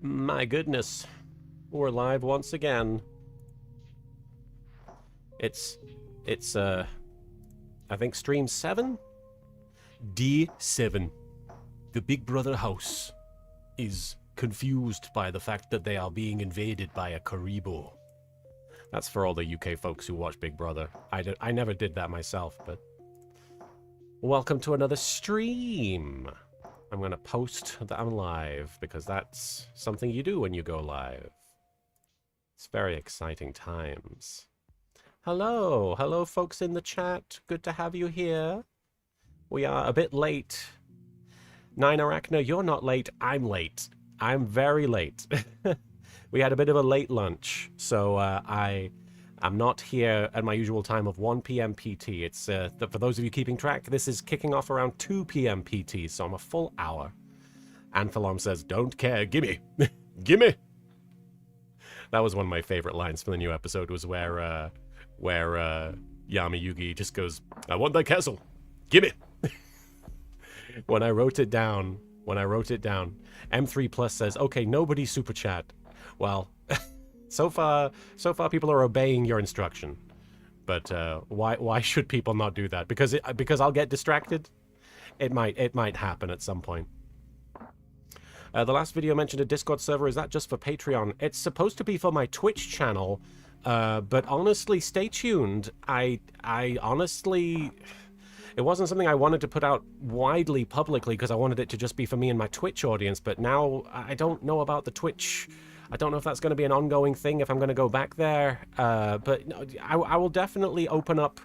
My goodness. We're live once again. It's I think stream 7? D7. The Big Brother house is confused by the fact that they are being invaded by a Karibo. That's for all the UK folks who watch Big Brother. I never did that myself, but... Welcome to another stream! I'm going to post that I'm live, because that's something you do when you go live. It's very exciting times. Hello! Hello, folks in the chat. Good to have you here. We are a bit late. Nine Arachna, you're not late. I'm late. I'm very late. We had a bit of a late lunch, so I'm not here at my usual time of 1 p.m. PT. It's, for those of you keeping track, this is kicking off around 2 p.m. PT, so I'm a full hour. Anthalom says, don't care, gimme, gimme. That was one of my favorite lines for the new episode, was where Yami Yugi just goes, I want that castle, gimme. When I wrote it down, M3 Plus says, okay, nobody super chat. Well, so far people are obeying your instruction. But why should people not do that? Because I'll get distracted? It might happen at some point. The last video mentioned a Discord server. Is that just for Patreon? It's supposed to be for my Twitch channel. But honestly, stay tuned. I honestly... It wasn't something I wanted to put out widely publicly because I wanted it to just be for me and my Twitch audience. But now I don't know about the Twitch... I don't know if that's going to be an ongoing thing, if I'm going to go back there, but no, I will definitely open up,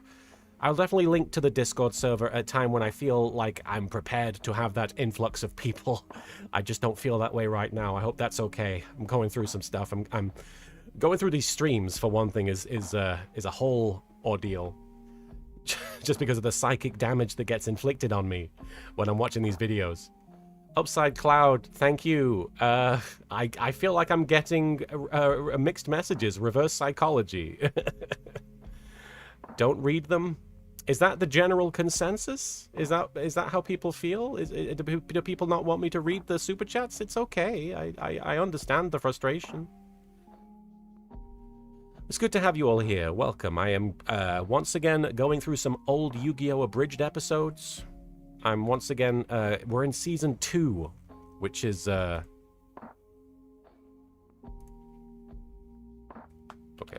I'll definitely link to the Discord server at a time when I feel like I'm prepared to have that influx of people. I just don't feel that way right now. I hope that's okay. I'm going through some stuff. I'm going through these streams, for one thing, is a whole ordeal. Just because of the psychic damage that gets inflicted on me when I'm watching these videos. Upside Cloud, thank you. I feel like I'm getting mixed messages. Reverse psychology. Don't read them. Is that the general consensus? Is that how people feel? Do people not want me to read the super chats? It's okay. I understand the frustration. It's good to have you all here. Welcome. I am once again going through some old YGO Abridged episodes. I'm once again, we're in season 2, which is, okay,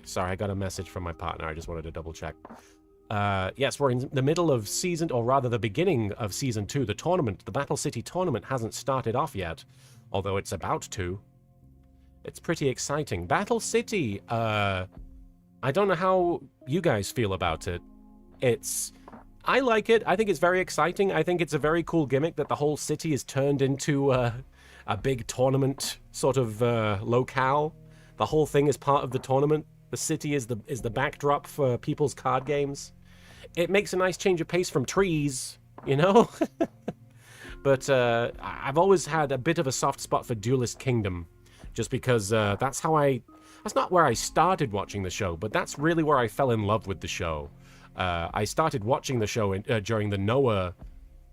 sorry, I got a message from my partner, I just wanted to double check. Yes, we're in the middle of season, or rather the beginning of season 2, the tournament, the Battle City tournament hasn't started off yet, although it's about to. It's pretty exciting. Battle City, I don't know how you guys feel about it. I like it. I think it's very exciting. I think it's a very cool gimmick that the whole city is turned into a big tournament sort of locale. The whole thing is part of the tournament. The city is the backdrop for people's card games. It makes a nice change of pace from trees, you know? But I've always had a bit of a soft spot for Duelist Kingdom, just because that's not where I started watching the show, but that's really where I fell in love with the show. I started watching the show during the Noah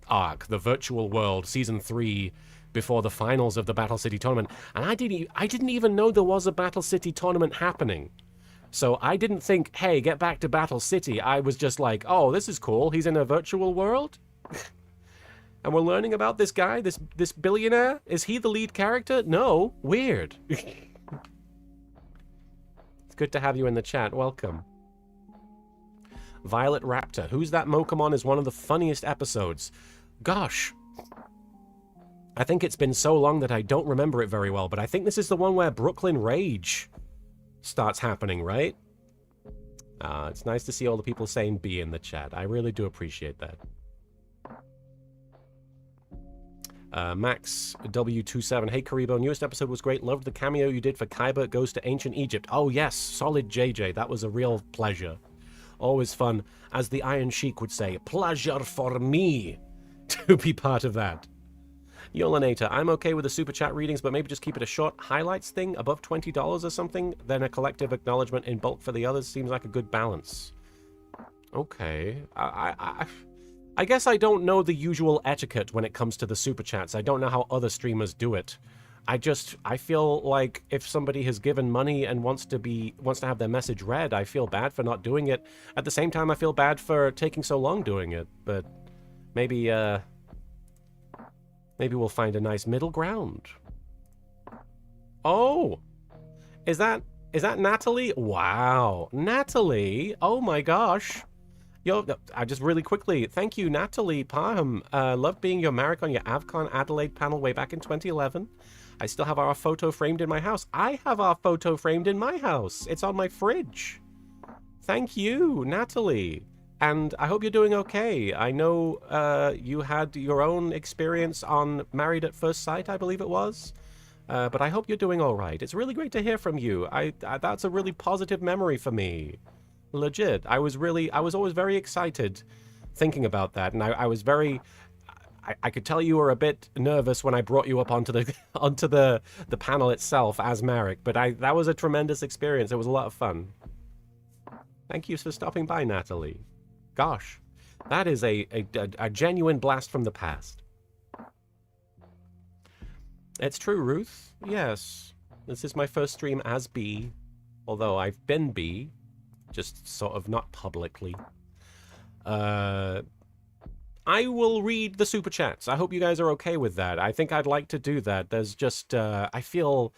arc, the virtual world, season 3, before the finals of the Battle City tournament, and I didn't even know there was a Battle City tournament happening. So I didn't think, hey, get back to Battle City. I was just like, oh, this is cool. He's in a virtual world? And we're learning about this guy, this billionaire? Is he the lead character? No. Weird. It's good to have you in the chat. Welcome. Violet Raptor. Who's That Mokamon is one of the funniest episodes. Gosh. I think it's been so long that I don't remember it very well, but I think this is the one where Brooklyn Rage starts happening, right? It's nice to see all the people saying B in the chat. I really do appreciate that. Max W27. Hey, Karibo, newest episode was great. Loved the cameo you did for Kaiba Goes to Ancient Egypt. Oh, yes. Solid JJ. That was a real pleasure. Always fun. As the Iron Sheik would say, pleasure for me to be part of that. Yolanator, I'm okay with the super chat readings, but maybe just keep it a short highlights thing, above $20 or something, then a collective acknowledgement in bulk for the others seems like a good balance. Okay. I guess I don't know the usual etiquette when it comes to the super chats. I don't know how other streamers do it. I feel like if somebody has given money and wants to have their message read, I feel bad for not doing it. At the same time, I feel bad for taking so long doing it, but maybe we'll find a nice middle ground. Oh, is that Natalie? Wow, Natalie! Oh my gosh! Yo, I just really quickly, thank you, Natalie Parham. Loved being your Marek on your AvCon Adelaide panel way back in 2011. I still have our photo framed in my house. I have our photo framed in my house. It's on my fridge. Thank you, Natalie. And I hope you're doing okay. I know you had your own experience on Married at First Sight, I believe it was. But I hope you're doing all right. It's really great to hear from you. That's a really positive memory for me. Legit. I was always very excited thinking about that, and I was very, I could tell you were a bit nervous when I brought you up onto the panel itself as Marek, but that was a tremendous experience. It was a lot of fun. Thank you for stopping by, Natalie. Gosh, that is a genuine blast from the past. It's true, Ruth. Yes, this is my first stream as B, although I've been B. Just sort of not publicly. I will read the super chats. I hope you guys are okay with that. I think I'd like to do that. There's just I feel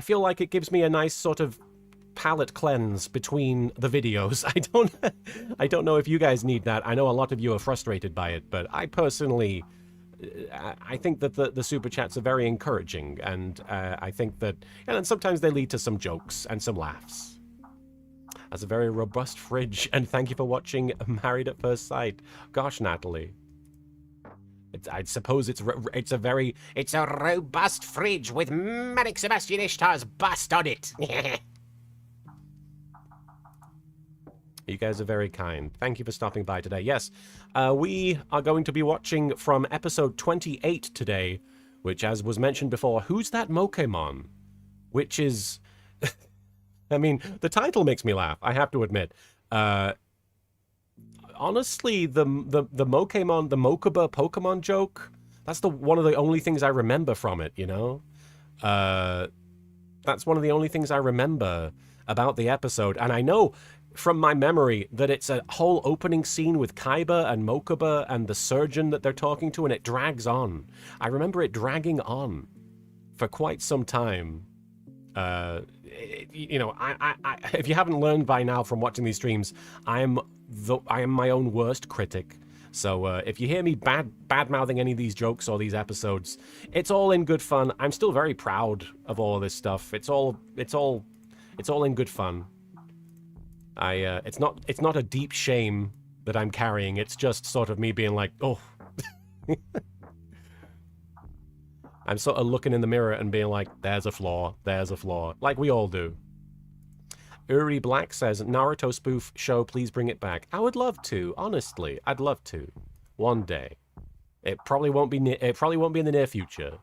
like it gives me a nice sort of palate cleanse between the videos. I don't know if you guys need that. I know a lot of you are frustrated by it, but I personally I think that the super chats are very encouraging, and I think that, and sometimes they lead to some jokes and some laughs. That's a very robust fridge, and thank you for watching Married at First Sight. Gosh, Natalie. I suppose it's a robust fridge with Marek Sebastian Ishtar's bust on it. You guys are very kind. Thank you for stopping by today. Yes, we are going to be watching from episode 28 today, which, as was mentioned before, Who's That Mokemon? Which is... I mean, the title makes me laugh, I have to admit. Honestly, the Mokemon, the Mokuba Pokemon joke, that's one of the only things I remember from it, you know? That's one of the only things I remember about the episode. And I know from my memory that it's a whole opening scene with Kaiba and Mokuba and the surgeon that they're talking to, and it drags on. I remember it dragging on for quite some time. You know, if you haven't learned by now from watching these streams, I am my own worst critic. So if you hear me bad-mouthing any of these jokes or these episodes, it's all in good fun. I'm still very proud of all of this stuff. It's all in good fun. It's not a deep shame that I'm carrying. It's just sort of me being like, oh. I'm sort of looking in the mirror and being like, there's a flaw, like we all do. Uri Black says, Naruto spoof show, please bring it back. I would love to, honestly. I'd love to. One day. It probably won't be in the near future.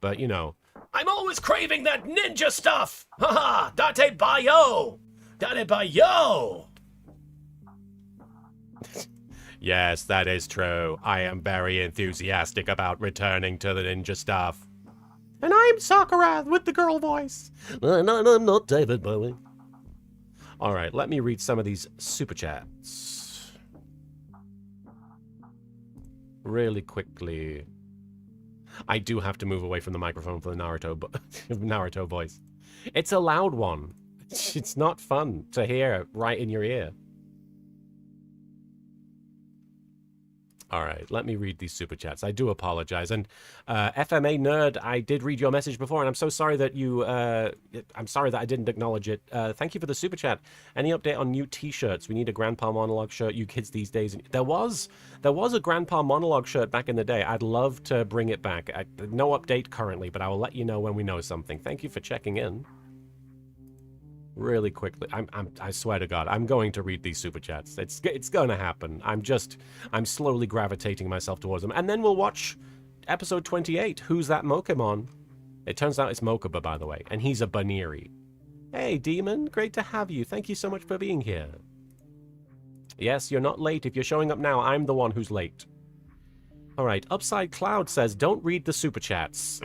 But, you know, I'm always craving that ninja stuff! Haha! Date Bayo! Date Bayo! Yes, that is true. I am very enthusiastic about returning to the ninja stuff. And I'm Sakura with the girl voice. And I'm not David Bowie. Alright, let me read some of these super chats. Really quickly. I do have to move away from the microphone for the Naruto voice. It's a loud one. It's not fun to hear right in your ear. All right, let me read these super chats. I do apologize. And FMA Nerd, I did read your message before, and I'm so sorry that I'm sorry that I didn't acknowledge it. Thank you for the super chat. Any update on new T-shirts? We need a Grandpa Monologue shirt. You kids these days. There was a Grandpa Monologue shirt back in the day. I'd love to bring it back. No update currently, but I will let you know when we know something. Thank you for checking in. Really quickly, I swear to God, I'm going to read these super chats. It's going to happen. I'm slowly gravitating myself towards them, and then we'll watch episode 28. Who's that Mokemon? It turns out it's Mokuba, by the way, and he's a Baniri. Hey, Demon, great to have you. Thank you so much for being here. Yes, you're not late. If you're showing up now, I'm the one who's late. All right, Upside Cloud says, don't read the super chats.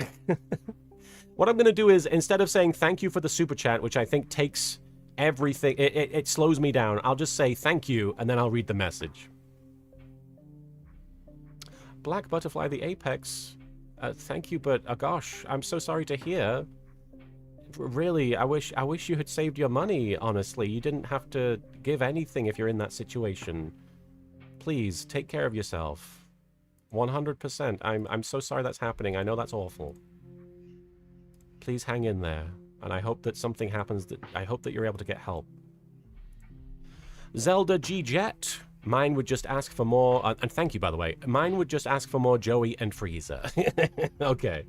What I'm going to do is, instead of saying thank you for the super chat, which I think takes everything, it slows me down, I'll just say thank you, and then I'll read the message. Black Butterfly, the Apex. Thank you, but gosh, I'm so sorry to hear. Really, I wish you had saved your money, honestly. You didn't have to give anything if you're in that situation. Please, take care of yourself. 100%. I'm so sorry that's happening. I know that's awful. Please hang in there. And I hope that something happens I hope that you're able to get help. Zelda G Jet. Mine would just ask for more, and thank you, by the way. Mine would just ask for more Joey and Frieza. Okay.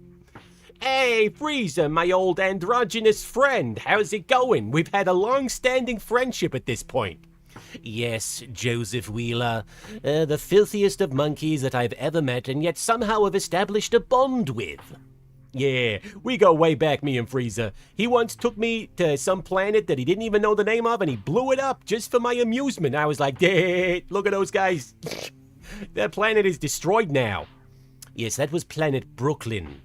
Hey, Frieza, my old androgynous friend. How's it going? We've had a long-standing friendship at this point. Yes, Joseph Wheeler. The filthiest of monkeys that I've ever met, and yet somehow have established a bond with. Yeah, we go way back, me and Frieza. He once took me to some planet that he didn't even know the name of, and he blew it up just for my amusement. I was like, hey, look at those guys. That planet is destroyed now. Yes, that was Planet Brooklyn.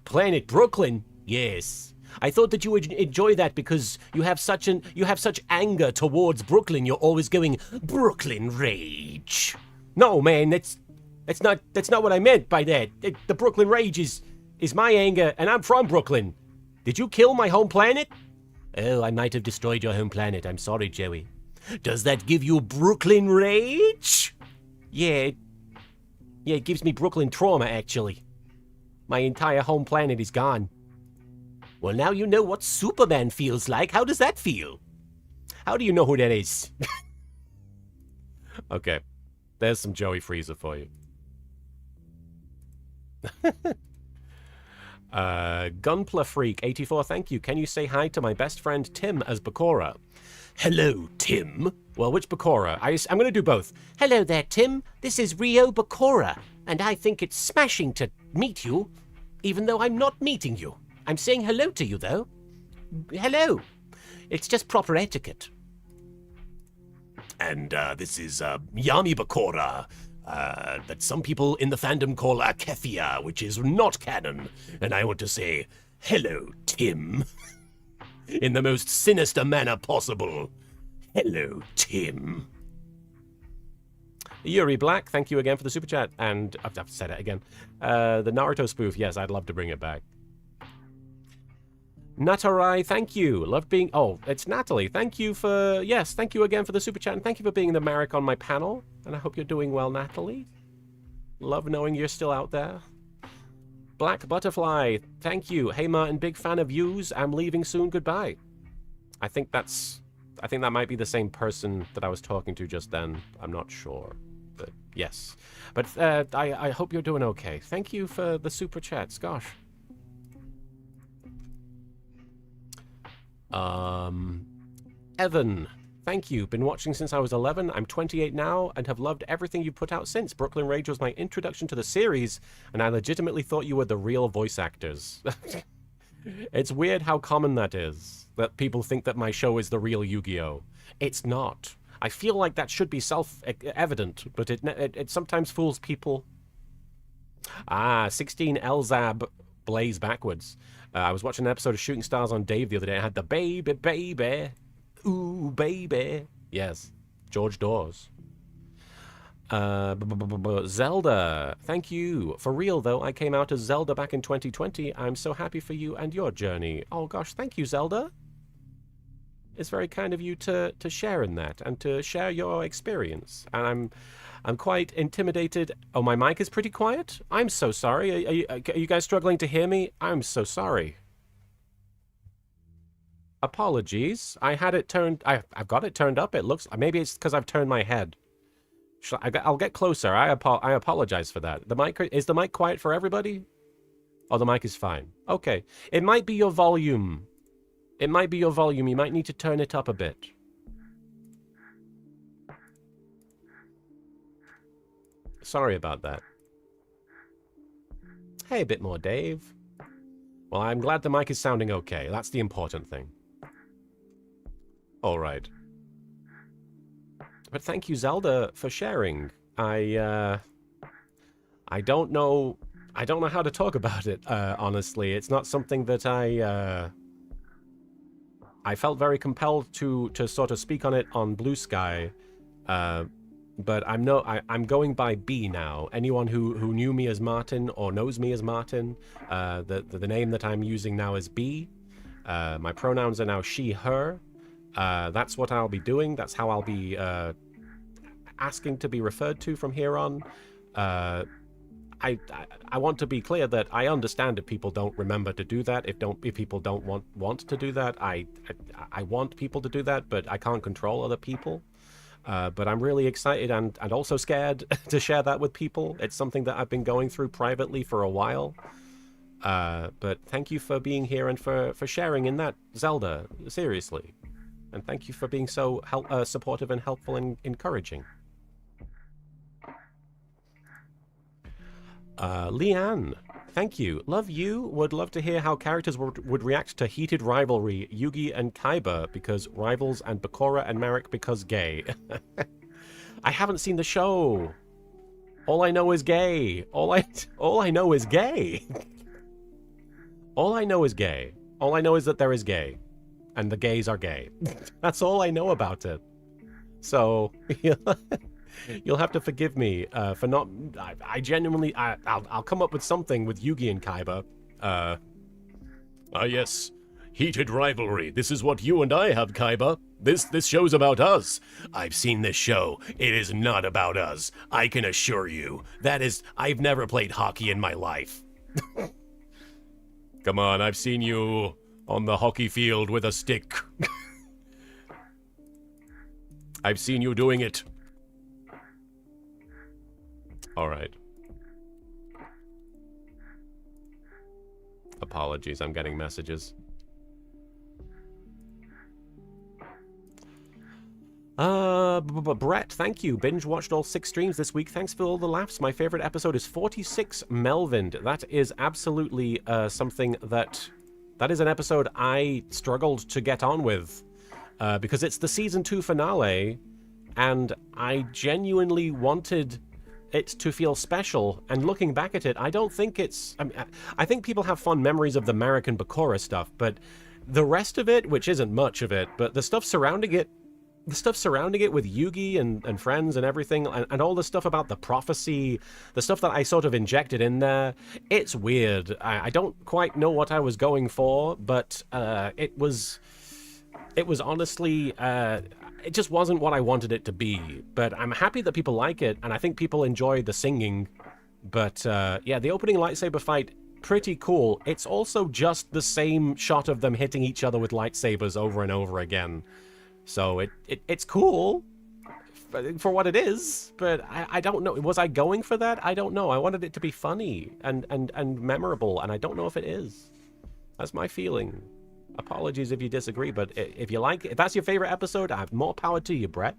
Planet Brooklyn? Yes. I thought that you would enjoy that because you have such anger towards Brooklyn. You're always going, Brooklyn rage. No, man, that's not what I meant by that. The Brooklyn rage is my anger, and I'm from Brooklyn. Did you kill my home planet? Oh, I might have destroyed your home planet. I'm sorry, Joey. Does that give you Brooklyn rage? Yeah, it gives me Brooklyn trauma, actually. My entire home planet is gone. Well, now you know what Superman feels like. How does that feel? How do you know who that is? Okay, there's some Joey Frieza for you. Gunpla Freak 84, thank you. Can you say hi to my best friend Tim as Bakura? Hello, Tim. Well, which Bakura? I'm going to do both. Hello there, Tim. This is Rio Bakura, and I think it's smashing to meet you, even though I'm not meeting you. I'm saying hello to you, though. Hello. It's just proper etiquette. And this is Yami Bakura. That some people in the fandom call Akethia, which is not canon. And I want to say, hello, Tim. In the most sinister manner possible. Hello, Tim. Yuri Black, thank you again for the super chat. And I've said it again. The Naruto spoof, yes, I'd love to bring it back. Natarai, thank you. Loved being... Oh, it's Natalie. Thank you for... Yes, thank you again for the super chat. And thank you for being the Merrick on my panel. And I hope you're doing well, Natalie. Love knowing you're still out there. Black Butterfly, thank you. Hey, Martin, big fan of yous. I'm leaving soon. Goodbye. I think that might be the same person that I was talking to just then. I'm not sure. But yes. But I hope you're doing okay. Thank you for the super chats. Gosh. Evan, thank you. Been watching since I was 11. I'm 28 now and have loved everything you've put out since. Brooklyn Rage was my introduction to the series, and I legitimately thought you were the real voice actors. It's weird how common that is, that people think that my show is the real Yu-Gi-Oh! It's not. I feel like that should be self-evident, but it sometimes fools people. 16 Elzab Blaze Backwards. I was watching an episode of Shooting Stars on Dave the other day. I had the baby. Ooh, baby. Yes. George Dawes. Zelda. Thank you. For real, though, I came out as Zelda back in 2020. I'm so happy for you and your journey. Oh, gosh. Thank you, Zelda. It's very kind of you to share in that and to share your experience. And I'm quite intimidated. Oh, my mic is pretty quiet? I'm so sorry. Are you guys struggling to hear me? I'm so sorry. Apologies. I had it turned... I've got it turned up. It looks... Maybe it's because I've turned my head. I'll get closer. I apologize for that. Is the mic quiet for everybody? Oh, the mic is fine. Okay. It might be your volume. It might be your volume. You might need to turn it up a bit. Sorry about that. Hey, a bit more, Dave. Well, I'm glad the mic is sounding okay. That's the important thing. All right. But thank you, Zelda, for sharing. I don't know I don't know how to talk about it, honestly. It's not something that I felt very compelled to sort of speak on it on Blue Sky, but I'm going by B now. Anyone who knew me as Martin or knows me as Martin, the name that I'm using now is B. My pronouns are now she, her. That's what I'll be doing. That's how I'll be asking to be referred to from here on. I want to be clear that I understand if people don't remember to do that. If people don't want to do that, I want people to do that, but I can't control other people. But I'm really excited and also scared to share that with people. It's something that I've been going through privately for a while. But thank you for being here and for sharing in that, Zelda. Seriously. And thank you for being so supportive and helpful and encouraging. Leanne, thank you. Love you. Would love to hear how characters would react to heated rivalry, Yugi and Kaiba because rivals, and Bakura and Marek because gay. I haven't seen the show. All I know is gay. All I know is gay. All I know is gay. All I know is that there is gay. And the gays are gay. That's all I know about it. So, you'll have to forgive me for not... I genuinely... I'll come up with something with Yugi and Kaiba. Yes. Heated rivalry. This is what you and I have, Kaiba. This show's about us. I've seen this show. It is not about us. I can assure you. That is... I've never played hockey in my life. Come on, I've seen you on the hockey field with a stick. I've seen you doing it. All right. Apologies, I'm getting messages. Brett, thank you. Binge watched all 6 streams this week. Thanks for all the laughs. My favorite episode is 46, Melvin. That is absolutely something that is an episode I struggled to get on with because it's the season 2 finale, and I genuinely wanted it to feel special. And looking back at it, I don't think it's... I think people have fond memories of the Marek and Bakura stuff, but the rest of it, which isn't much of it, but the stuff surrounding it with Yugi and friends and everything, and all the stuff about the prophecy, the stuff that I sort of injected in there, it's weird. I don't quite know what I was going for, but it was honestly, it just wasn't what I wanted it to be. But I'm happy that people like it, and I think people enjoy the singing. But yeah, the opening lightsaber fight, pretty cool. It's also just the same shot of them hitting each other with lightsabers over and over again. So it's cool for what it is, but I don't know. Was I going for that? I don't know. I wanted it to be funny and memorable, and I don't know if it is. That's my feeling. Apologies if you disagree, but if you like it, if that's your favorite episode, I have more power to you, Brett.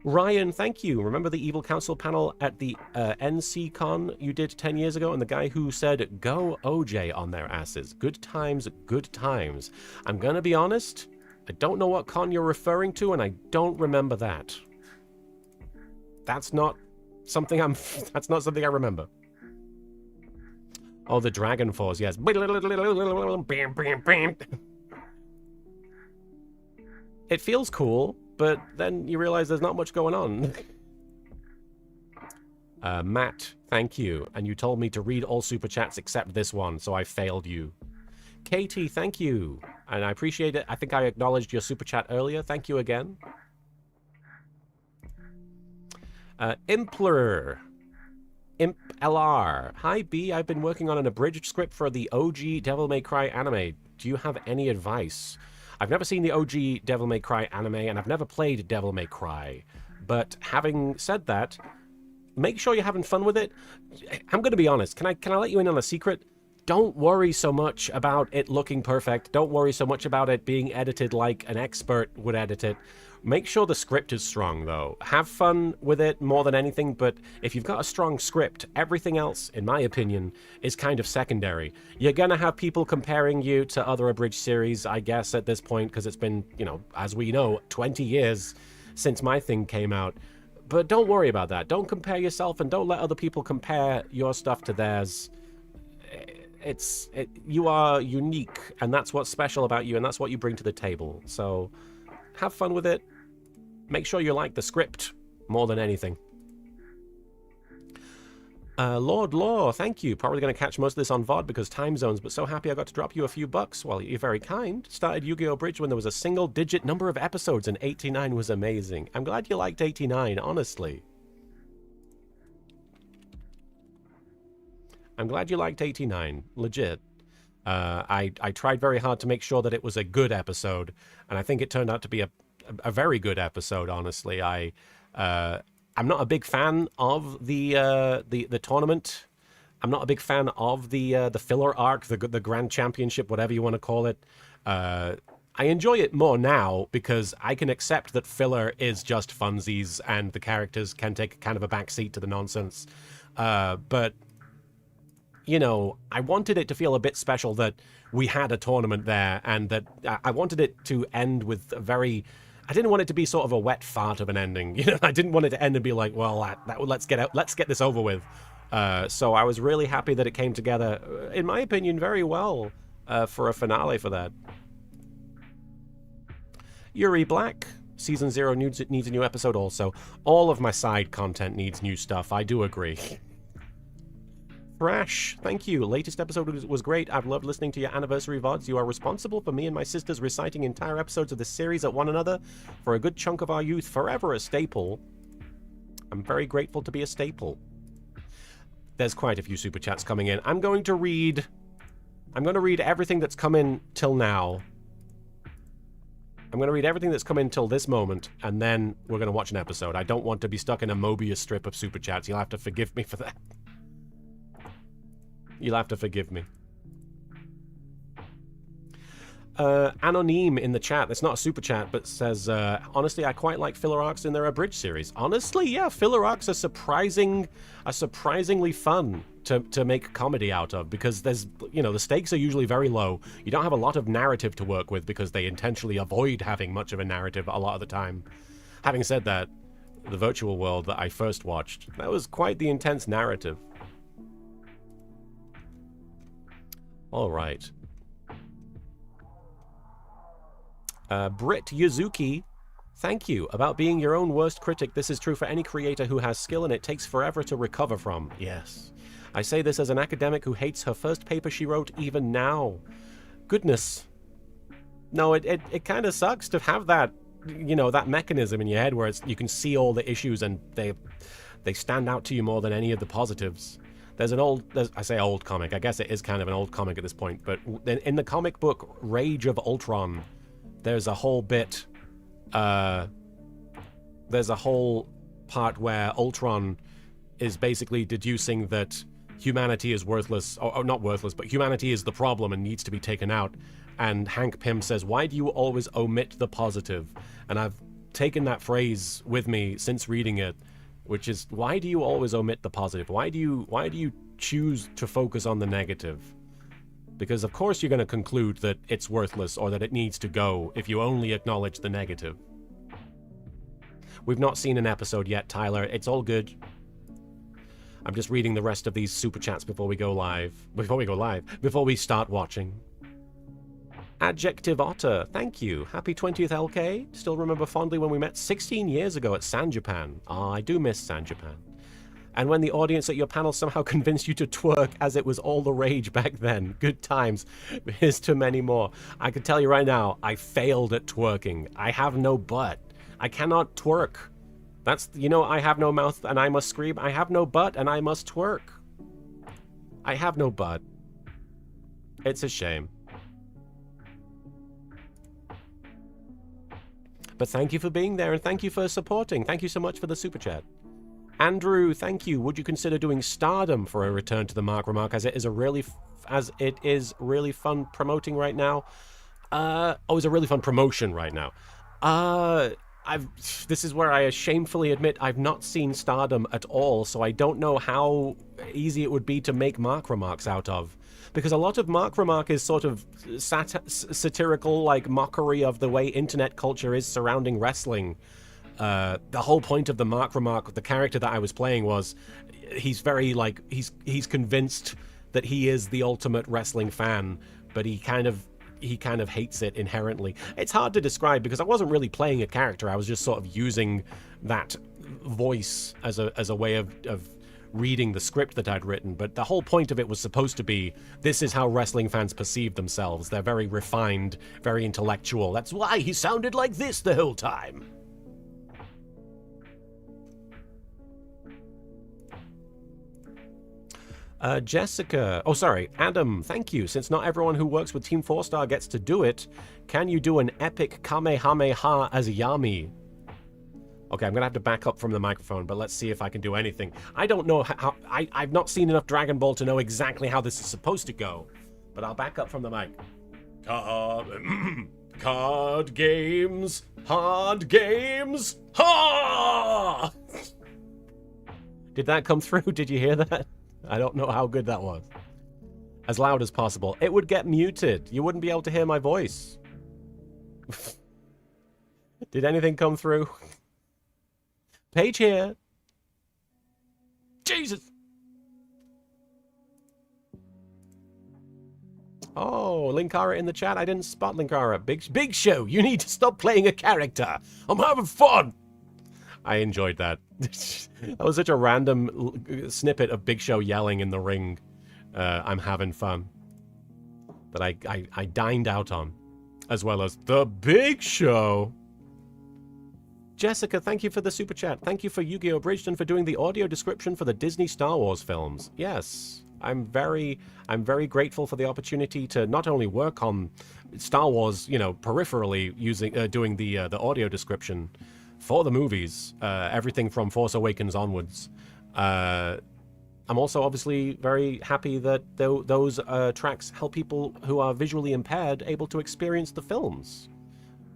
Ryan, thank you. Remember the Evil Council panel at the NC Con you did 10 years ago, and the guy who said, "Go OJ" on their asses. Good times, good times. I'm gonna be honest, I don't know what con you're referring to, and I don't remember that. That's not something I remember. Oh, the Dragon Force, yes. It feels cool, but then you realize there's not much going on. Matt, thank you. And you told me to read all super chats except this one, so I failed you. Katie, thank you. And I appreciate it. I think I acknowledged your super chat earlier. Thank you again. Impler. Imp LR. Hi B, I've been working on an abridged script for the OG Devil May Cry anime. Do you have any advice? I've never seen the OG Devil May Cry anime, and I've never played Devil May Cry. But having said that, make sure you're having fun with it. I'm going to be honest. Can I let you in on a secret? Don't worry so much about it looking perfect. Don't worry so much about it being edited like an expert would edit it. Make sure the script is strong, though. Have fun with it more than anything, but if you've got a strong script, everything else, in my opinion, is kind of secondary. You're gonna have people comparing you to other abridged series, I guess, at this point, because it's been, you know, as we know, 20 years since my thing came out. But don't worry about that. Don't compare yourself, and don't let other people compare your stuff to theirs. You are unique, and that's what's special about you, and that's what you bring to the table. So have fun with it. Make sure you like the script more than anything. Lord Law, thank you. Probably going to catch most of this on VOD because time zones, but so happy I got to drop you a few bucks. Well, you're very kind. Started YGO Abridged when there was a single-digit number of episodes, and 89 was amazing. I'm glad you liked 89, honestly. I'm glad you liked 89, legit. I tried very hard to make sure that it was a good episode, and I think it turned out to be a very good episode, honestly. I'm not a big fan of the tournament. I'm not a big fan of the filler arc, the Grand Championship, whatever you want to call it. I enjoy it more now because I can accept that filler is just funsies and the characters can take kind of a backseat to the nonsense. But, you know, I wanted it to feel a bit special that we had a tournament there, and that I wanted it to end with a very... I didn't want it to be sort of a wet fart of an ending. You know, I didn't want it to end and be like, well, let's get this over with. So I was really happy that it came together, in my opinion, very well for a finale for that. Yuri Black, Season 0 needs a new episode also. All of my side content needs new stuff, I do agree. Thrash, thank you. Latest episode was great. I've loved listening to your anniversary VODs. You are responsible for me and my sisters reciting entire episodes of this series at one another for a good chunk of our youth. Forever a staple. I'm very grateful to be a staple. There's quite a few super chats coming in. I'm going to read everything that's come in till now. I'm going to read everything that's come in till this moment, and then we're going to watch an episode. I don't want to be stuck in a Mobius strip of super chats. You'll have to forgive me for that. You'll have to forgive me. Anonym in the chat, that's not a super chat, but says, honestly, I quite like filler arcs in their Abridged series. Honestly, yeah, filler arcs are surprisingly fun to make comedy out of, because there's, you know, the stakes are usually very low. You don't have a lot of narrative to work with because they intentionally avoid having much of a narrative a lot of the time. Having said that, the virtual world that I first watched, that was quite the intense narrative. All right. Britt Yuzuki, thank you. About being your own worst critic, this is true for any creator who has skill and it takes forever to recover from. Yes. I say this as an academic who hates her first paper she wrote even now. Goodness. No, it kind of sucks to have that, you know, that mechanism in your head where you can see all the issues and they stand out to you more than any of the positives. There's I say old comic, I guess it is kind of an old comic at this point, but in the comic book Rage of Ultron, there's a whole bit, there's a whole part where Ultron is basically deducing that humanity is worthless, or not worthless, but humanity is the problem and needs to be taken out. And Hank Pym says, why do you always omit the positive? And I've taken that phrase with me since reading it, which is, why do you always omit the positive? Why do you choose to focus on the negative? Because of course you're going to conclude that it's worthless or that it needs to go if you only acknowledge the negative. We've not seen an episode yet, Tyler. It's all good. I'm just reading the rest of these super chats before we go live. Before we start watching. Adjective Otter, thank you. Happy 20th LK. Still remember fondly when we met 16 years ago at San Japan. Ah, I do miss San Japan. And when the audience at your panel somehow convinced you to twerk as it was all the rage back then. Good times. Here's to many more. I can tell you right now, I failed at twerking. I have no butt. I cannot twerk. That's, you know, I have no mouth and I must scream. I have no butt and I must twerk. I have no butt. It's a shame. But thank you for being there and thank you for supporting. Thank you so much for the super chat. Andrew, thank you. Would you consider doing Stardom for a return to the Mark Remark, as it is really fun promoting right now? It's a really fun promotion right now. This is where I shamefully admit I've not seen Stardom at all, so I don't know how easy it would be to make Mark Remarks out of. Because a lot of Mark Remark is sort of satirical, like mockery of the way internet culture is surrounding wrestling. The whole point of the Mark Remark, the character that I was playing, was he's very like he's convinced that he is the ultimate wrestling fan, but he kind of hates it inherently. It's hard to describe because I wasn't really playing a character. I was just sort of using that voice as a way of reading the script that I'd written. But the whole point of it was supposed to be, this is how wrestling fans perceive themselves. They're very refined, very intellectual. That's why he sounded like this the whole time. Jessica, oh sorry, Adam, thank you. Since not everyone who works with Team 4-Star gets to do it, can you do an epic Kamehameha as Yami? Okay, I'm gonna have to back up from the microphone, but let's see if I can do anything. I don't know how, I've not seen enough Dragon Ball to know exactly how this is supposed to go, but I'll back up from the mic. Card games, hard games, ha! Did that come through? Did you hear that? I don't know how good that was. As loud as possible. It would get muted. You wouldn't be able to hear my voice. Did anything come through? Page here. Jesus. Oh, Linkara in the chat. I didn't spot Linkara. Big Show, you need to stop playing a character. I'm having fun. I enjoyed that. That was such a random snippet of Big Show yelling in the ring. I'm having fun. That I dined out on. As well as the Big Show. Jessica, thank you for the super chat. Thank you for YGO Abridged and for doing the audio description for the Disney Star Wars films. Yes, I'm very grateful for the opportunity to not only work on Star Wars, you know, peripherally using doing the audio description for the movies, everything from Force Awakens onwards. I'm also obviously very happy that those tracks help people who are visually impaired able to experience the films.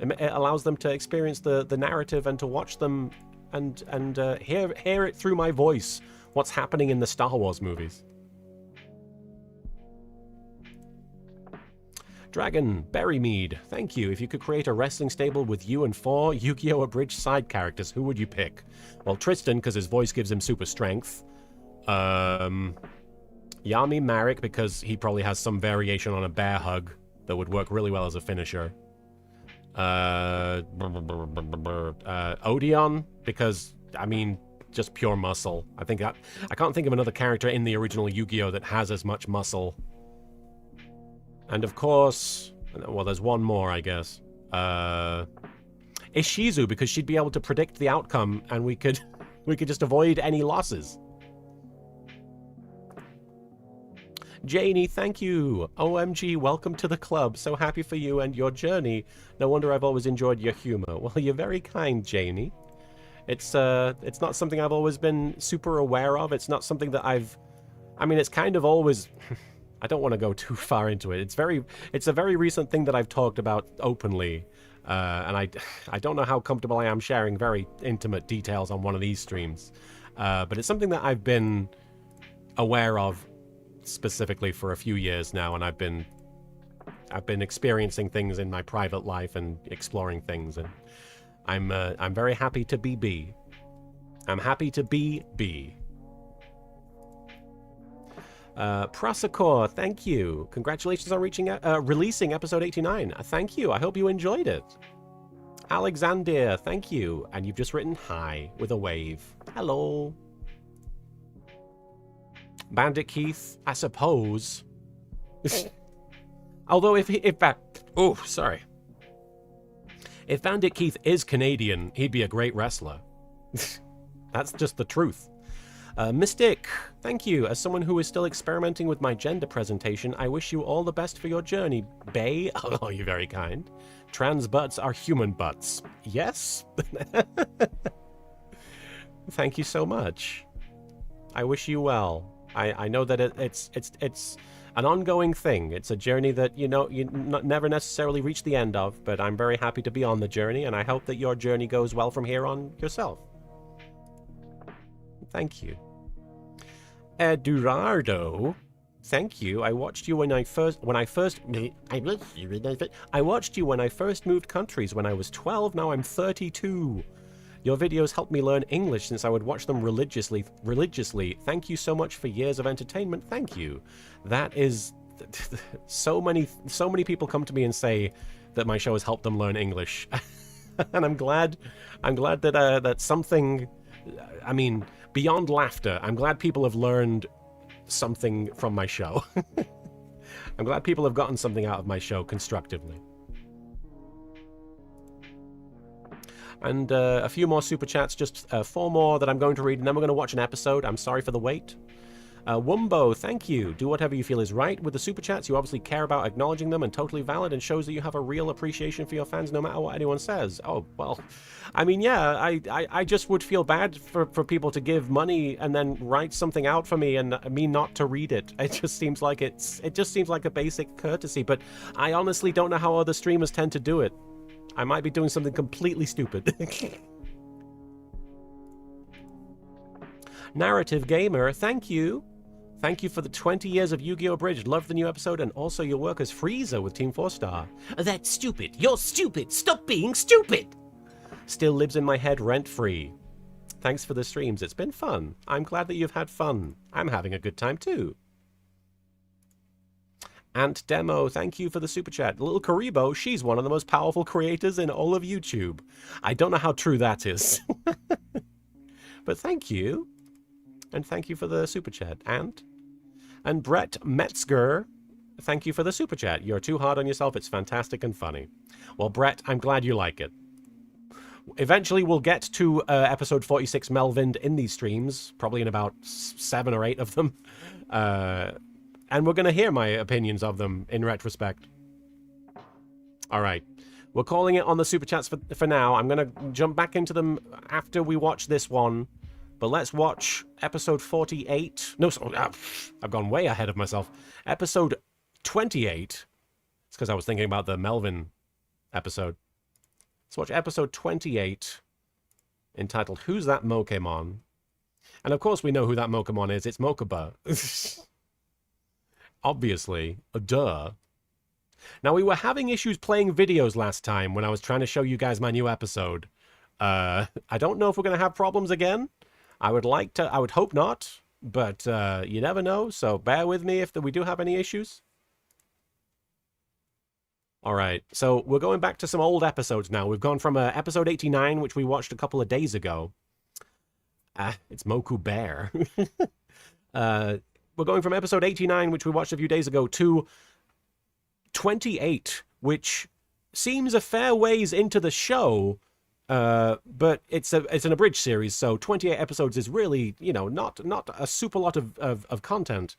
It allows them to experience the narrative and to watch them and hear it through my voice, what's happening in the Star Wars movies. Dragon, Berrymead, thank you. If you could create a wrestling stable with you and 4 YGO Abridged side characters, who would you pick? Well, Tristan, because his voice gives him super strength. Yami Marek, because he probably has some variation on a bear hug that would work really well as a finisher. Odeon, because, I mean, just pure muscle. I can't think of another character in the original Yu-Gi-Oh! That has as much muscle. And of course, well, there's one more, I guess. Ishizu, because she'd be able to predict the outcome, and we could just avoid any losses. Janie, thank you. OMG, welcome to the club. So happy for you and your journey. No wonder I've always enjoyed your humor. Well, you're very kind, Janie. It's not something I've always been super aware of. It's not something that I mean, it's kind of always... I don't want to go too far into it. It's a very recent thing that I've talked about openly. And I don't know how comfortable I am sharing very intimate details on one of these streams. But it's something that I've been aware of specifically for a few years now, and I've been experiencing things in my private life and exploring things, and I'm very happy to be B. I'm happy to be B. Prasakor, thank you. Congratulations on releasing episode 89. Thank you. I hope you enjoyed it. Alexander, thank you. And you've just written hi with a wave. Hello. Bandit Keith, I suppose. Although if Bandit Keith is Canadian, he'd be a great wrestler. That's just the truth. Mystic, thank you. As someone who is still experimenting with my gender presentation, I wish you all the best for your journey, Bay. Oh, you're very kind. Trans butts are human butts. Yes? Thank you so much. I wish you well. I know that it's an ongoing thing. It's a journey that, you never necessarily reach the end of, but I'm very happy to be on the journey, and I hope that your journey goes well from here on yourself. Thank you. Edurardo, thank you. I watched you when I first moved countries when I was 12. Now I'm 32. Your videos helped me learn English since I would watch them religiously. Thank you so much for years of entertainment. Thank you. That is... so many people come to me and say that my show has helped them learn English. And I'm glad that that something... I mean, beyond laughter, I'm glad people have learned something from my show. I'm glad people have gotten something out of my show constructively. And a few more super chats, just 4 more that I'm going to read, and then we're going to watch an episode. I'm sorry for the wait. Wumbo, thank you. Do whatever you feel is right. With the super chats, you obviously care about acknowledging them and totally valid, and shows that you have a real appreciation for your fans no matter what anyone says. Oh, well, I mean, yeah, I just would feel bad for people to give money and then write something out for me and me not to read it. It just seems like a basic courtesy, but I honestly don't know how other streamers tend to do it. I might be doing something completely stupid. Narrative Gamer, thank you. Thank you for the 20 years of YGO Abridged. Love the new episode and also your work as Freezer with Team 4-Star. That's stupid. You're stupid. Stop being stupid. Still lives in my head rent-free. Thanks for the streams. It's been fun. I'm glad that you've had fun. I'm having a good time too. Ant Demo, thank you for the super chat. Little Karibo, she's one of the most powerful creators in all of YouTube. I don't know how true that is. But thank you. And thank you for the super chat. And Brett Metzger, thank you for the super chat. You're too hard on yourself. It's fantastic and funny. Well, Brett, I'm glad you like it. Eventually, we'll get to episode 46 Melvin in these streams, probably in about 7 or 8 of them. And we're going to hear my opinions of them in retrospect. All right. We're calling it on the super chats for now. I'm going to jump back into them after we watch this one. But let's watch episode 48. No, I've gone way ahead of myself. Episode 28. It's because I was thinking about the Melvin episode. Let's watch episode 28, entitled Who's That Mokemon? And of course we know who that Mokemon is. It's Mokuba. Obviously. Duh. Now, we were having issues playing videos last time when I was trying to show you guys my new episode. I don't know if we're going to have problems again. I would hope not, but you never know, so bear with me if we do have any issues. All right, so we're going back to some old episodes now. We've gone from episode 89, which we watched a couple of days ago. It's Moku Bear. We're going from episode 89, which we watched a few days ago, to 28, which seems a fair ways into the show, but it's an abridged series, so 28 episodes is really, you know, not a super lot of content.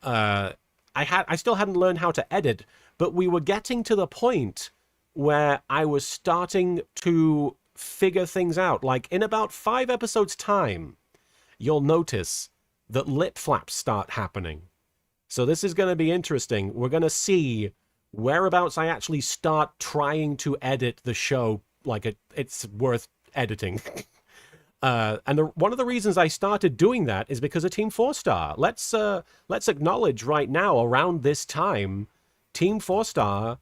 I still hadn't learned how to edit, but we were getting to the point where I was starting to figure things out. Like, in about 5 episodes' time, you'll notice that lip flaps start happening. So this is going to be interesting. We're going to see whereabouts I actually start trying to edit the show like it's worth editing. One of the reasons I started doing that is because of Team 4-Star. Let's acknowledge right now, around this time, Team 4-Star,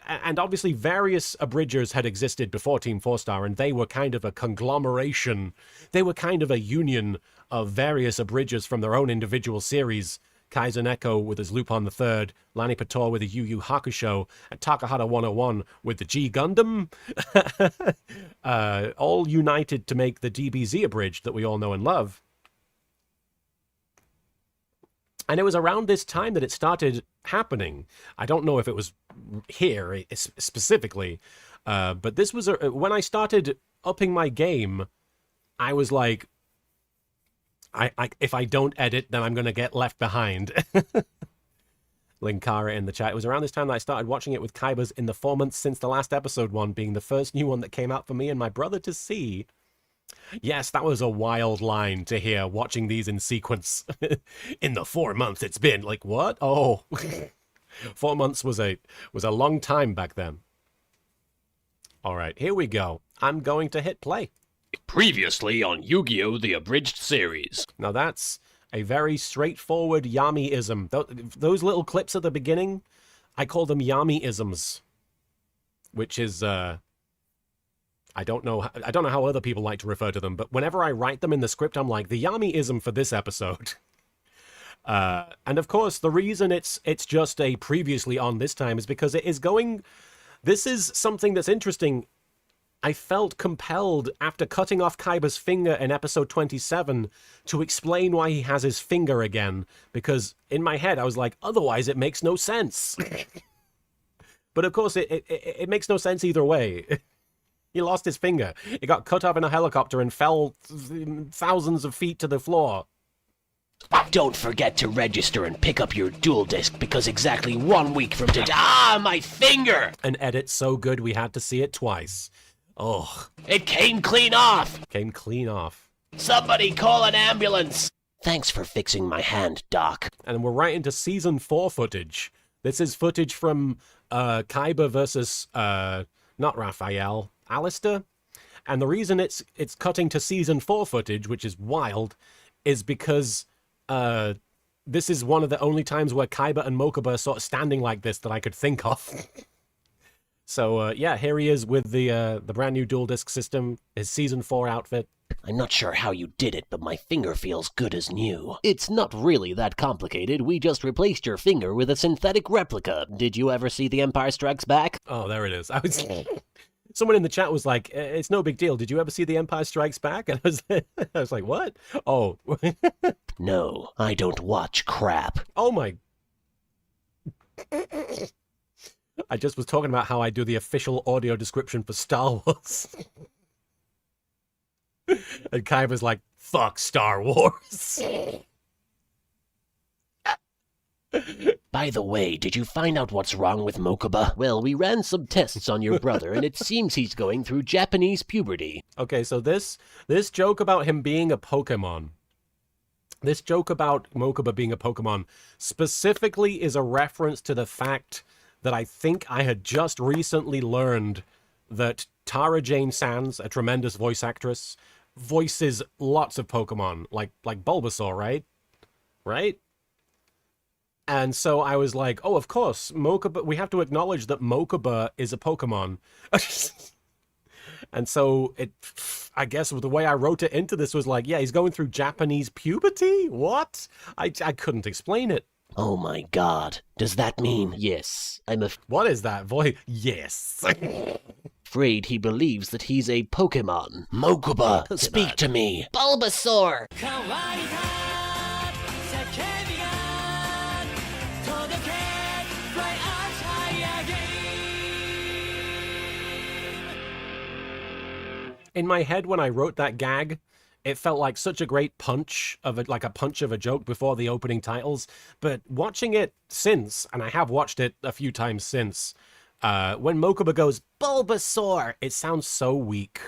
and obviously various abridgers had existed before Team 4-Star, and they were kind of a conglomeration. They were kind of a union of various abridgers from their own individual series. Kaiser Neko with his Lupin the Third, Lanny Pator with the Yu Yu Hakusho, and Takahata 101 with the G Gundam. All united to make the DBZ Abridged that we all know and love. And it was around this time that it started happening. I don't know if it was here specifically, but this was when I started upping my game. I was like, if I don't edit, then I'm going to get left behind. Linkara in the chat. It was around this time that I started watching it with Kaibas in the 4 months since the last episode one, being the first new one that came out for me and my brother to see. Yes, that was a wild line to hear, watching these in sequence. In the 4 months it's been. Like, what? Oh. 4 months was a long time back then. All right, here we go. I'm going to hit play. Previously on Yu-Gi-Oh! The Abridged Series. Now that's a very straightforward Yami-ism. Those little clips at the beginning, I call them Yami-isms. Which is, I don't know how other people like to refer to them, but whenever I write them in the script, I'm like, the Yami-ism for this episode. And of course, the reason it's just a previously on this time is because it is going... This is something that's interesting. I felt compelled, after cutting off Kaiba's finger in episode 27, to explain why he has his finger again, because in my head I was like, otherwise it makes no sense. But of course, it makes no sense either way. He lost his finger. It got cut off in a helicopter and fell thousands of feet to the floor. Don't forget to register and pick up your dual disc, because exactly 1 week from today... Ah, my finger! An edit so good we had to see it twice. Oh. It came clean off! Came clean off. Somebody call an ambulance! Thanks for fixing my hand, Doc. And we're right into Season 4 footage. This is footage from Kaiba versus, not Raphael, Alistair. And the reason it's cutting to Season 4 footage, which is wild, is because... this is one of the only times where Kaiba and Mokuba are sort of standing like this that I could think of. So, yeah, here he is with the brand new dual disc system, his Season 4 outfit. I'm not sure how you did it, but my finger feels good as new. It's not really that complicated. We just replaced your finger with a synthetic replica. Did you ever see The Empire Strikes Back? Oh, there it is. Someone in the chat was like, it's no big deal. Did you ever see The Empire Strikes Back? And I was like, what? Oh. No, I don't watch crap. Oh, my. I just was talking about how I do the official audio description for Star Wars. And Kaiba's like, fuck Star Wars. By the way, did you find out what's wrong with Mokuba? Well, we ran some tests on your brother, and it seems he's going through Japanese puberty. Okay, so this joke about him being a Pokemon, this joke about Mokuba being a Pokemon, specifically is a reference to the fact that I think I had just recently learned that Tara Jane Sands, a tremendous voice actress, voices lots of Pokemon, like Bulbasaur, right? Right? And so I was like, oh, of course, Mokuba, we have to acknowledge that Mokuba is a Pokemon. And so I guess the way I wrote it into this was like, yeah, he's going through Japanese puberty? What? I couldn't explain it. Oh my god. Does that mean... Yes, What is that voice? Yes. afraid he believes that he's a Pokemon. Mokuba, speak to me. Bulbasaur! In my head, when I wrote that gag, it felt like such a great punch of it, like a punch of a joke before the opening titles. But watching it since, and I have watched it a few times since, when Mokuba goes, Bulbasaur, it sounds so weak.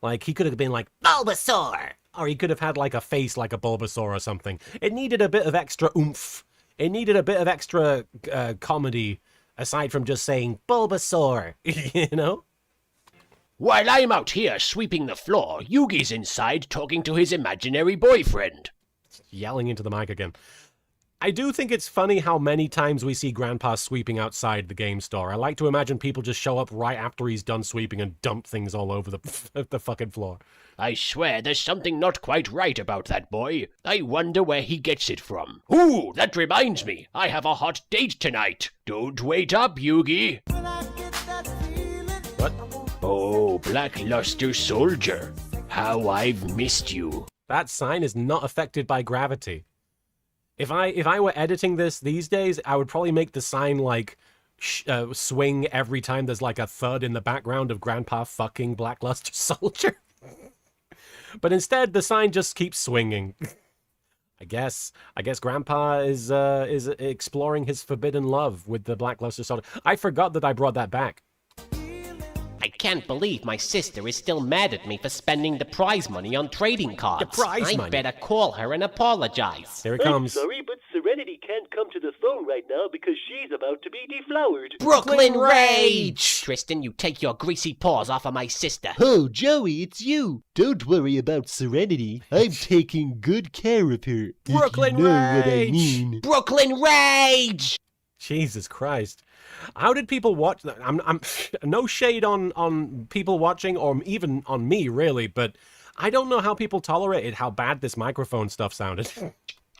Like, he could have been like, Bulbasaur! Or he could have had like a face like a Bulbasaur or something. It needed a bit of extra oomph. It needed a bit of extra comedy, aside from just saying, Bulbasaur, you know? While I'm out here sweeping the floor, Yugi's inside talking to his imaginary boyfriend. Yelling into the mic again. I do think it's funny how many times we see Grandpa sweeping outside the game store. I like to imagine people just show up right after he's done sweeping and dump things all over the fucking floor. I swear there's something not quite right about that boy. I wonder where he gets it from. Ooh, that reminds me. I have a hot date tonight. Don't wait up, Yugi. What? Oh, Blackluster Soldier. How I've missed you. That sign is not affected by gravity. If I were editing this these days, I would probably make the sign like swing every time there's like a thud in the background of Grandpa fucking Blackluster Soldier. But instead, the sign just keeps swinging. I guess Grandpa is exploring his forbidden love with the Blackluster Soldier. I forgot that I brought that back. I can't believe my sister is still mad at me for spending the prize money on trading cards. The prize money? I better call her and apologize. Here it comes. I'm sorry, but Serenity can't come to the phone right now because she's about to be deflowered. Brooklyn Rage! Tristan, you take your greasy paws off of my sister. Oh, Joey, it's you. Don't worry about Serenity. I'm taking good care of her. Brooklyn if you know what I Rage! mean. Brooklyn Rage! Jesus Christ. How did people watch that? I'm no shade on people watching or even on me really, but I don't know how people tolerated how bad this microphone stuff sounded.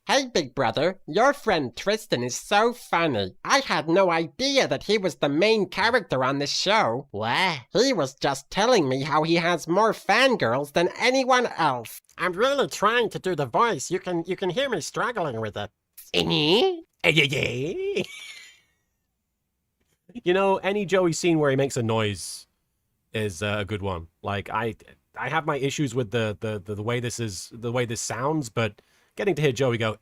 Hey, big brother, your friend Tristan is so funny. I had no idea that he was the main character on the show. What? He was just telling me how he has more fangirls than anyone else. I'm really trying to do the voice. You can hear me struggling with it. You know, any Joey scene where he makes a noise is a good one. Like I have my issues with the way this sounds, but getting to hear Joey go,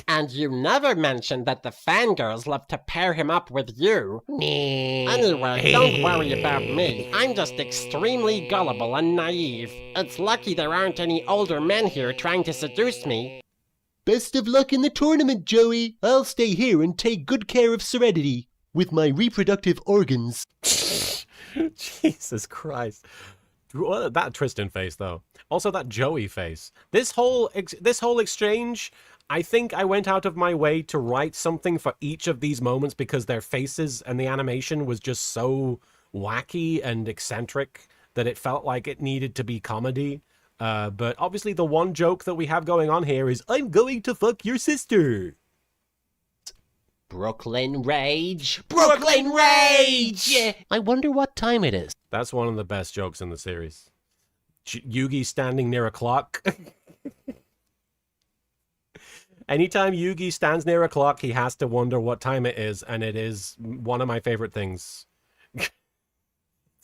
And you never mentioned that the fangirls love to pair him up with you. Anyway, don't worry about me. I'm just extremely gullible and naive. It's lucky there aren't any older men here trying to seduce me. Best of luck in the tournament, Joey. I'll stay here and take good care of Serenity with my reproductive organs. Jesus Christ. That Tristan face, though. Also, that Joey face. This whole exchange, I think I went out of my way to write something for each of these moments because their faces and the animation was just so wacky and eccentric that it felt like it needed to be comedy. But obviously the one joke that we have going on here is, I'm going to fuck your sister. Brooklyn Rage. Brooklyn Rage! Yeah. I wonder what time it is. That's one of the best jokes in the series. Yugi standing near a clock. Anytime Yugi stands near a clock, he has to wonder what time it is, and it is one of my favorite things. It's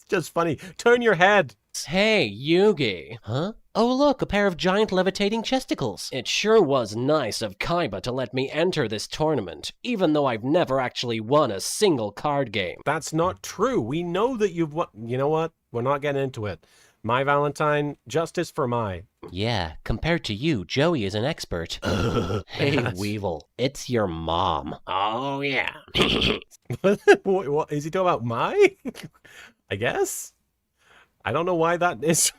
just funny. Turn your head. Hey, Yugi. Huh? Oh, look, a pair of giant levitating chesticles. It sure was nice of Kaiba to let me enter this tournament, even though I've never actually won a single card game. That's not true. We know that you've won. You know what? We're not getting into it. My Valentine, justice for Mai. Yeah, compared to you, Joey is an expert. Hey, Weevil, it's your mom. Oh, yeah. What is he talking about? Mai? I guess. I don't know why that is.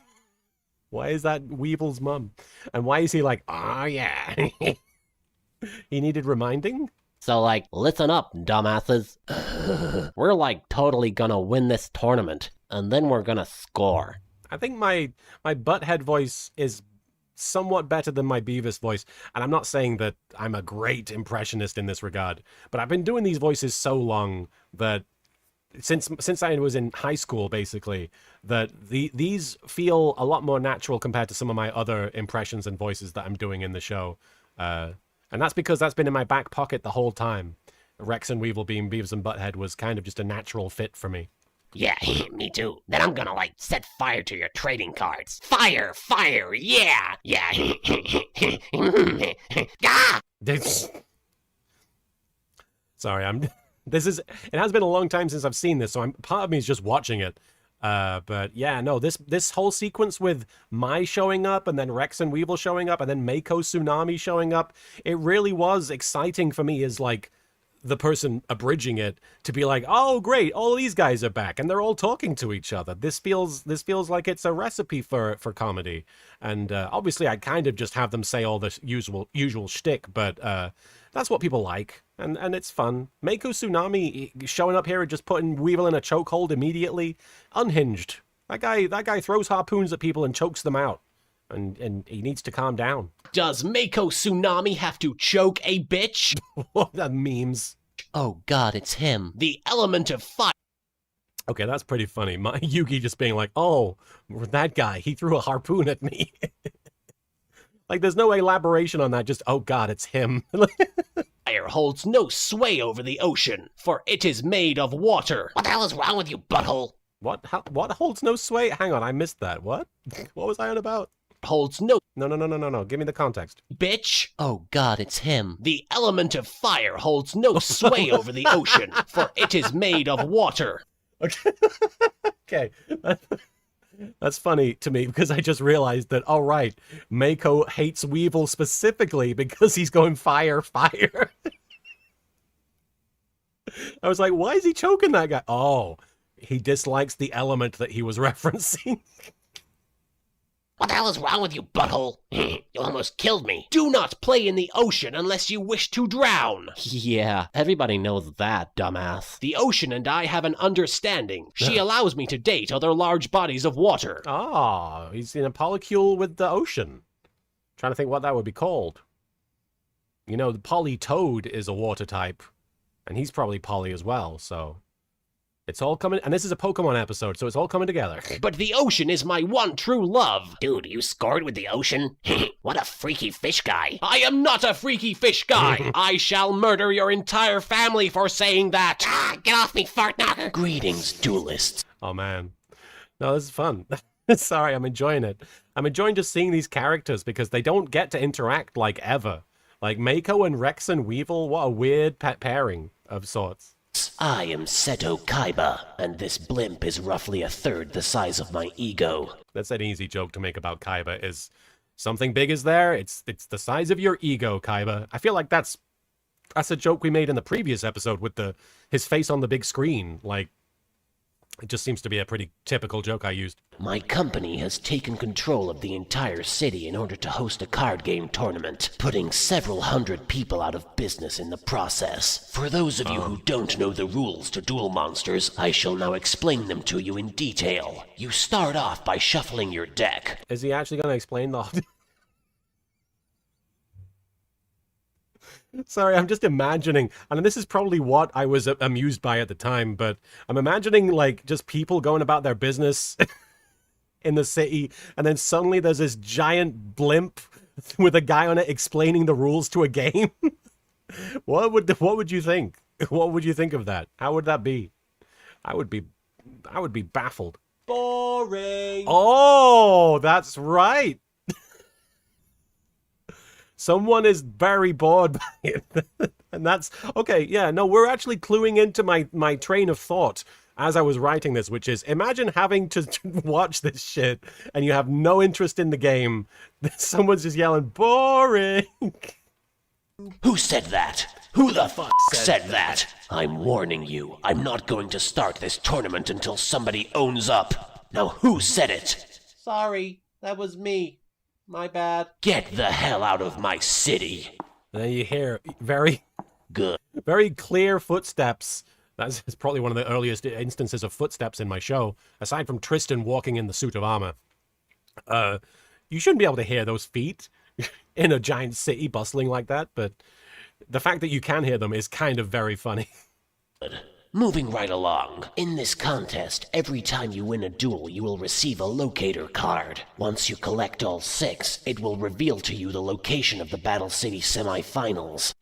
Why is that Weevil's mum? And why is he like, oh yeah? He needed reminding? So, like, listen up, dumbasses. We're, like, totally gonna win this tournament, and then we're gonna score. I think my butthead voice is somewhat better than my Beavis voice, and I'm not saying that I'm a great impressionist in this regard, but I've been doing these voices so long that since I was in high school, basically, that these feel a lot more natural compared to some of my other impressions and voices that I'm doing in the show. And that's because that's been in my back pocket the whole time. Rex and Weevil being Beavis and Butthead was kind of just a natural fit for me. Yeah, me too. Then I'm gonna, like, set fire to your trading cards. Fire! Fire! Yeah! Yeah! Ah! Sorry, it has been a long time since I've seen this, so part of me is just watching it. But yeah, no, this whole sequence with Mai showing up and then Rex and Weevil showing up and then Mako Tsunami showing up, it really was exciting for me as like the person abridging it to be like, oh great, all these guys are back and they're all talking to each other. This feels like it's a recipe for comedy. And obviously I kind of just have them say all the usual shtick, but that's what people like. And it's fun. Mako Tsunami showing up here and just putting Weevil in a chokehold immediately. Unhinged. That guy throws harpoons at people and chokes them out. And he needs to calm down. Does Mako Tsunami have to choke a bitch? What the memes. Oh god, it's him. The element of fire. Okay, that's pretty funny. Yugi just being like, oh, that guy, he threw a harpoon at me. Like, there's no elaboration on that, just, oh god, it's him. Fire holds no sway over the ocean, for it is made of water. What the hell is wrong with you, butthole? What holds no sway? Hang on, I missed that. What? What was I on about? Holds no... No. Give me the context. Bitch. Oh god, it's him. The element of fire holds no sway over the ocean, for it is made of water. Okay. Okay. That's funny to me because I just realized that, all right, Mako hates Weevil specifically because he's going fire. I was like, why is he choking that guy? Oh, he dislikes the element that he was referencing. What the hell is wrong with you, butthole? You almost killed me. Do not play in the ocean unless you wish to drown. Yeah, everybody knows that, dumbass. The ocean and I have an understanding. She allows me to date other large bodies of water. Ah, he's in a polycule with the ocean. Trying to think what that would be called. You know, the polytoad is a water type, and he's probably poly as well, so... It's all coming... And this is a Pokemon episode, so it's all coming together. But the ocean is my one true love. Dude, you scored with the ocean? What a freaky fish guy. I am not a freaky fish guy. I shall murder your entire family for saying that. Ah, get off me, fart knocker. Greetings, duelists. Oh, man. No, this is fun. Sorry, I'm enjoying it. I'm enjoying just seeing these characters because they don't get to interact, like, ever. Like, Mako and Rex and Weevil, what a weird pairing of sorts. I am Seto Kaiba, and this blimp is roughly a third the size of my ego. That's an easy joke to make about Kaiba, is something big is there, it's the size of your ego, Kaiba. I feel like that's a joke we made in the previous episode with his face on the big screen. Like, it just seems to be a pretty typical joke I used. My company has taken control of the entire city in order to host a card game tournament, putting several hundred people out of business in the process. For those of you who don't know the rules to Duel Monsters, I shall now explain them to you in detail. You start off by shuffling your deck. Is he actually going to explain the... Sorry, I'm just imagining, and this is probably what I was amused by at the time, but I'm imagining, like, just people going about their business in the city, and then suddenly there's this giant blimp with a guy on it explaining the rules to a game. What would you think? What would you think of that? How would that be? I would be baffled. Boring. Oh, that's right. Someone is very bored by it. And that's... Okay, yeah, no, we're actually cluing into my train of thought as I was writing this, which is, imagine having to watch this shit and you have no interest in the game. Someone's just yelling, boring. Who said that? Who the fuck said that? I'm warning you, I'm not going to start this tournament until somebody owns up. Now who said it? Sorry, that was me. My bad. Get the hell out of my city. And then you hear very clear footsteps. That's probably one of the earliest instances of footsteps in my show, aside from Tristan walking in the suit of armor. You shouldn't be able to hear those feet in a giant city bustling like that, but the fact that you can hear them is kind of very funny. Moving right along. In this contest, every time you win a duel, you will receive a locator card. Once you collect all 6, it will reveal to you the location of the Battle City semifinals.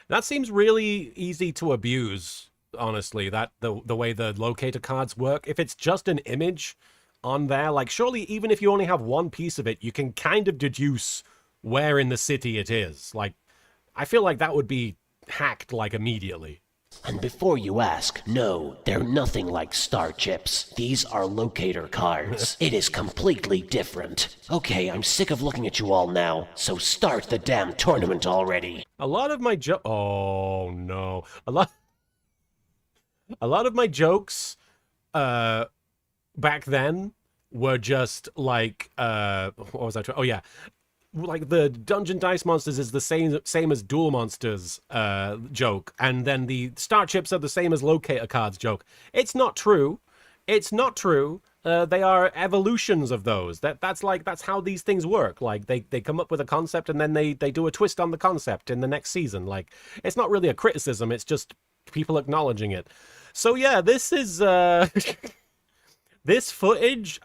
That seems really easy to abuse, honestly, that the way the locator cards work. If it's just an image on there, like, surely even if you only have one piece of it, you can kind of deduce where in the city it is. Like, I feel like that would be hacked, like, immediately. And before you ask, no, they're nothing like star chips. These are locator cards. It is completely different. Okay, I'm sick of looking at you all now, so start the damn tournament already. A lot of my oh no. A lot of my jokes back then were just like what was I trying? Oh yeah. Like the Dungeon Dice Monsters is the same as Duel Monsters joke, and then the Star Chips are the same as Locator Cards joke. It's not true. It's not true. They are evolutions of those. That's how these things work. Like they come up with a concept and then they do a twist on the concept in the next season. Like, it's not really a criticism. It's just people acknowledging it. So yeah, this is this footage.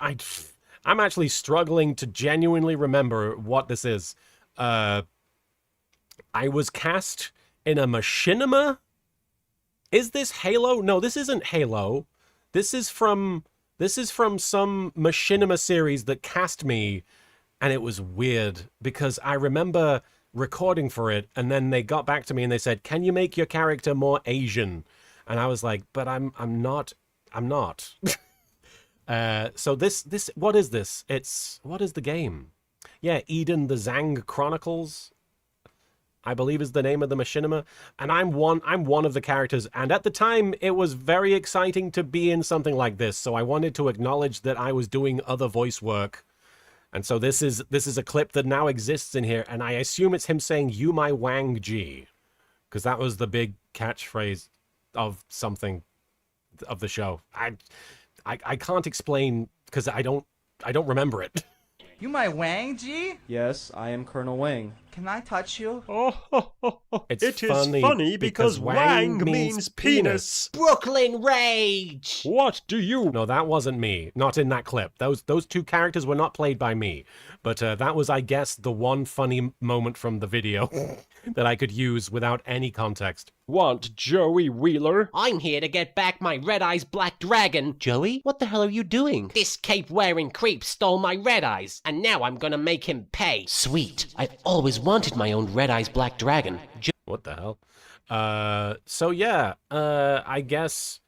I'm actually struggling to genuinely remember what this is. I was cast in a machinima? Is this Halo? No, this isn't Halo. This is from some machinima series that cast me, and it was weird because I remember recording for it, and then they got back to me and they said, "Can you make your character more Asian?" And I was like, "But I'm not." So this what is this? What is the game? Yeah, Eden the Zang Chronicles, I believe is the name of the machinima, and I'm one of the characters, and at the time it was very exciting to be in something like this, so I wanted to acknowledge that I was doing other voice work And so this is a clip that now exists in here, and I assume it's him saying "You my Wang G," because that was the big catchphrase of something of the show. I can't explain because I don't remember it. You my Wang, G? Yes, I am Colonel Wang. Can I touch you? It's It is funny because Wang means penis. Brooklyn Rage! What do you... No, that wasn't me. Not in that clip. Those two characters were not played by me. But that was, I guess, the one funny moment from the video that I could use without any context. Want Joey Wheeler? I'm here to get back my Red Eyes Black Dragon. Joey, what the hell are you doing? This cape-wearing creep stole my Red Eyes, and now I'm gonna make him pay. Sweet. I've always wanted my own Red Eyes Black Dragon. What the hell? So yeah, I guess...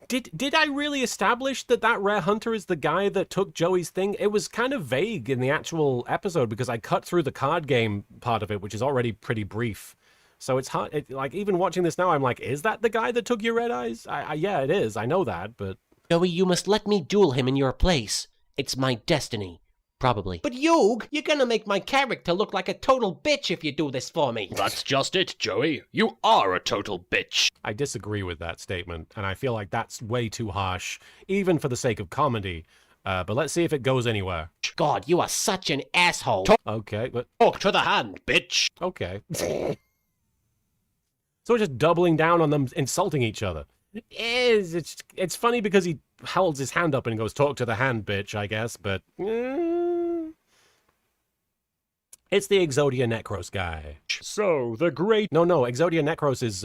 Did I really establish that Rare Hunter is the guy that took Joey's thing? It was kind of vague in the actual episode because I cut through the card game part of it, which is already pretty brief. So it's hard, like, even watching this now, I'm like, is that the guy that took your Red Eyes? Yeah, it is. I know that, but... Joey, you must let me duel him in your place. It's my destiny. Probably. But Yug, you're gonna make my character look like a total bitch if you do this for me. That's just it, Joey. You are a total bitch. I disagree with that statement, and I feel like that's way too harsh, even for the sake of comedy. But let's see if it goes anywhere. God, you are such an asshole. Okay, but... Talk to the hand, bitch. Okay. So we're just doubling down on them insulting each other. It's funny because he holds his hand up and goes, "Talk to the hand, bitch," I guess, but... It's the Exodia Necros guy. So, the great No, Exodia Necros is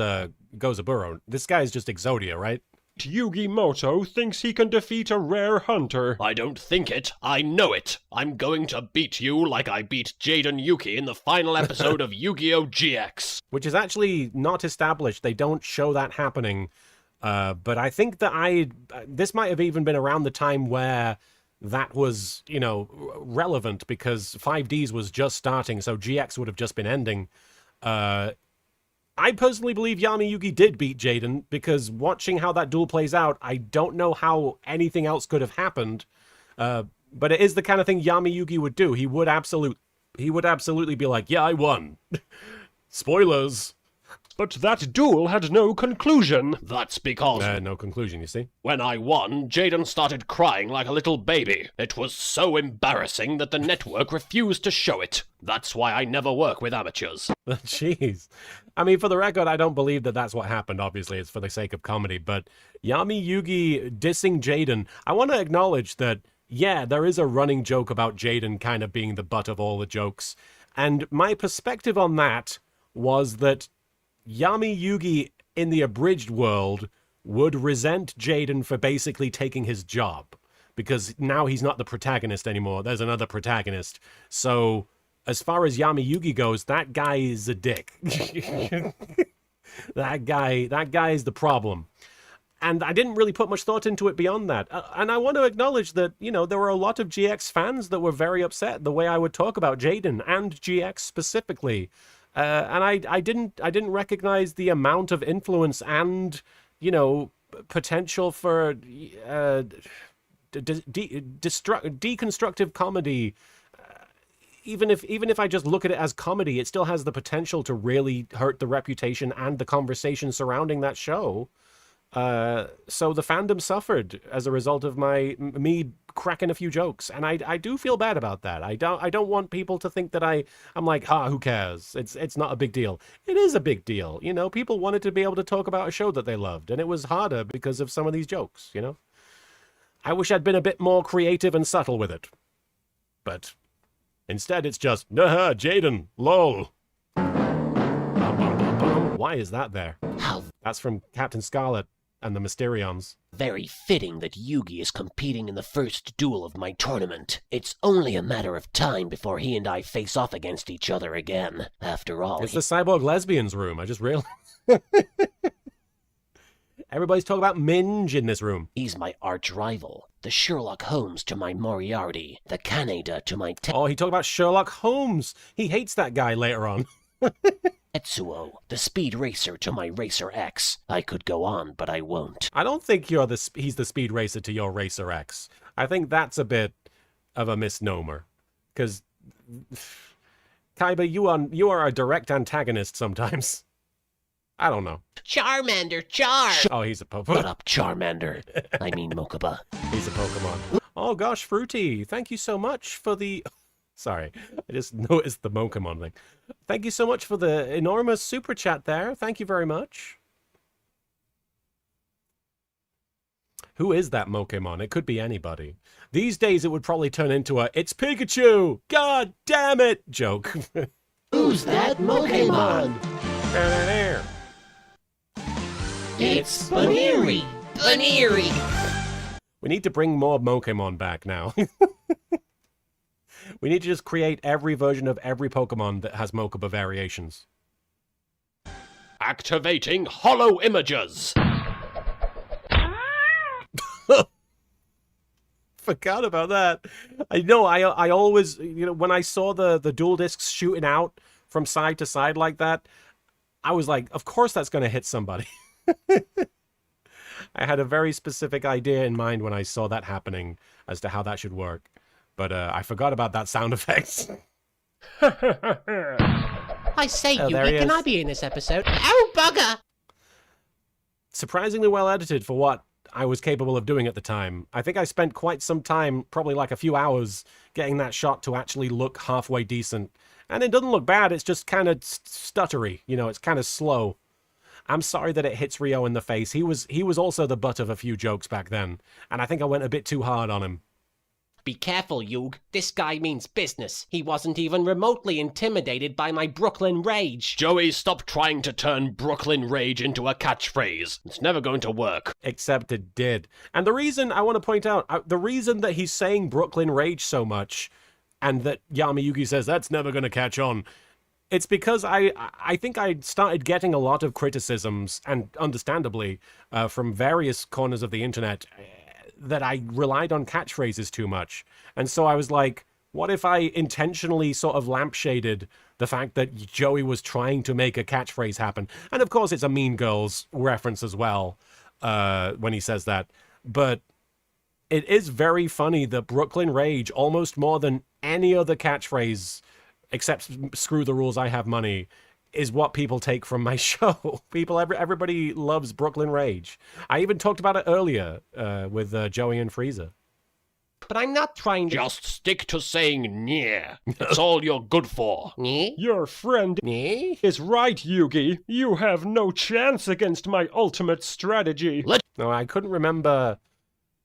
Gozaburo. This guy is just Exodia, right? Yugi Moto thinks he can defeat a rare hunter. I don't think it. I know it. I'm going to beat you like I beat Jaden Yuki in the final episode of Yu-Gi-Oh! GX. Which is actually not established. They don't show that happening. But I think that this might have even been around the time where that was, relevant because 5Ds was just starting, so GX would have just been ending. I personally believe Yami Yugi did beat Jaden because watching how that duel plays out, I don't know how anything else could have happened. But it is the kind of thing Yami Yugi would do. He would absolutely be like, "Yeah, I won." Spoilers. But that duel had no conclusion. That's because... No conclusion, you see? When I won, Jaden started crying like a little baby. It was so embarrassing that the network refused to show it. That's why I never work with amateurs. Jeez. I mean, for the record, I don't believe that that's what happened. Obviously, it's for the sake of comedy. But Yami Yugi dissing Jaden, I want to acknowledge that, yeah, there is a running joke about Jaden kind of being the butt of all the jokes. And my perspective on that was that Yami Yugi in the abridged world would resent Jaden for basically taking his job because now he's not the protagonist anymore. There's another protagonist. So as far as Yami Yugi goes, that guy is a dick. That guy is the problem. And I didn't really put much thought into it beyond that. And I want to acknowledge that, there were a lot of GX fans that were very upset the way I would talk about Jaden and GX specifically. And I didn't recognize the amount of influence and, potential for deconstructive comedy. Even if I just look at it as comedy, it still has the potential to really hurt the reputation and the conversation surrounding that show. So the fandom suffered as a result of me cracking a few jokes, and I do feel bad about that. I don't want people to think that I'm like, who cares? It's not a big deal. It is a big deal. People wanted to be able to talk about a show that they loved, and it was harder because of some of these jokes. I wish I'd been a bit more creative and subtle with it, but instead it's just Jaden, lol. Why is that there? How That's from Captain Scarlet and the Mysterions. very fitting that Yugi is competing in the first duel of my tournament. It's only a matter of time before he and I face off against each other again. After all, It's the cyborg lesbians room. I just realized. Everybody's talking about Minge in this room. he's my arch rival. The Sherlock Holmes to my Moriarty. The Kaneda to my Oh, he talked about Sherlock Holmes. He hates that guy later on. Tetsuo. The Speed Racer to my Racer X. I could go on, but I won't. I don't think he's the speed racer to your Racer X. I think that's a bit of a misnomer. Because, Kaiba, you are a direct antagonist sometimes. I don't know. Charmander, Char! Oh, he's a What Pokemon. up, Charmander? I mean, Mokuba. He's a Pokemon. Oh gosh, Fruity, thank you so much for the... Sorry, I just noticed the Pokemon thing. Thank you so much for the enormous super chat there. Thank you very much. Who is that Pokemon? It could be anybody. These days it would probably turn into a "It's Pikachu! God damn it!" joke. Who's that Pokemon? It's Baneri. Baneri! We need to bring more Pokemon back now. We need to just create every version of every Pokemon that has Mokuba variations. Activating hollow images. Forgot about that. I know, I always, when I saw the dual discs shooting out from side to side like that, I was like, of course that's going to hit somebody. I had a very specific idea in mind when I saw that happening as to how that should work. But I forgot about that sound effect. I say, Oh, there Yugi, he can is. I be in this episode? Oh, bugger! Surprisingly well edited for what I was capable of doing at the time. I think I spent quite some time, probably like a few hours, getting that shot to actually look halfway decent. And it doesn't look bad, it's just kind of stuttery. It's kind of slow. I'm sorry that it hits Rio in the face. He was also the butt of a few jokes back then. And I think I went a bit too hard on him. Be careful, Yug. This guy means business. He wasn't even remotely intimidated by my Brooklyn rage. Joey, stop trying to turn Brooklyn Rage into a catchphrase. It's never going to work. Except it did. And the reason, I want to point out, the reason that he's saying Brooklyn Rage so much, and that Yamayuki says that's never going to catch on, it's because I think I started getting a lot of criticisms, and understandably, from various corners of the internet, that I relied on catchphrases too much. And so I was like, what if I intentionally sort of lampshaded the fact that Joey was trying to make a catchphrase happen? And of course it's a Mean Girls reference as well, when he says that. But it is very funny that Brooklyn Rage, almost more than any other catchphrase, except screw the rules, I have money, is what people take from my show. Everybody loves Brooklyn Rage. I even talked about it earlier with Joey and Frieza. But I'm not trying to... Just stick to saying "nyeh." It's all you're good for. Me? Your friend Me? is right, Yugi. You have no chance against my ultimate strategy. No, I couldn't remember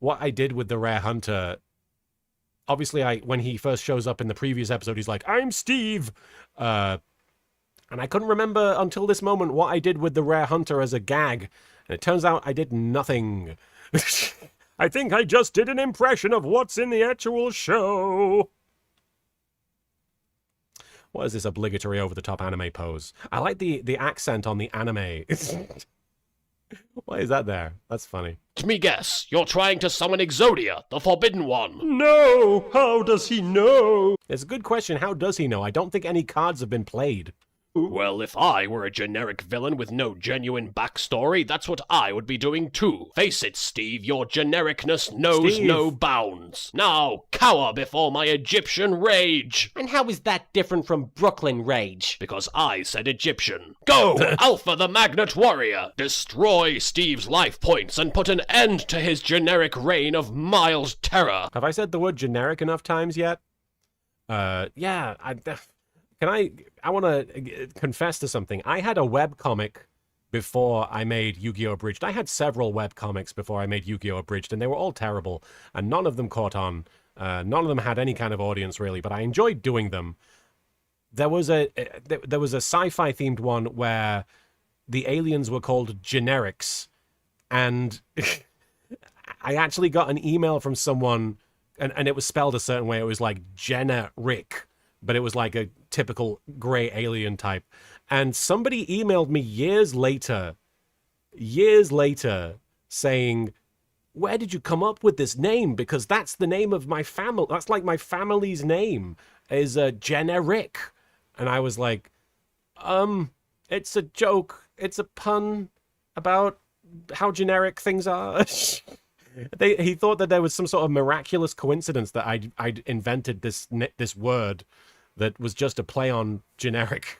what I did with the Rare Hunter. Obviously, when he first shows up in the previous episode, he's like, "I'm Steve." And I couldn't remember until this moment what I did with the Rare Hunter as a gag. And it turns out I did nothing. I think I just did an impression of what's in the actual show. What is this obligatory over-the-top anime pose? I like the accent on the anime. Why is that there? That's funny. Let me guess. You're trying to summon Exodia, the Forbidden One. No! How does he know? It's a good question. How does he know? I don't think any cards have been played. Well, if I were a generic villain with no genuine backstory, that's what I would be doing too. Face it, Steve, your genericness knows Steve. no bounds. Now, cower before my Egyptian rage. And how is that different from Brooklyn rage? Because I said Egyptian. Go, Alpha the Magnet Warrior! Destroy Steve's life points and put an end to his generic reign of mild terror. Have I said the word generic enough times yet? Yeah, I want to confess to something. I had a webcomic before I made Yu-Gi-Oh! Abridged. I had several webcomics before I made Yu-Gi-Oh! Abridged, and they were all terrible, and none of them caught on. None of them had any kind of audience, really, but I enjoyed doing them. There was a sci-fi themed one where the aliens were called generics, and I actually got an email from someone, and it was spelled a certain way. It was like generic, but it was like a typical gray alien type. And somebody emailed me years later, saying, where did you come up with this name? Because that's the name of my family. That's like my family's name is generic. And I was like, it's a joke. It's a pun about how generic things are. He thought that there was some sort of miraculous coincidence that I'd invented this word that was just a play on generic.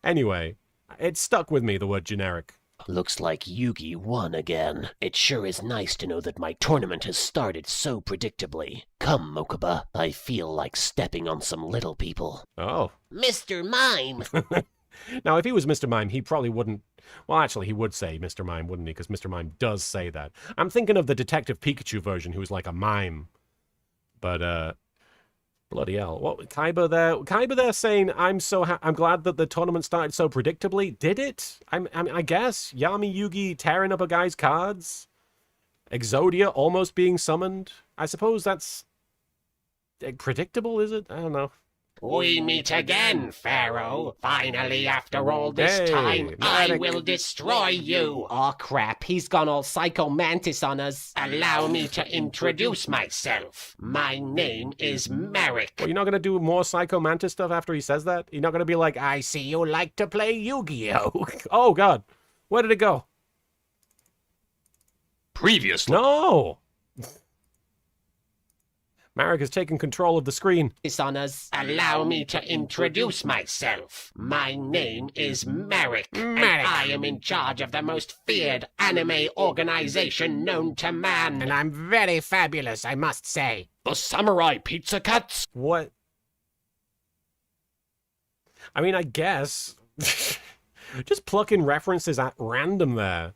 Anyway, it stuck with me, the word generic. Looks like Yugi won again. It sure is nice to know that my tournament has started so predictably. Come, Mokuba. I feel like stepping on some little people. Oh. Mr. Mime! Now, if he was Mr. Mime, he probably wouldn't... Well, actually, he would say Mr. Mime, wouldn't he? Because Mr. Mime does say that. I'm thinking of the Detective Pikachu version, who's like a mime. But, bloody hell. What, Kaiba there saying, I'm glad that the tournament started so predictably. Did it? I guess. Yami Yugi tearing up a guy's cards. Exodia almost being summoned. I suppose that's... predictable, is it? I don't know. We meet again, Pharaoh. Finally, after all this time, I will destroy you. Aw, crap. He's gone all Psycho Mantis on us. Allow me to introduce myself. My name is Merrick. Well, you're not going to do more Psycho Mantis stuff after he says that? You're not going to be like, I see you like to play Yu-Gi-Oh! Oh, God. Where did it go? Previously. No! Marek has taken control of the screen. Dishonors. Allow me to introduce myself. My name is Merrick, and I am in charge of the most feared anime organization known to man. And I'm very fabulous, I must say. The Samurai Pizza Cats? What? I mean, I guess. Just plucking references at random there.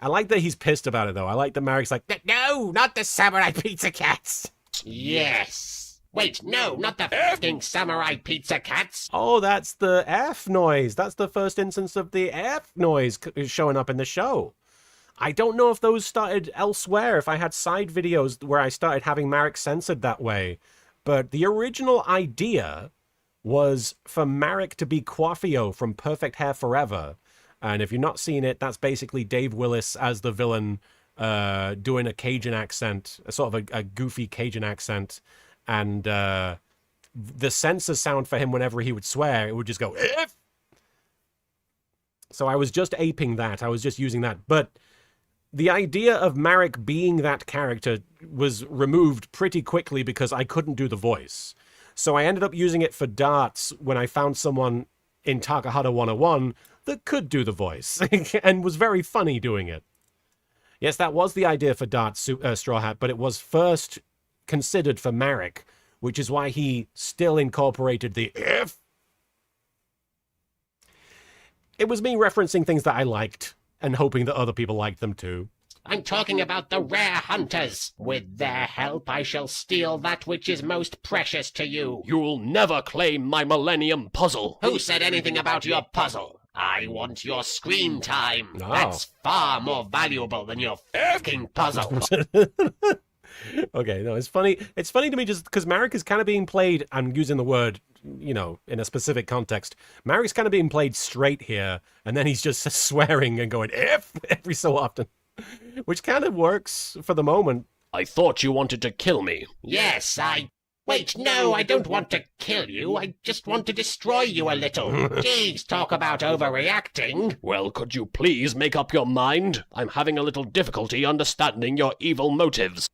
I like that he's pissed about it, though. I like that Marek's like, no, not the Samurai Pizza Cats. Yes. Wait, no, not the f***ing Samurai Pizza Cats. Oh, that's the F noise. That's the first instance of the F noise showing up in the show. I don't know if those started elsewhere, if I had side videos where I started having Marek censored that way. But the original idea was for Marek to be Quaffio from Perfect Hair Forever. And if you're not seeing it, that's basically Dave Willis as the villain doing a Cajun accent, a sort of a goofy Cajun accent, and the censor sound for him whenever he would swear, it would just go, F! So I was just aping that. I was just using that. But the idea of Marek being that character was removed pretty quickly because I couldn't do the voice. So I ended up using it for darts when I found someone in Takahata 101 that could do the voice and was very funny doing it. Yes, that was the idea for Dart's Straw Hat, but it was first considered for Marek, which is why he still incorporated the F. It was me referencing things that I liked and hoping that other people liked them too. I'm talking about the rare hunters. With their help, I shall steal that which is most precious to you. You'll never claim my Millennium Puzzle. Who said anything about your puzzle? I want your screen time. Oh. That's far more valuable than your fucking puzzle. Okay, no, it's funny. It's funny to me just because Marek is kind of being played, I'm using the word, you know, in a specific context. Marek's kind of being played straight here, and then he's just swearing and going F every so often, which kind of works for the moment. I thought you wanted to kill me. Yes, Wait, no, I don't want to kill you. I just want to destroy you a little. Jeez, talk about overreacting. Well, could you please make up your mind? I'm having a little difficulty understanding your evil motives.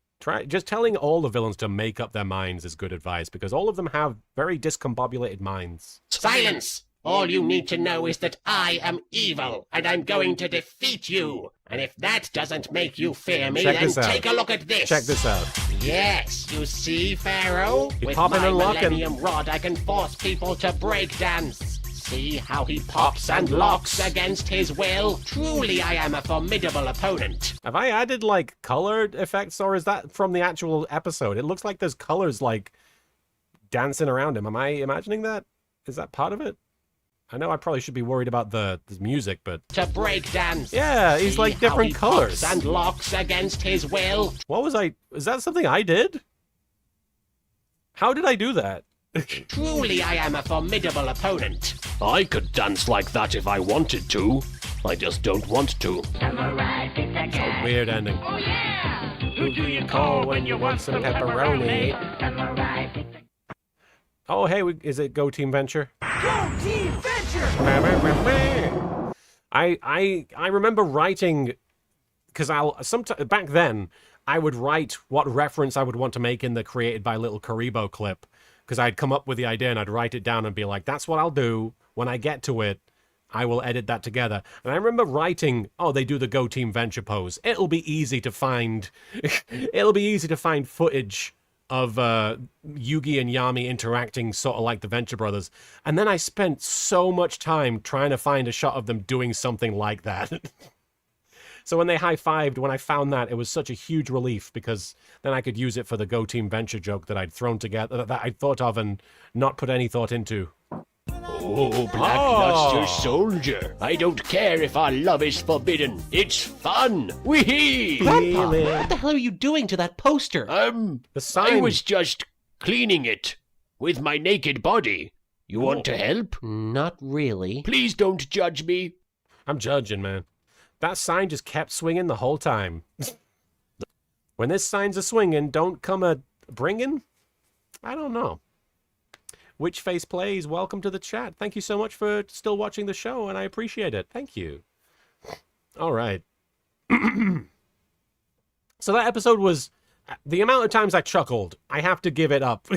Just telling all the villains to make up their minds is good advice, because all of them have very discombobulated minds. Silence! All you need to know is that I am evil, and I'm going to defeat you. And if that doesn't make you fear me, then take a look at this. Check this out. Yes, you see, Pharaoh? With my Millennium Rod, I can force people to break dance. See how he pops and locks against his will? Truly, I am a formidable opponent. Have I added, like, colored effects, or is that from the actual episode? It looks like there's colors, like, dancing around him. Am I imagining that? Is that part of it? I know I probably should be worried about the music, but... To break dance. Yeah, he's like different colors. Pops and locks against his will. What was I... Is that something I did? How did I do that? Truly, I am a formidable opponent. I could dance like that if I wanted to. I just don't want to. It's a weird ending. Oh, yeah! Who do you call when you want some pepperoni? Oh, hey, is it Go Team Venture? Go Team Venture! I remember writing because back then I would write what reference I would want to make in the created by Little Karibo clip, because I'd come up with the idea and I'd write it down and be like, that's what I'll do. When I get to it, I will edit that together. And I remember writing, oh, they do the Go Team Venture pose. It'll be easy to find footage of Yugi and Yami interacting sort of like the Venture Brothers. And then I spent so much time trying to find a shot of them doing something like that. So when they high-fived, when I found that, it was such a huge relief, because then I could use it for the Go Team Venture joke that I'd thrown together, that I'd thought of and not put any thought into. Oh, Blackluster Soldier. I don't care if our love is forbidden. It's fun. Wee-hee! Grandpa, what the hell are you doing to that poster? The sign. I was just cleaning it with my naked body. You want to help? Not really. Please don't judge me. I'm judging, man. That sign just kept swinging the whole time. When this sign's a swinging, don't come a bringing? I don't know. Which Face Plays, welcome to the chat. Thank you so much for still watching the show, and I appreciate it. Thank you. All right. So that episode was... The amount of times I chuckled, I have to give it up.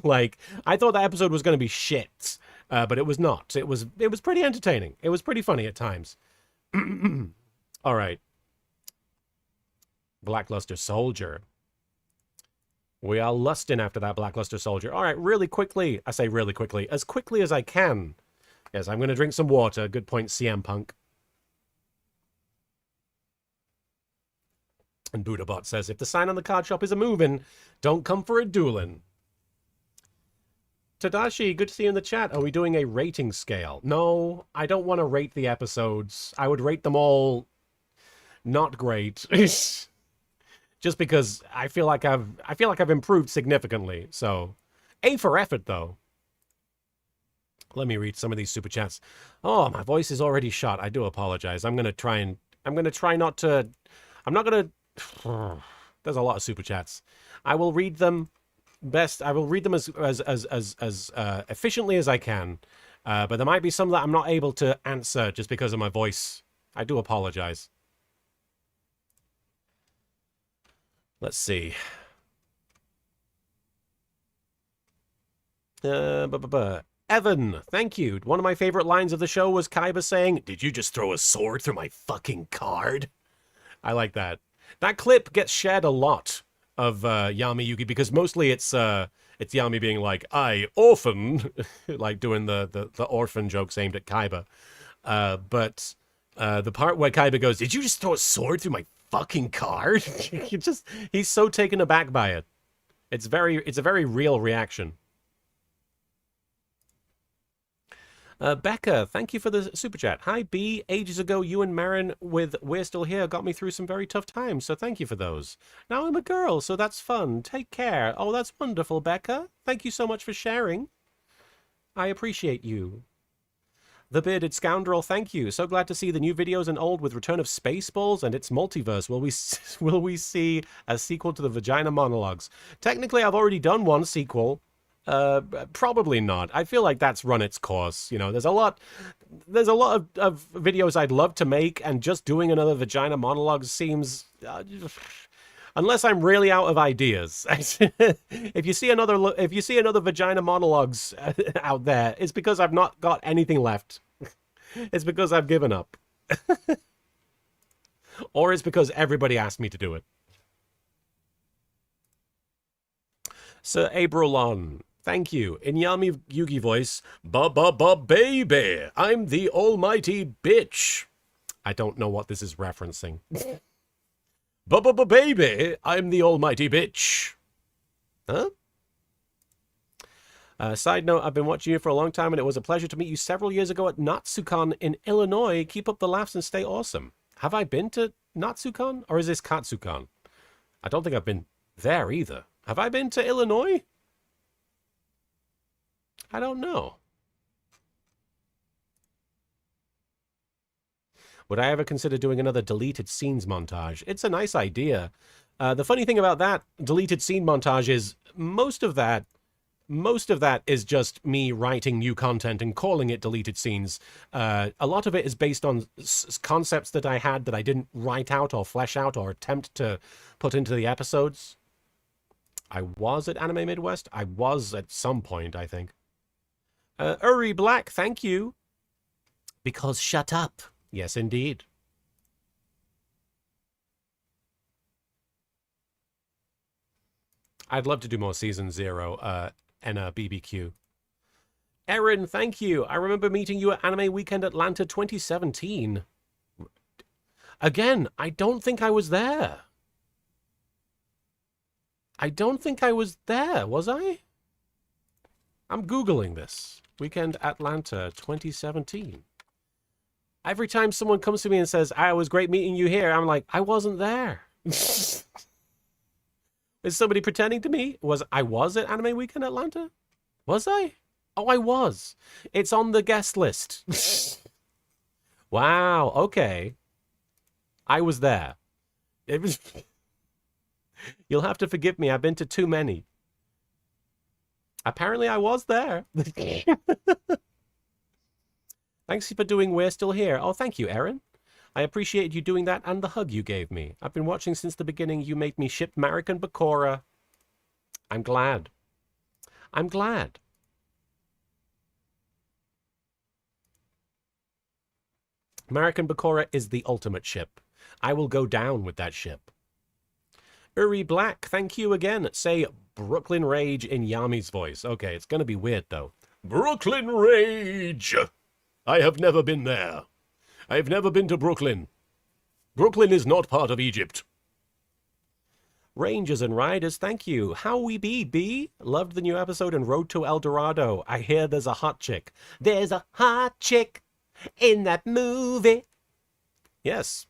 Like, I thought that episode was going to be shit, but it was not. It was pretty entertaining. It was pretty funny at times. All right. Blackluster Soldier. We are lusting after that Blackluster Soldier. All right, really quickly. I say really quickly. As quickly as I can. Yes, I'm going to drink some water. Good point, CM Punk. And Budabot says, if the sign on the card shop is a moving, don't come for a dueling. Tadashi, good to see you in the chat. Are we doing a rating scale? No, I don't want to rate the episodes. I would rate them all not great. Just because I feel like I've improved significantly. So, A for effort though. Let me read some of these super chats. Oh, my voice is already shot. I do apologize. I'm not gonna there's a lot of super chats. I will read them best. I will read them as efficiently as I can. But there might be some that I'm not able to answer just because of my voice. I do apologize. Let's see. Evan, thank you. One of my favorite lines of the show was Kaiba saying, "Did you just throw a sword through my fucking card?" I like that. That clip gets shared a lot of Yami Yugi, because mostly it's Yami being like, "I orphan," like doing the orphan jokes aimed at Kaiba. But the part where Kaiba goes, "Did you just throw a sword through my fucking card?" He's so taken aback by it. It's a very real reaction. Becca, thank you for the super chat. Hi B, ages ago you and Marin with We're Still Here got me through some very tough times, so thank you for those. Now I'm a girl, so that's fun. Take care. Oh, that's wonderful, Becca. Thank you so much for sharing. I appreciate you. The Bearded Scoundrel, thank you. So glad to see the new videos and old with Return of Spaceballs and its multiverse. Will we see a sequel to the Vagina Monologues? Technically, I've already done one sequel. Probably not. I feel like that's run its course. You know, there's a lot of videos I'd love to make, and just doing another Vagina Monologues seems... unless I'm really out of ideas. If you see another Vagina Monologues out there, it's because I've not got anything left. It's because I've given up. Or it's because everybody asked me to do it. Sir Abrolon, thank you. In Yami Yugi voice, baby, I'm the almighty bitch. I don't know what this is referencing. Baby, I'm the almighty bitch. Huh? Side note, I've been watching you for a long time, and it was a pleasure to meet you several years ago at Natsucon in Illinois. Keep up the laughs and stay awesome. Have I been to Natsucon? Or is this Katsucon? I don't think I've been there either. Have I been to Illinois? I don't know. Would I ever consider doing another deleted scenes montage? It's a nice idea. The funny thing about that deleted scene montage is most of that most of that is just me writing new content and calling it deleted scenes. A lot of it is based on concepts that I had that I didn't write out or flesh out or attempt to put into the episodes. I was at Anime Midwest. I was at some point, I think. Uri Black, thank you. Because shut up. Yes, indeed. I'd love to do more Season 0 and BBQ. Erin, thank you. I remember meeting you at Anime Weekend Atlanta 2017. Again, I don't think I was there. I don't think I was there, was I? I'm Googling this. Weekend Atlanta 2017. Every time someone comes to me and says, "I was great meeting you here," I'm like, I wasn't there. Is somebody pretending to me? I was at Anime Weekend Atlanta? Was I? Oh, I was. It's on the guest list. Wow, okay. I was there. It was... You'll have to forgive me. I've been to too many. Apparently I was there. Thanks for doing We're Still Here. Oh, thank you, Erin. I appreciated you doing that and the hug you gave me. I've been watching since the beginning. You made me ship Marek and Bakura. I'm glad. I'm glad. Marek and Bakura is the ultimate ship. I will go down with that ship. Uri Black, thank you again. Say Brooklyn Rage in Yami's voice. Okay, it's going to be weird, though. Brooklyn Rage! I have never been there. I've never been to Brooklyn. Brooklyn is not part of Egypt. Rangers and Riders, thank you. How we be, B? Loved the new episode and Road to El Dorado. I hear there's a hot chick. There's a hot chick in that movie. Yes.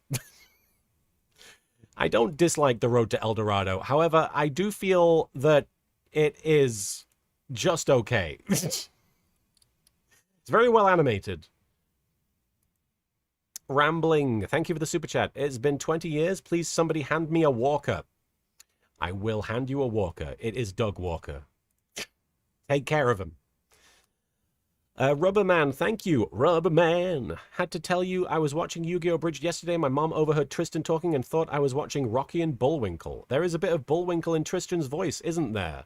I don't dislike the Road to El Dorado. However, I do feel that it is just okay. It's very well animated. Rambling, thank you for the super chat. It's been 20 years. Please, somebody hand me a walker. I will hand you a walker. It is Doug Walker. Take care of him. Rubberman, thank you. Rubberman. Had to tell you, I was watching YGO Abridged yesterday. My mom overheard Tristan talking and thought I was watching Rocky and Bullwinkle. There is a bit of Bullwinkle in Tristan's voice, isn't there?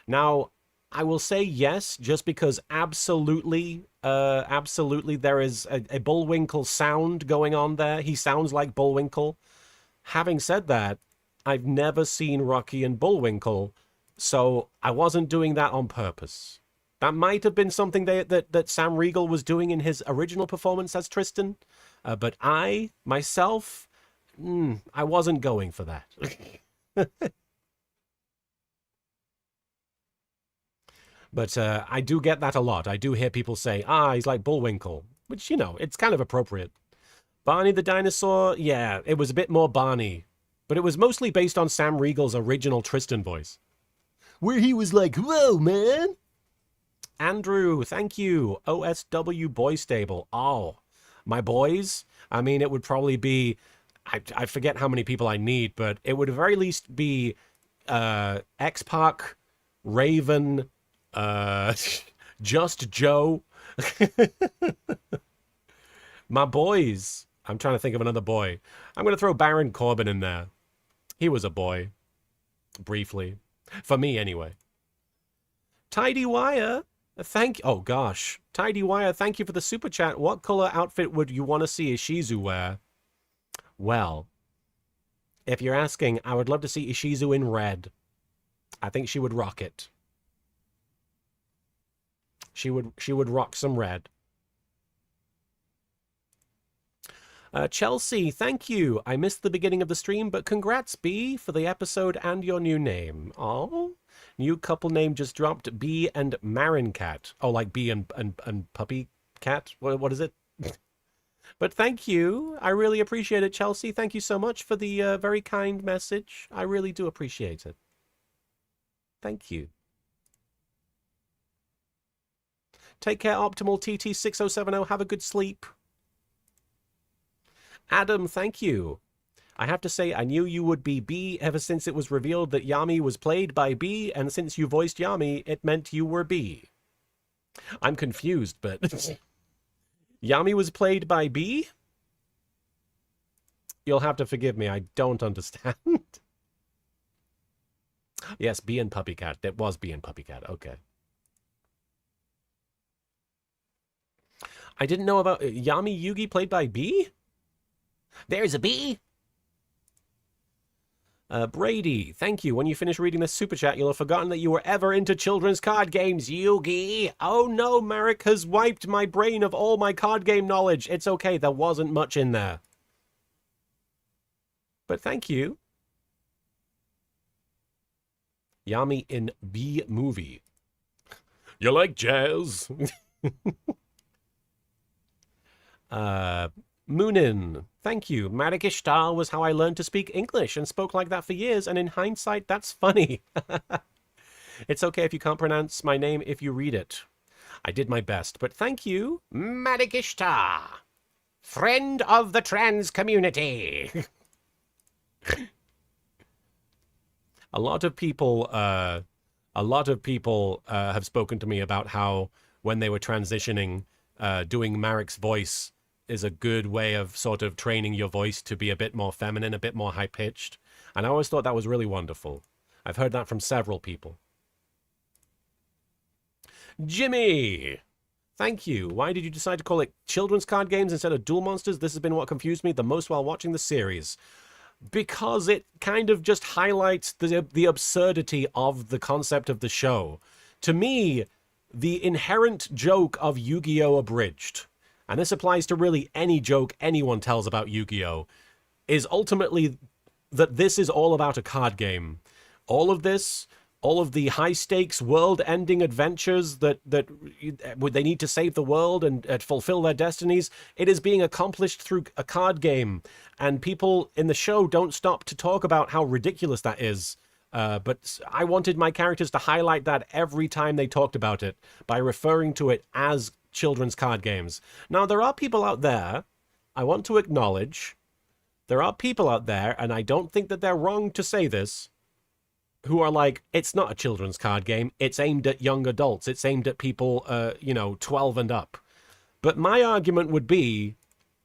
Now, I will say yes, just because absolutely there is a Bullwinkle sound going on there. He sounds like Bullwinkle. Having said that, I've never seen Rocky and Bullwinkle, so I wasn't doing that on purpose. That might have been something that Sam Riegel was doing in his original performance as Tristan, but I, myself, I wasn't going for that. But I do get that a lot. I do hear people say, he's like Bullwinkle, which, you know, it's kind of appropriate. Barney the Dinosaur, yeah, it was a bit more Barney, but it was mostly based on Sam Riegel's original Tristan voice, where he was like, "Whoa, man." Andrew, thank you. OSW Boy Stable. Oh, my boys? I mean, it would probably be, I forget how many people I need, but it would at very least be X-Pac, Raven, Just Joe. My boys. I'm trying to think of another boy. I'm going to throw Baron Corbin in there. He was a boy. Briefly. For me, anyway. Tidy Wire. Oh gosh. Tidy Wire, thank you for the super chat. What color outfit would you want to see Ishizu wear? Well, if you're asking, I would love to see Ishizu in red. I think she would rock it. She would rock some red. Chelsea, thank you. I missed the beginning of the stream, but congrats, B, for the episode and your new name. Oh, new couple name just dropped, B and Marin Cat. Oh, like B and Puppy Cat? What is it? But thank you. I really appreciate it, Chelsea. Thank you so much for the very kind message. I really do appreciate it. Thank you. Take care, Optimal TT6070. Have a good sleep. Adam, thank you. I have to say, I knew you would be B ever since it was revealed that Yami was played by B, and since you voiced Yami, it meant you were B. I'm confused, but... Yami was played by B? You'll have to forgive me, I don't understand. Yes, B and Puppy Cat. It was B and Puppy Cat, okay. I didn't know about Yami Yugi played by B? There's a bee. Brady, thank you. When you finish reading this super chat, you'll have forgotten that you were ever into children's card games, Yugi. Oh no, Marek has wiped my brain of all my card game knowledge. It's okay, there wasn't much in there. But thank you. Yami in B movie. You like jazz? Moonin, thank you. Marikishtar was how I learned to speak English and spoke like that for years, and in hindsight, that's funny. It's okay if you can't pronounce my name if you read it. I did my best, but thank you, Marikishtar, friend of the trans community. A lot of people have spoken to me about how when they were transitioning, doing Marek's voice is a good way of sort of training your voice to be a bit more feminine, a bit more high-pitched. And I always thought that was really wonderful. I've heard that from several people. Jimmy! Thank you. Why did you decide to call it children's card games instead of Duel Monsters? This has been what confused me the most while watching the series. Because it kind of just highlights the absurdity of the concept of the show. To me, the inherent joke of Yu-Gi-Oh! Abridged, and this applies to really any joke anyone tells about Yu-Gi-Oh!, is ultimately that this is all about a card game. All of this, all of the high-stakes, world-ending adventures that they need to save the world and fulfill their destinies, it is being accomplished through a card game. And people in the show don't stop to talk about how ridiculous that is. But I wanted my characters to highlight that every time they talked about it by referring to it as children's card games. Now, there are people out there, I want to acknowledge, there are people out there, and I don't think that they're wrong to say this, who are like, it's not a children's card game, it's aimed at young adults, it's aimed at people, 12 and up. But my argument would be,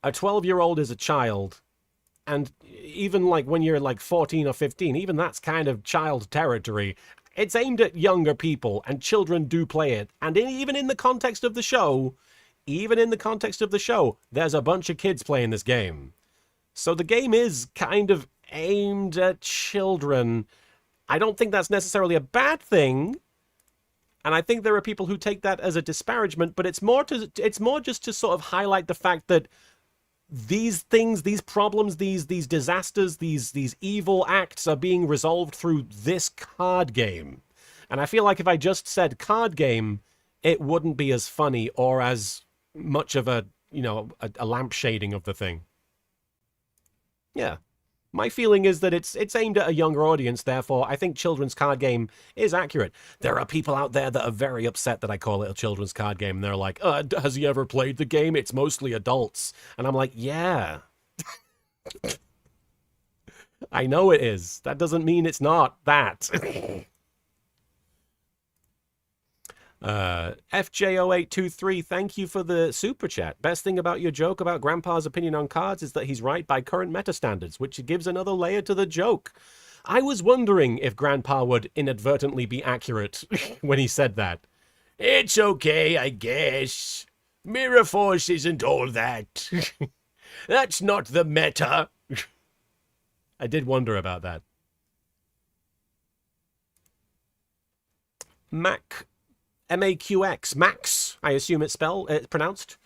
a 12-year-old is a child, and even like when you're like 14 or 15, even that's kind of child territory. It's aimed at younger people, and children do play it. And even in the context of the show, there's a bunch of kids playing this game. So the game is kind of aimed at children. I don't think that's necessarily a bad thing. And I think there are people who take that as a disparagement, but it's more just to sort of highlight the fact that these things, these problems, these disasters, these evil acts are being resolved through this card game. And I feel like if I just said card game, it wouldn't be as funny or as much of a lampshading of the thing. Yeah. My feeling is that it's aimed at a younger audience, therefore I think children's card game is accurate. There are people out there that are very upset that I call it a children's card game, and they're like, has he ever played the game? It's mostly adults. And I'm like, yeah. I know it is. That doesn't mean it's not that. FJ0823, thank you for the super chat. Best thing about your joke about Grandpa's opinion on cards is that he's right by current meta standards, which gives another layer to the joke. I was wondering if Grandpa would inadvertently be accurate when he said that. It's okay, I guess. Mirror Force isn't all that. That's not the meta. I did wonder about that. MAQX, Max, I assume it's pronounced.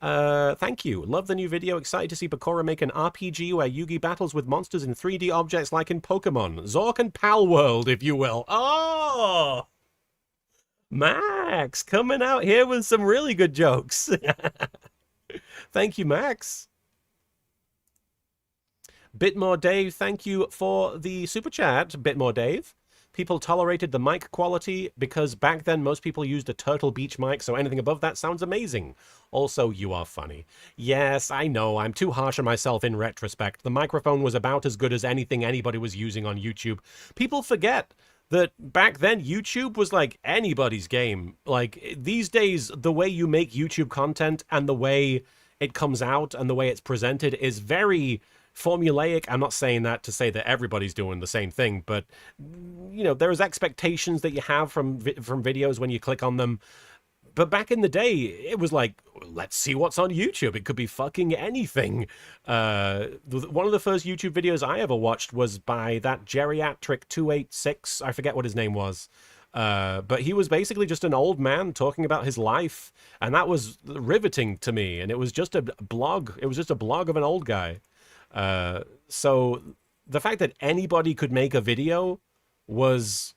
Thank you. Love the new video. Excited to see Bakura make an RPG where Yugi battles with monsters in 3D objects like in Pokemon. Zork and Pal World, if you will. Oh! Max, coming out here with some really good jokes. Thank you, Max. Bitmore Dave, thank you for the super chat, Bitmore Dave. People tolerated the mic quality because back then most people used a Turtle Beach mic, so anything above that sounds amazing. Also, you are funny. Yes, I know, I'm too harsh on myself in retrospect. The microphone was about as good as anything anybody was using on YouTube. People forget that back then YouTube was like anybody's game. Like, these days, the way you make YouTube content and the way it comes out and the way it's presented is very formulaic. I'm not saying that to say that everybody's doing the same thing, but, you know, there's expectations that you have from videos when you click on them. But back in the day, it was like, let's see what's on YouTube. It could be fucking anything. One of the first YouTube videos I ever watched was by that Geriatric 286. I forget what his name was. But he was basically just an old man talking about his life. And that was riveting to me. And it was just a blog. It was just a blog of an old guy. So the fact that anybody could make a video was,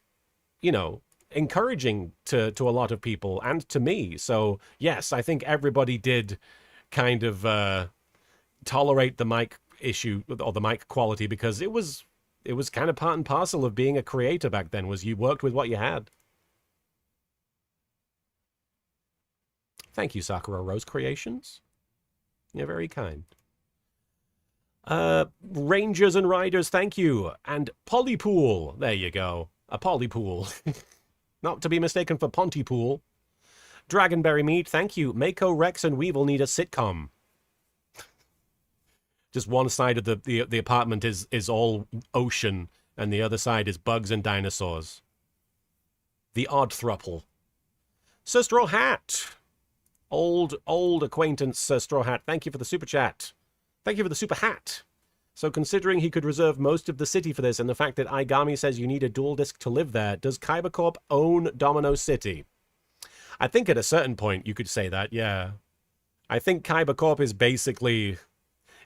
you know, encouraging to a lot of people and to me. So yes, I think everybody did kind of tolerate the mic issue or the mic quality because it was kind of part and parcel of being a creator back then, was you worked with what you had. Thank you, Sakura Rose Creations. You're very kind. Rangers and Riders, thank you. And Polypool, there you go. A Polypool. Not to be mistaken for Pontypool. Dragonberry Meat, thank you. Mako, Rex, and Weevil need a sitcom. Just one side of the apartment is all ocean, and the other side is bugs and dinosaurs. The Odd Thruple. Sir Straw Hat. Old acquaintance Sir Straw Hat, thank you for the super chat. Thank you for the super hat. So considering he could reserve most of the city for this, and the fact that Aigami says you need a dual disc to live there, does Kaiba Corp own Domino City? I think at a certain point you could say that, yeah. I think Kaiba Corp is basically...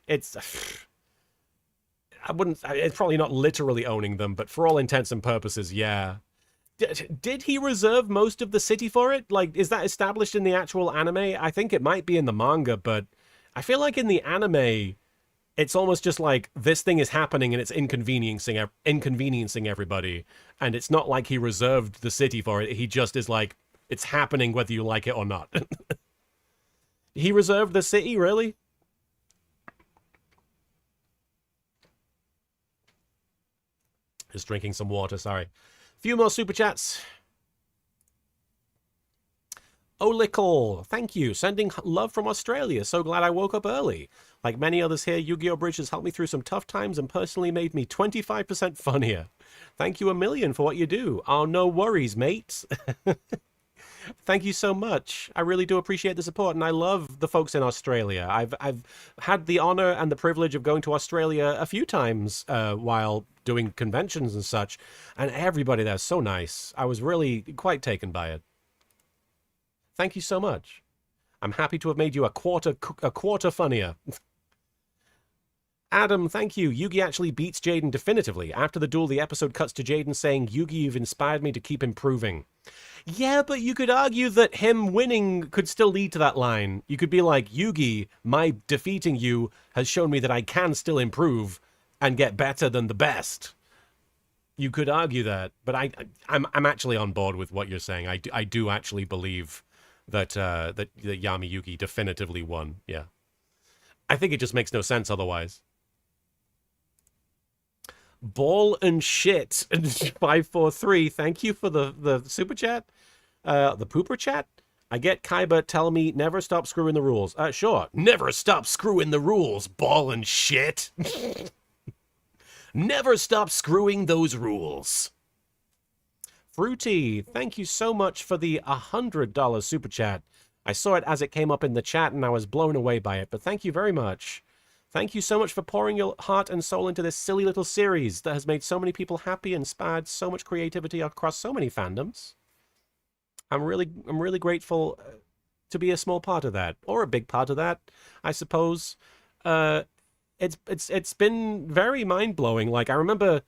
It's probably not literally owning them, but for all intents and purposes, yeah. Did he reserve most of the city for it? Like, is that established in the actual anime? I think it might be in the manga, but I feel like in the anime, it's almost just like this thing is happening and it's inconveniencing everybody. And it's not like he reserved the city for it. He just is like, it's happening whether you like it or not. He reserved the city, really? Just drinking some water, sorry. Few more super chats. Olickle, thank you. Sending love from Australia. So glad I woke up early. Like many others here, YGO Abridged has helped me through some tough times and personally made me 25% funnier. Thank you a million for what you do. Oh, no worries, mate. Thank you so much. I really do appreciate the support, and I love the folks in Australia. I've had the honor and the privilege of going to Australia a few times while doing conventions and such, and everybody there's so nice. I was really quite taken by it. Thank you so much. I'm happy to have made you a quarter funnier. Adam, thank you. Yugi actually beats Jaden definitively. After the duel, the episode cuts to Jaden saying, Yugi, you've inspired me to keep improving. Yeah, but you could argue that him winning could still lead to that line. You could be like, Yugi, my defeating you has shown me that I can still improve and get better than the best. You could argue that, but I'm actually on board with what you're saying. I do actually believe that that Yami Yugi definitively won. Yeah, I think it just makes no sense otherwise. Ball and shit 543. Thank you for the super chat, the pooper chat. I get Kaiba tell me never stop screwing the rules. Sure, never stop screwing the rules. Ball and shit. Never stop screwing those rules. Fruity, thank you so much for the $100 super chat. I saw it as it came up in the chat and I was blown away by it, but thank you very much. Thank you so much for pouring your heart and soul into this silly little series that has made so many people happy and inspired so much creativity across so many fandoms. I'm really grateful to be a small part of that, or a big part of that, I suppose. It's been very mind-blowing. Like, I remember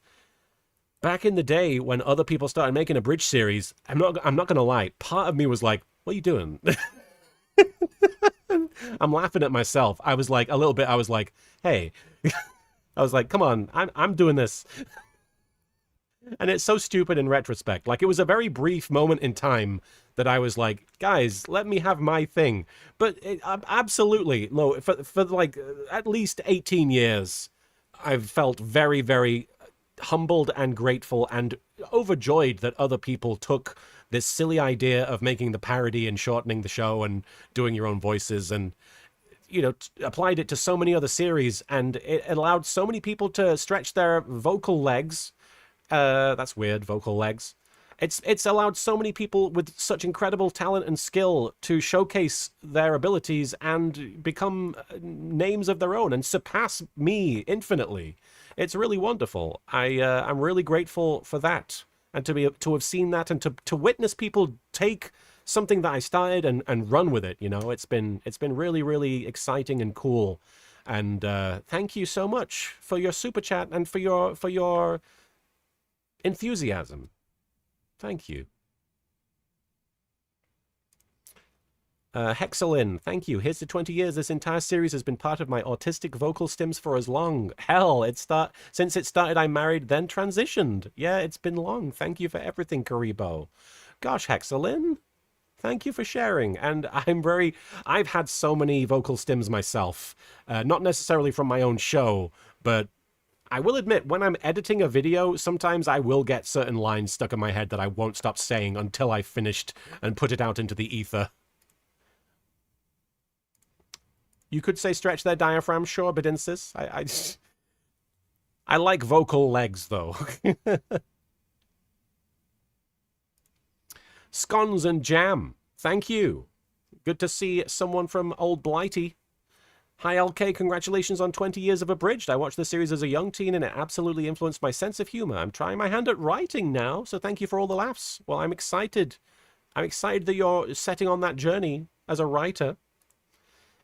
back in the day when other people started making a Bridge series, I'm not gonna lie, part of me was like, what are you doing? I'm laughing at myself. I was like, I was like, hey, I was like, come on, I'm doing this. And it's so stupid in retrospect. Like, it was a very brief moment in time that I was like, guys, let me have my thing. But absolutely, no, for like at least 18 years, I've felt very, very humbled and grateful and overjoyed that other people took this silly idea of making the parody and shortening the show and doing your own voices and, you know, applied it to so many other series, and it allowed so many people to stretch their vocal legs. That's weird, vocal legs. It's allowed so many people with such incredible talent and skill to showcase their abilities and become names of their own and surpass me infinitely. It's really wonderful. I'm really grateful for that, and to have seen that, and to witness people take something that I started and run with it. You know, it's been really, really exciting and cool. And thank you so much for your super chat and for your enthusiasm. Thank you. Hexalin, thank you. Here's to 20 years. This entire series has been part of my autistic vocal stims for as long. Hell, since it started, I married, then transitioned. Yeah, it's been long. Thank you for everything, Karibo. Gosh, Hexalin, thank you for sharing. And I've had so many vocal stims myself. Not necessarily from my own show, but I will admit, when I'm editing a video, sometimes I will get certain lines stuck in my head that I won't stop saying until I've finished and put it out into the ether. You could say stretch their diaphragm, sure, but insist. I like vocal legs, though. Scones and jam, thank you. Good to see someone from Old Blighty. Hi, LK, congratulations on 20 years of Abridged. I watched the series as a young teen, and it absolutely influenced my sense of humor. I'm trying my hand at writing now, so thank you for all the laughs. Well, I'm excited. I'm excited that you're setting on that journey as a writer.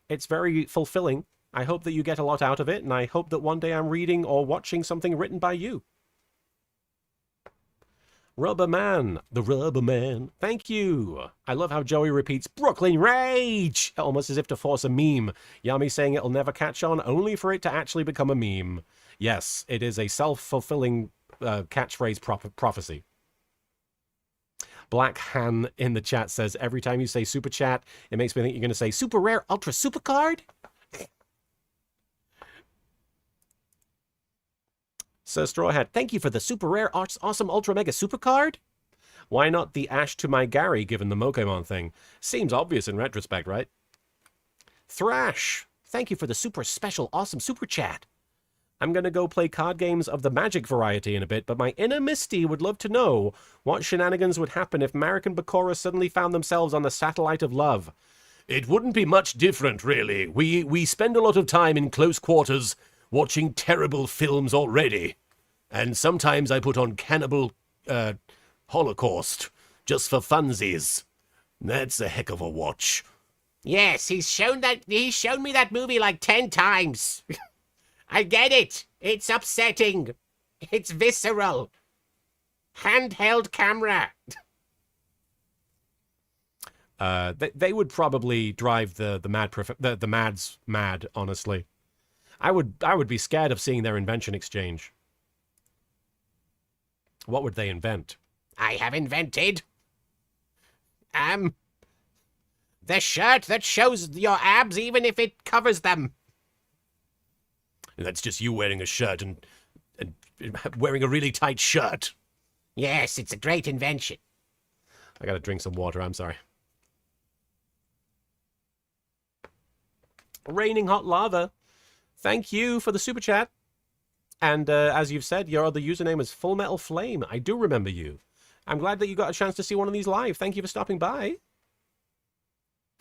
It's very fulfilling. I hope that you get a lot out of it, and I hope that one day I'm reading or watching something written by you. Rubber Man, the Rubber Man, thank you. I love how Joey repeats Brooklyn Rage, almost as if to force a meme. Yami saying it'll never catch on, only for it to actually become a meme. Yes, it is a self-fulfilling catchphrase prophecy. Black Han in the chat says, every time you say super chat, it makes me think you're going to say super rare ultra super card. Sir Strawhead, thank you for the super rare awesome ultra mega super card. Why not the Ash to my Gary given the Pokemon thing? Seems obvious in retrospect, right? Thrash, thank you for the super special awesome super chat. I'm going to go play card games of the Magic variety in a bit, but my inner Misty would love to know what shenanigans would happen if Marek and Bakura suddenly found themselves on the satellite of love. It wouldn't be much different, really. We spend a lot of time in close quarters watching terrible films already. And sometimes I put on Cannibal Holocaust just for funsies. That's a heck of a watch. Yes, he's shown me that movie like 10 times. I get it. It's upsetting. It's visceral. Handheld camera. They would probably drive the Mads mad, honestly. I would be scared of seeing their invention exchange. What would they invent? I have invented the shirt that shows your abs even if it covers them. That's just you wearing a shirt and wearing a really tight shirt. Yes, it's a great invention. I gotta drink some water, I'm sorry. Raining Hot Lava, thank you for the super chat. And as you've said, your other username is Full Metal Flame. I do remember you. I'm glad that you got a chance to see one of these live. Thank you for stopping by.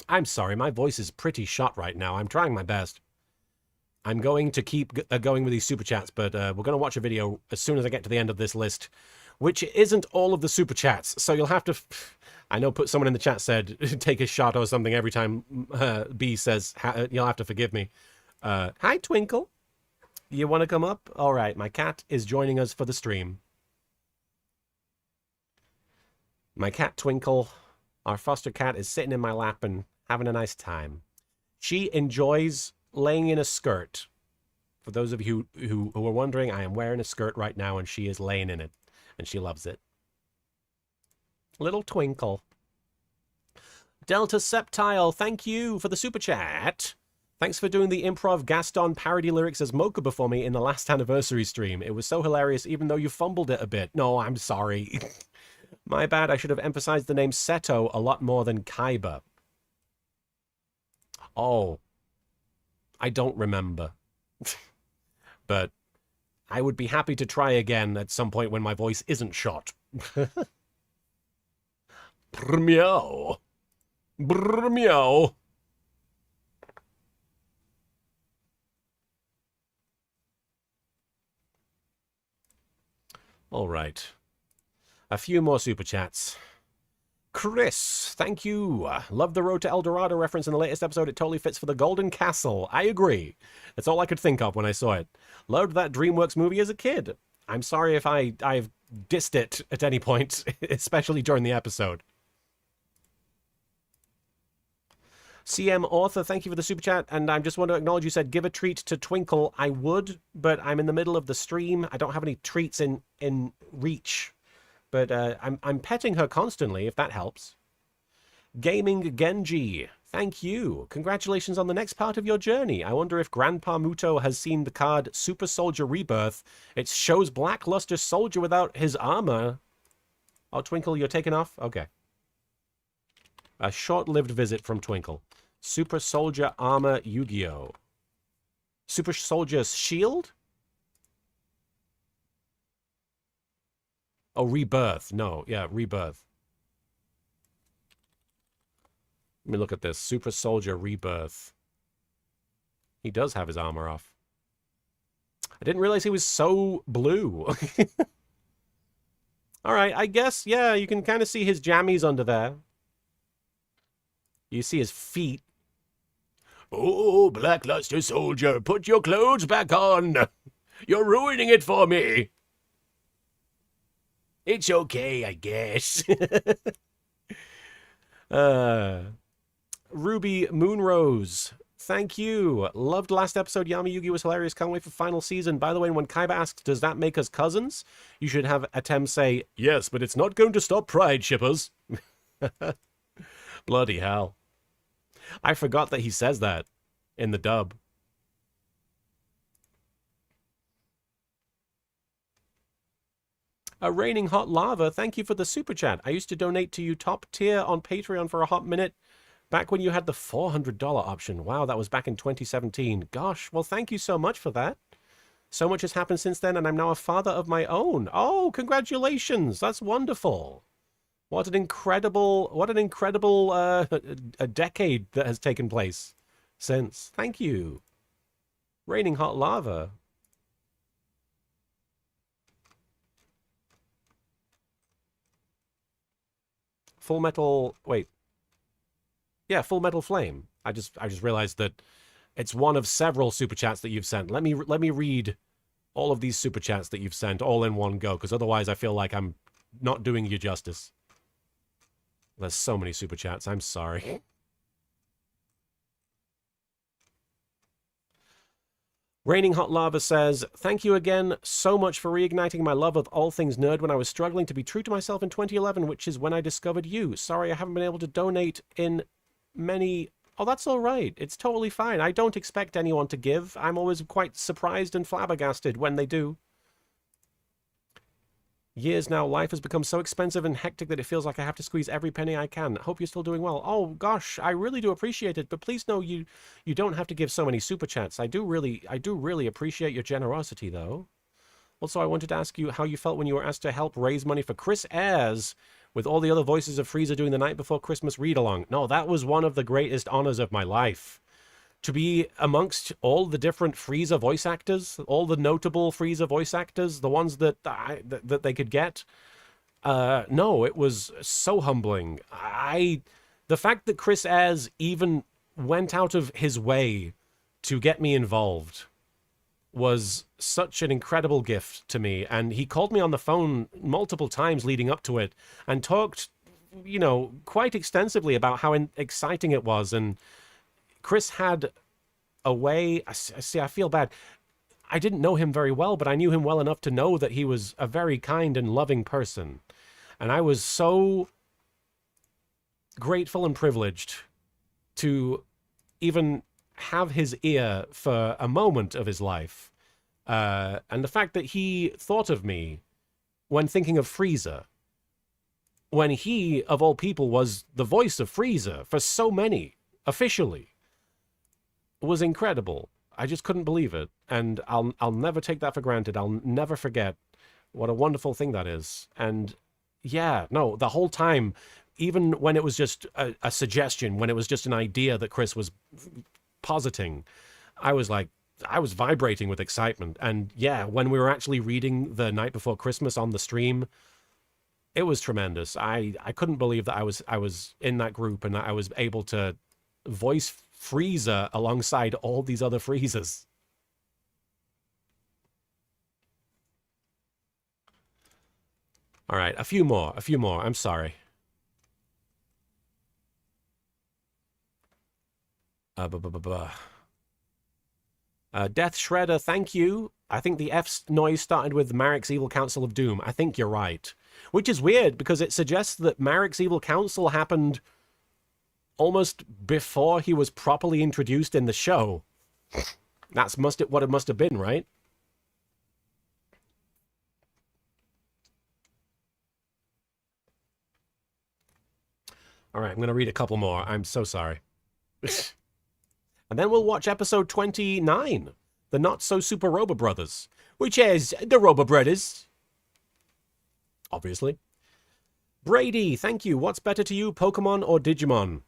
I'm sorry, my voice is pretty shot right now. I'm trying my best. I'm going to keep going with these super chats, but we're going to watch a video as soon as I get to the end of this list, which isn't all of the super chats. So you'll have to... I know someone in the chat said, take a shot or something every time B says, you'll have to forgive me. Hi, Twinkle. You want to come up? All right, my cat is joining us for the stream. My cat, Twinkle, our foster cat, is sitting in my lap and having a nice time. She enjoys laying in a skirt. For those of you who are wondering, I am wearing a skirt right now and she is laying in it. and she loves it. Little twinkle. Delta Septile, thank you for the super chat. Thanks for doing the improv Gaston parody lyrics as Mocha before me in the last anniversary stream. It was so hilarious even though you fumbled it a bit. No, I'm sorry. My bad, I should have emphasized the name Seto a lot more than Kaiba. Oh. I don't remember. But I would be happy to try again at some point when my voice isn't shot. Meow. Brr, meow. All right. A few more super chats. Chris, thank you. Love the Road to El Dorado reference in the latest episode. It totally fits for the Golden Castle. I agree. That's all I could think of when I saw it. Loved that DreamWorks movie as a kid. I'm sorry if I've dissed it at any point, especially during the episode. CM Author, thank you for the super chat, and I just want to acknowledge you said give a treat to Twinkle. I would, but I'm in the middle of the stream. I don't have any treats in reach, but I'm petting her constantly, if that helps. Gaming Genji, thank you. Congratulations on the next part of your journey. I wonder if Grandpa Muto has seen the card Super Soldier Rebirth. It shows Blackluster Soldier without his armor. Oh, Twinkle, you're taking off? Okay. A short-lived visit from Twinkle. Super Soldier Armor Yu-Gi-Oh! Super Soldier's Shield? Oh, Rebirth. No, yeah, Rebirth. Let me look at this. Super Soldier Rebirth. He does have his armor off. I didn't realize he was so blue. All right, I guess, yeah, you can kind of see his jammies under there. You see his feet. Oh, Blackluster Soldier, put your clothes back on. You're ruining it for me. It's okay, I guess. Ruby Moonrose, thank you. Loved last episode. Yami Yugi was hilarious. Can't wait for final season. By the way, when Kaiba asks, does that make us cousins? You should have Atem say, yes, but it's not going to stop pride, shippers. Bloody hell. I forgot that he says that in the dub. A Raining Hot Lava, thank you for the super chat. I used to donate to you top tier on Patreon for a hot minute back when you had the $400 option. Wow, that was back in 2017. Gosh, well, thank you so much for that. So much has happened since then, and I'm now a father of my own. Oh, congratulations. That's wonderful. What an incredible a decade that has taken place since. Thank you. Raining Hot Lava. Full Metal, wait. Yeah, Full Metal Flame. I just realized that it's one of several super chats that you've sent. Let me read all of these super chats that you've sent all in one go, because otherwise I feel like I'm not doing you justice. There's so many super chats. I'm sorry. Raining Hot Lava says, thank you again so much for reigniting my love of all things nerd when I was struggling to be true to myself in 2011, which is when I discovered you. Sorry I haven't been able to donate in many... Oh, that's all right. It's totally fine. I don't expect anyone to give. I'm always quite surprised and flabbergasted when they do. Years now, life has become so expensive and hectic that it feels like I have to squeeze every penny I can. Hope you're still doing well. Oh, gosh, I really do appreciate it, but please know you don't have to give so many super chats. I do really appreciate your generosity, though. Also, I wanted to ask you how you felt when you were asked to help raise money for Chris Ayres with all the other voices of Frieza doing the Night Before Christmas read-along. No, that was one of the greatest honors of my life. To be amongst all the different Frieza voice actors, all the notable Frieza voice actors, the ones that they could get. No, it was so humbling. The fact that Chris Ayres even went out of his way to get me involved was such an incredible gift to me. And he called me on the phone multiple times leading up to it and talked, you know, quite extensively about how exciting it was. And Chris had a way... See, I feel bad. I didn't know him very well, but I knew him well enough to know that he was a very kind and loving person. And I was so grateful and privileged to even have his ear for a moment of his life. And the fact that he thought of me when thinking of Frieza, when he, of all people, was the voice of Frieza for so many, officially, was incredible. I just couldn't believe it. And I'll never take that for granted. I'll never forget what a wonderful thing that is. And yeah, no, the whole time, even when it was just a suggestion, when it was just an idea that Chris was positing, I was vibrating with excitement. And yeah, when we were actually reading the night before Christmas on the stream, it was tremendous. I couldn't believe that I was in that group and that I was able to voice Frieza alongside all these other Friezas. All right, a few more. I'm sorry. Death Shredder, thank you. I think the F noise started with Marek's Evil Council of Doom. I think you're right. Which is weird, because it suggests that Marek's Evil Council happened almost before he was properly introduced in the show. That's what it must have been, right? All right, I'm going to read a couple more. I'm so sorry. And then we'll watch episode 29, The Not So Super Robo Brothers, which is the Robo Brothers. Obviously. Brady, thank you. What's better to you, Pokemon or Digimon?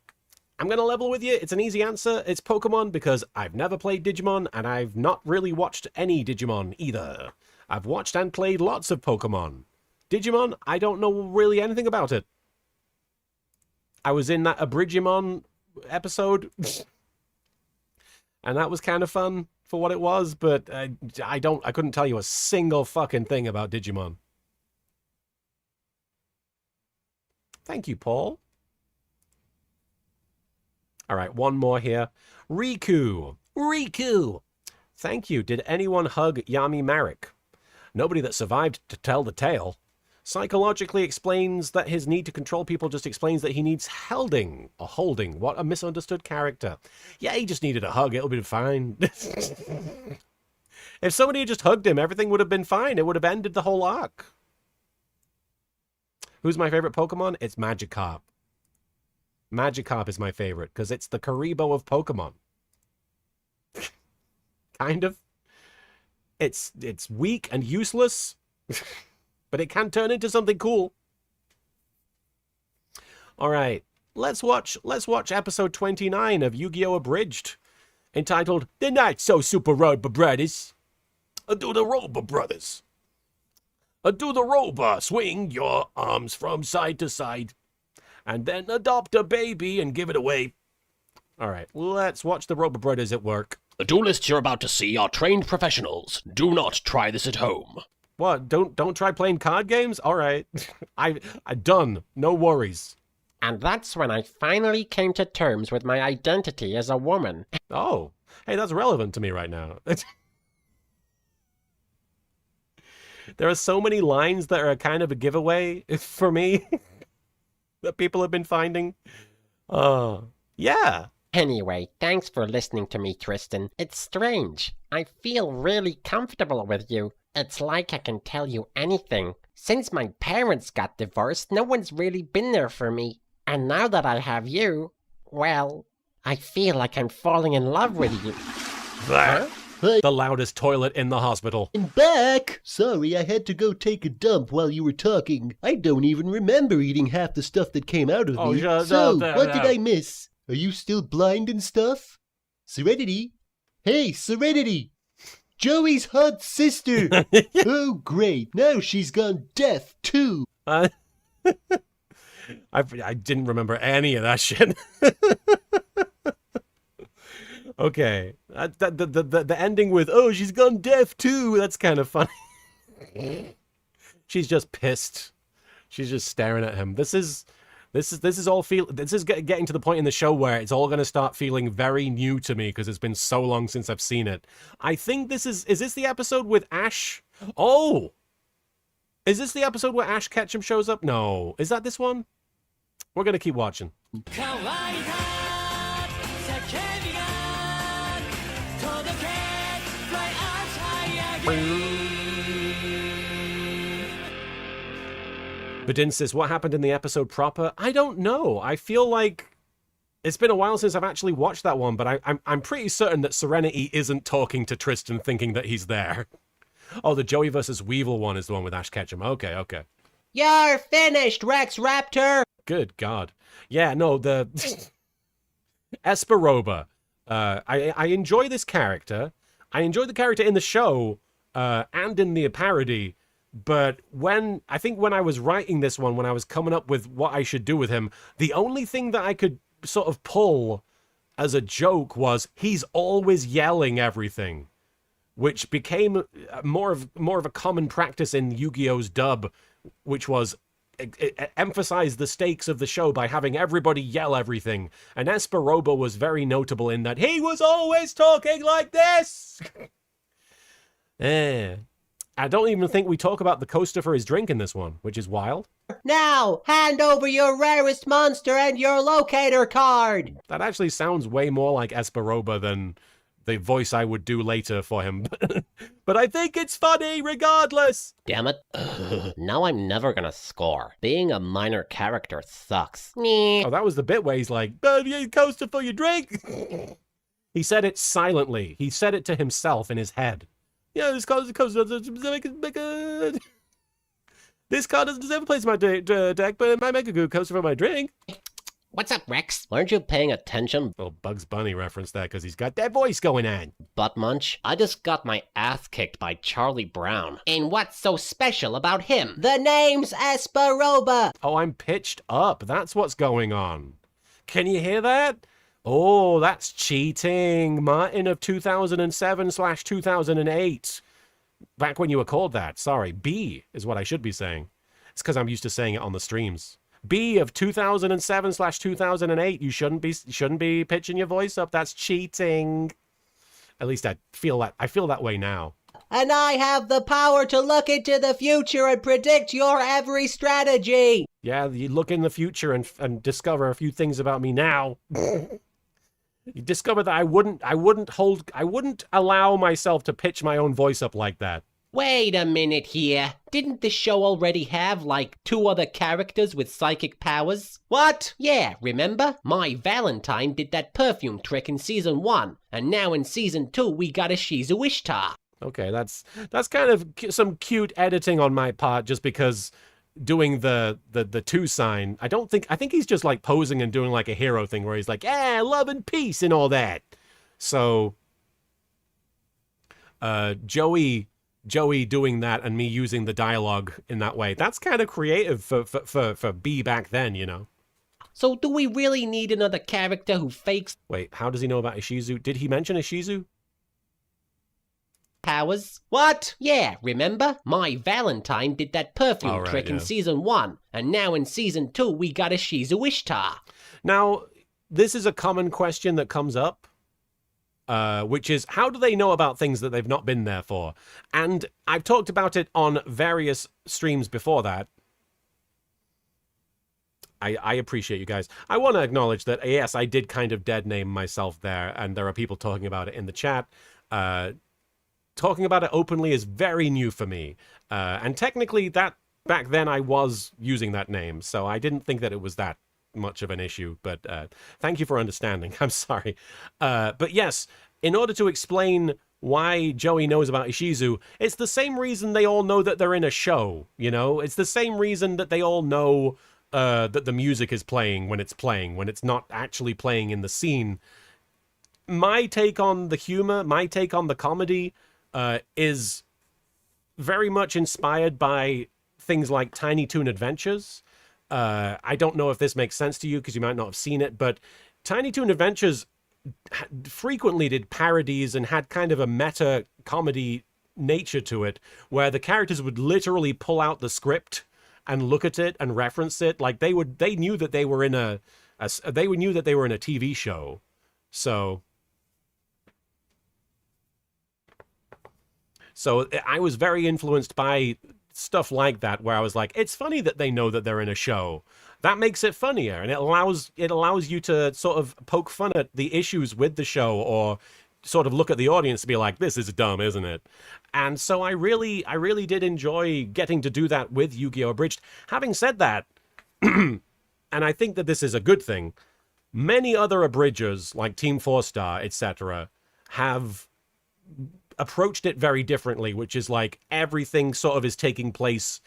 I'm going to level with you. It's an easy answer. It's Pokemon, because I've never played Digimon, and I've not really watched any Digimon either. I've watched and played lots of Pokemon. Digimon, I don't know really anything about it. I was in that Abridgimon episode, and that was kind of fun for what it was, but I couldn't tell you a single fucking thing about Digimon. Thank you, Paul. All right, one more here. Riku. Thank you. Did anyone hug Yami Marek? Nobody that survived to tell the tale. Psychologically explains that his need to control people just explains that he needs holding. What a misunderstood character. Yeah, he just needed a hug. It'll be fine. If somebody had just hugged him, everything would have been fine. It would have ended the whole arc. Who's my favorite Pokemon? It's Magikarp. Magikarp is my favorite because it's the Karibo of Pokemon. Kind of. It's weak and useless, but it can turn into something cool. All right, let's watch episode 29 of Yu-Gi-Oh! Abridged, entitled "The Not So Super Robo Brothers." Do the Robo Brothers. Do the Robo. Swing your arms from side to side, and then adopt a baby and give it away. All right, let's watch the Robo Brothers at work. The duelists you're about to see are trained professionals. Do not try this at home. What? Don't try playing card games? All right. I done. No worries. And that's when I finally came to terms with my identity as a woman. Oh, hey, that's relevant to me right now. There are so many lines that are kind of a giveaway for me that people have been finding. Yeah. Anyway, thanks for listening to me, Tristan. It's strange. I feel really comfortable with you. It's like I can tell you anything. Since my parents got divorced, no one's really been there for me. And now that I have you, well, I feel like I'm falling in love with you. Huh? The loudest toilet in the hospital. I'm back! Sorry, I had to go take a dump while you were talking. I don't even remember eating half the stuff that came out of me. So, what did I miss? Are you still blind and stuff? Serenity? Hey, Serenity! Joey's hot sister! Oh, great. Now she's gone deaf, too. I didn't remember any of that shit. Okay. The ending with, oh, she's gone deaf, too. That's kind of funny. She's just pissed. She's just staring at him. This This is getting to the point in the show where it's all going to start feeling very new to me because it's been so long since I've seen it. I think is this the episode with Ash? Oh! Is this the episode where Ash Ketchum shows up? No. Is that this one? We're going to keep watching. Bedinsis, what happened in the episode proper? I don't know. I feel like it's been a while since I've actually watched that one, but I'm pretty certain that Serenity isn't talking to Tristan thinking that he's there. Oh, the Joey versus Weevil one is the one with Ash Ketchum. Okay. You're finished, Rex Raptor! Good God. Yeah, no, the... Esperoba. I enjoy this character. I enjoy the character in the show and in the parody, but when I was writing this one, when I was coming up with what I should do with him, the only thing that I could sort of pull as a joke was he's always yelling everything, which became more of a common practice in Yu-Gi-Oh's dub, which was emphasize the stakes of the show by having everybody yell everything. And Esperoba was very notable in that he was always talking like this. I don't even think we talk about the coaster for his drink in this one, which is wild. Now, hand over your rarest monster and your locator card. That actually sounds way more like Esperoba than the voice I would do later for him. But I think it's funny regardless. Damn it. Now I'm never gonna score. Being a minor character sucks. Oh, that was the bit where he's like, coaster for your drink. He said it silently. He said it to himself in his head. Yeah, this card doesn't make it. This card doesn't deserve a place in my deck, but it might make a good coaster for my drink. What's up, Rex? Weren't you paying attention? Little Bugs Bunny reference there, because he's got that voice going on. Butt munch, I just got my ass kicked by Charlie Brown. And what's so special about him? The name's Esperoba. Oh, I'm pitched up. That's what's going on. Can you hear that? Oh, that's cheating. Martin of 2007/2008. Back when you were called that. Sorry, B is what I should be saying. It's because I'm used to saying it on the streams. B of 2007/2008. You shouldn't be pitching your voice up. That's cheating. At least I feel that way now. And I have the power to look into the future and predict your every strategy. Yeah, you look in the future and discover a few things about me now. You discover that I wouldn't allow myself to pitch my own voice up like that. Wait a minute here. Didn't the show already have, like, 2 other characters with psychic powers? What? Yeah, remember? My Valentine did that perfume trick in Season 1, and now in Season 2 we got a Shizu Ishtar. Okay, that's kind of some cute editing on my part, just because doing the 2 sign, I think he's just like posing and doing like a hero thing where he's like, yeah, love and peace and all that. So Joey doing that and me using the dialogue in that way, that's kind of creative for B back then, you know. So do we really need another character who fakes... Wait, how does he know about Ishizu? Did he mention Ishizu? Powers? What? Yeah, remember? My Valentine did that perfume trick in Season 1, and now in Season 2 we got a Shizu Ishtar. Now, this is a common question that comes up, which is, how do they know about things that they've not been there for? And I've talked about it on various streams before that. I appreciate you guys. I want to acknowledge that, yes, I did kind of dead name myself there, and there are people talking about it in the chat. Talking about it openly is very new for me. And technically, that back then I was using that name, so I didn't think that it was that much of an issue. But thank you for understanding. I'm sorry. But yes, in order to explain why Joey knows about Ishizu, it's the same reason they all know that they're in a show, you know? It's the same reason that they all know that the music is playing when it's not actually playing in the scene. My take on the humor, my take on the comedy, is very much inspired by things like Tiny Toon Adventures. I don't know if this makes sense to you because you might not have seen it, but Tiny Toon Adventures frequently did parodies and had kind of a meta comedy nature to it, where the characters would literally pull out the script and look at it and reference it. Like they knew that they were in a TV show. So I was very influenced by stuff like that, where I was like, it's funny that they know that they're in a show. That makes it funnier, and it allows you to sort of poke fun at the issues with the show, or sort of look at the audience to be like, this is dumb, isn't it? And so I really did enjoy getting to do that with Yu-Gi-Oh! Abridged. Having said that, and I think that this is a good thing, many other abridgers, like Team 4-Star, etc., have approached it very differently, which is like everything sort of is taking place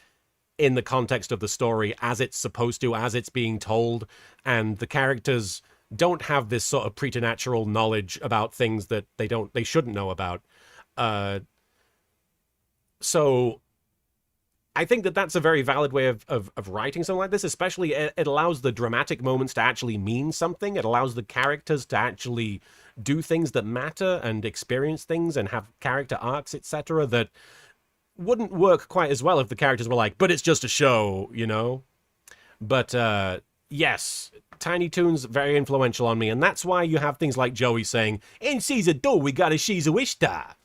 in the context of the story as it's supposed to, as it's being told, and the characters don't have this sort of preternatural knowledge about things that they shouldn't know about. So I think that that's a very valid way of writing something like this, especially it allows the dramatic moments to actually mean something. It allows the characters to actually do things that matter and experience things and have character arcs, etc., that wouldn't work quite as well if the characters were like, but it's just a show, you know? But yes, Tiny Toon's very influential on me, and that's why you have things like Joey saying, in season 2 we got a Shizu Ishtar.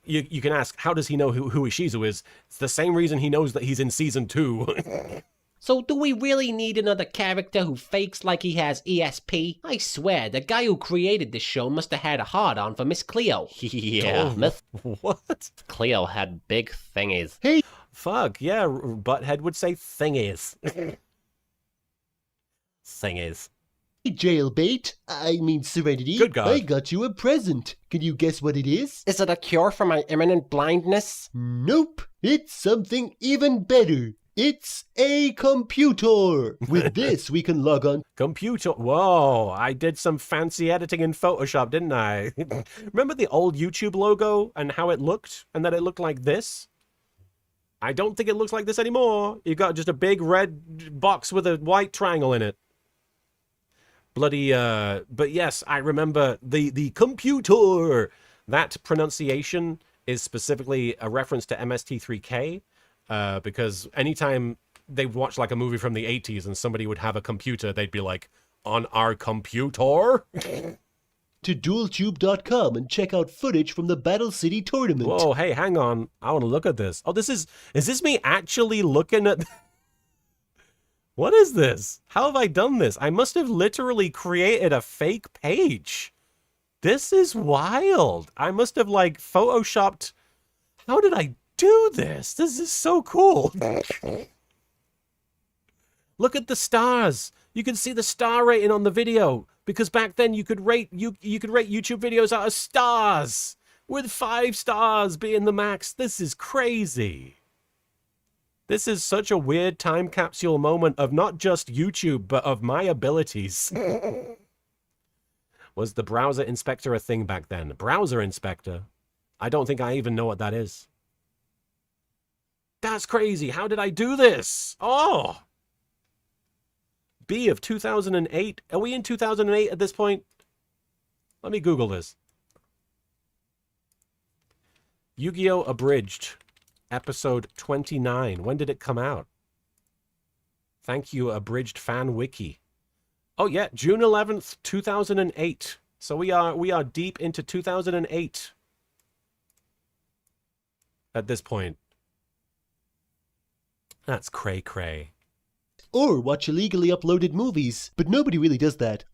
You can ask, how does he know who Ishizu is? It's the same reason he knows that he's in season 2. So do we really need another character who fakes like he has ESP? I swear, the guy who created this show must have had a hard-on for Miss Cleo. Yeah, Miss What? Cleo had big thingies. Hey! Fuck, yeah, Butthead would say thingies. Thingies. Hey, Jailbait. I mean Serenity. Good God. I got you a present. Can you guess what it is? Is it a cure for my imminent blindness? Nope. It's something even better. It's a computer. With this, we can log on. Computer. Whoa, I did some fancy editing in Photoshop, didn't I? Remember the old YouTube logo and how it looked? And that it looked like this? I don't think it looks like this anymore. You got just a big red box with a white triangle in it. Bloody, but yes, I remember the computer. That pronunciation is specifically a reference to MST3K, because anytime they watch like a movie from the 80s and somebody would have a computer, they'd be like, on our computer? To dualtube.com and check out footage from the Battle City tournament. Whoa, hey, hang on. I want to look at this. Oh, is this me actually looking at... What is this? How have I done this? I must have literally created a fake page. This is wild. I must have like photoshopped. How did I do this? This is so cool. Look at the stars. You can see the star rating on the video, because back then you could rate YouTube videos out of stars, with 5 stars being the max. This is crazy. This is such a weird time capsule moment of not just YouTube, but of my abilities. Was the browser inspector a thing back then? Browser inspector? I don't think I even know what that is. That's crazy. How did I do this? Oh! B of 2008. Are we in 2008 at this point? Let me Google this. Yu-Gi-Oh! Abridged. Episode 29. When did it come out? Thank you, Abridged Fan Wiki. Oh yeah, June 11th, 2008. So we are deep into 2008 at this point. That's cray-cray. Or watch illegally uploaded movies, but nobody really does that.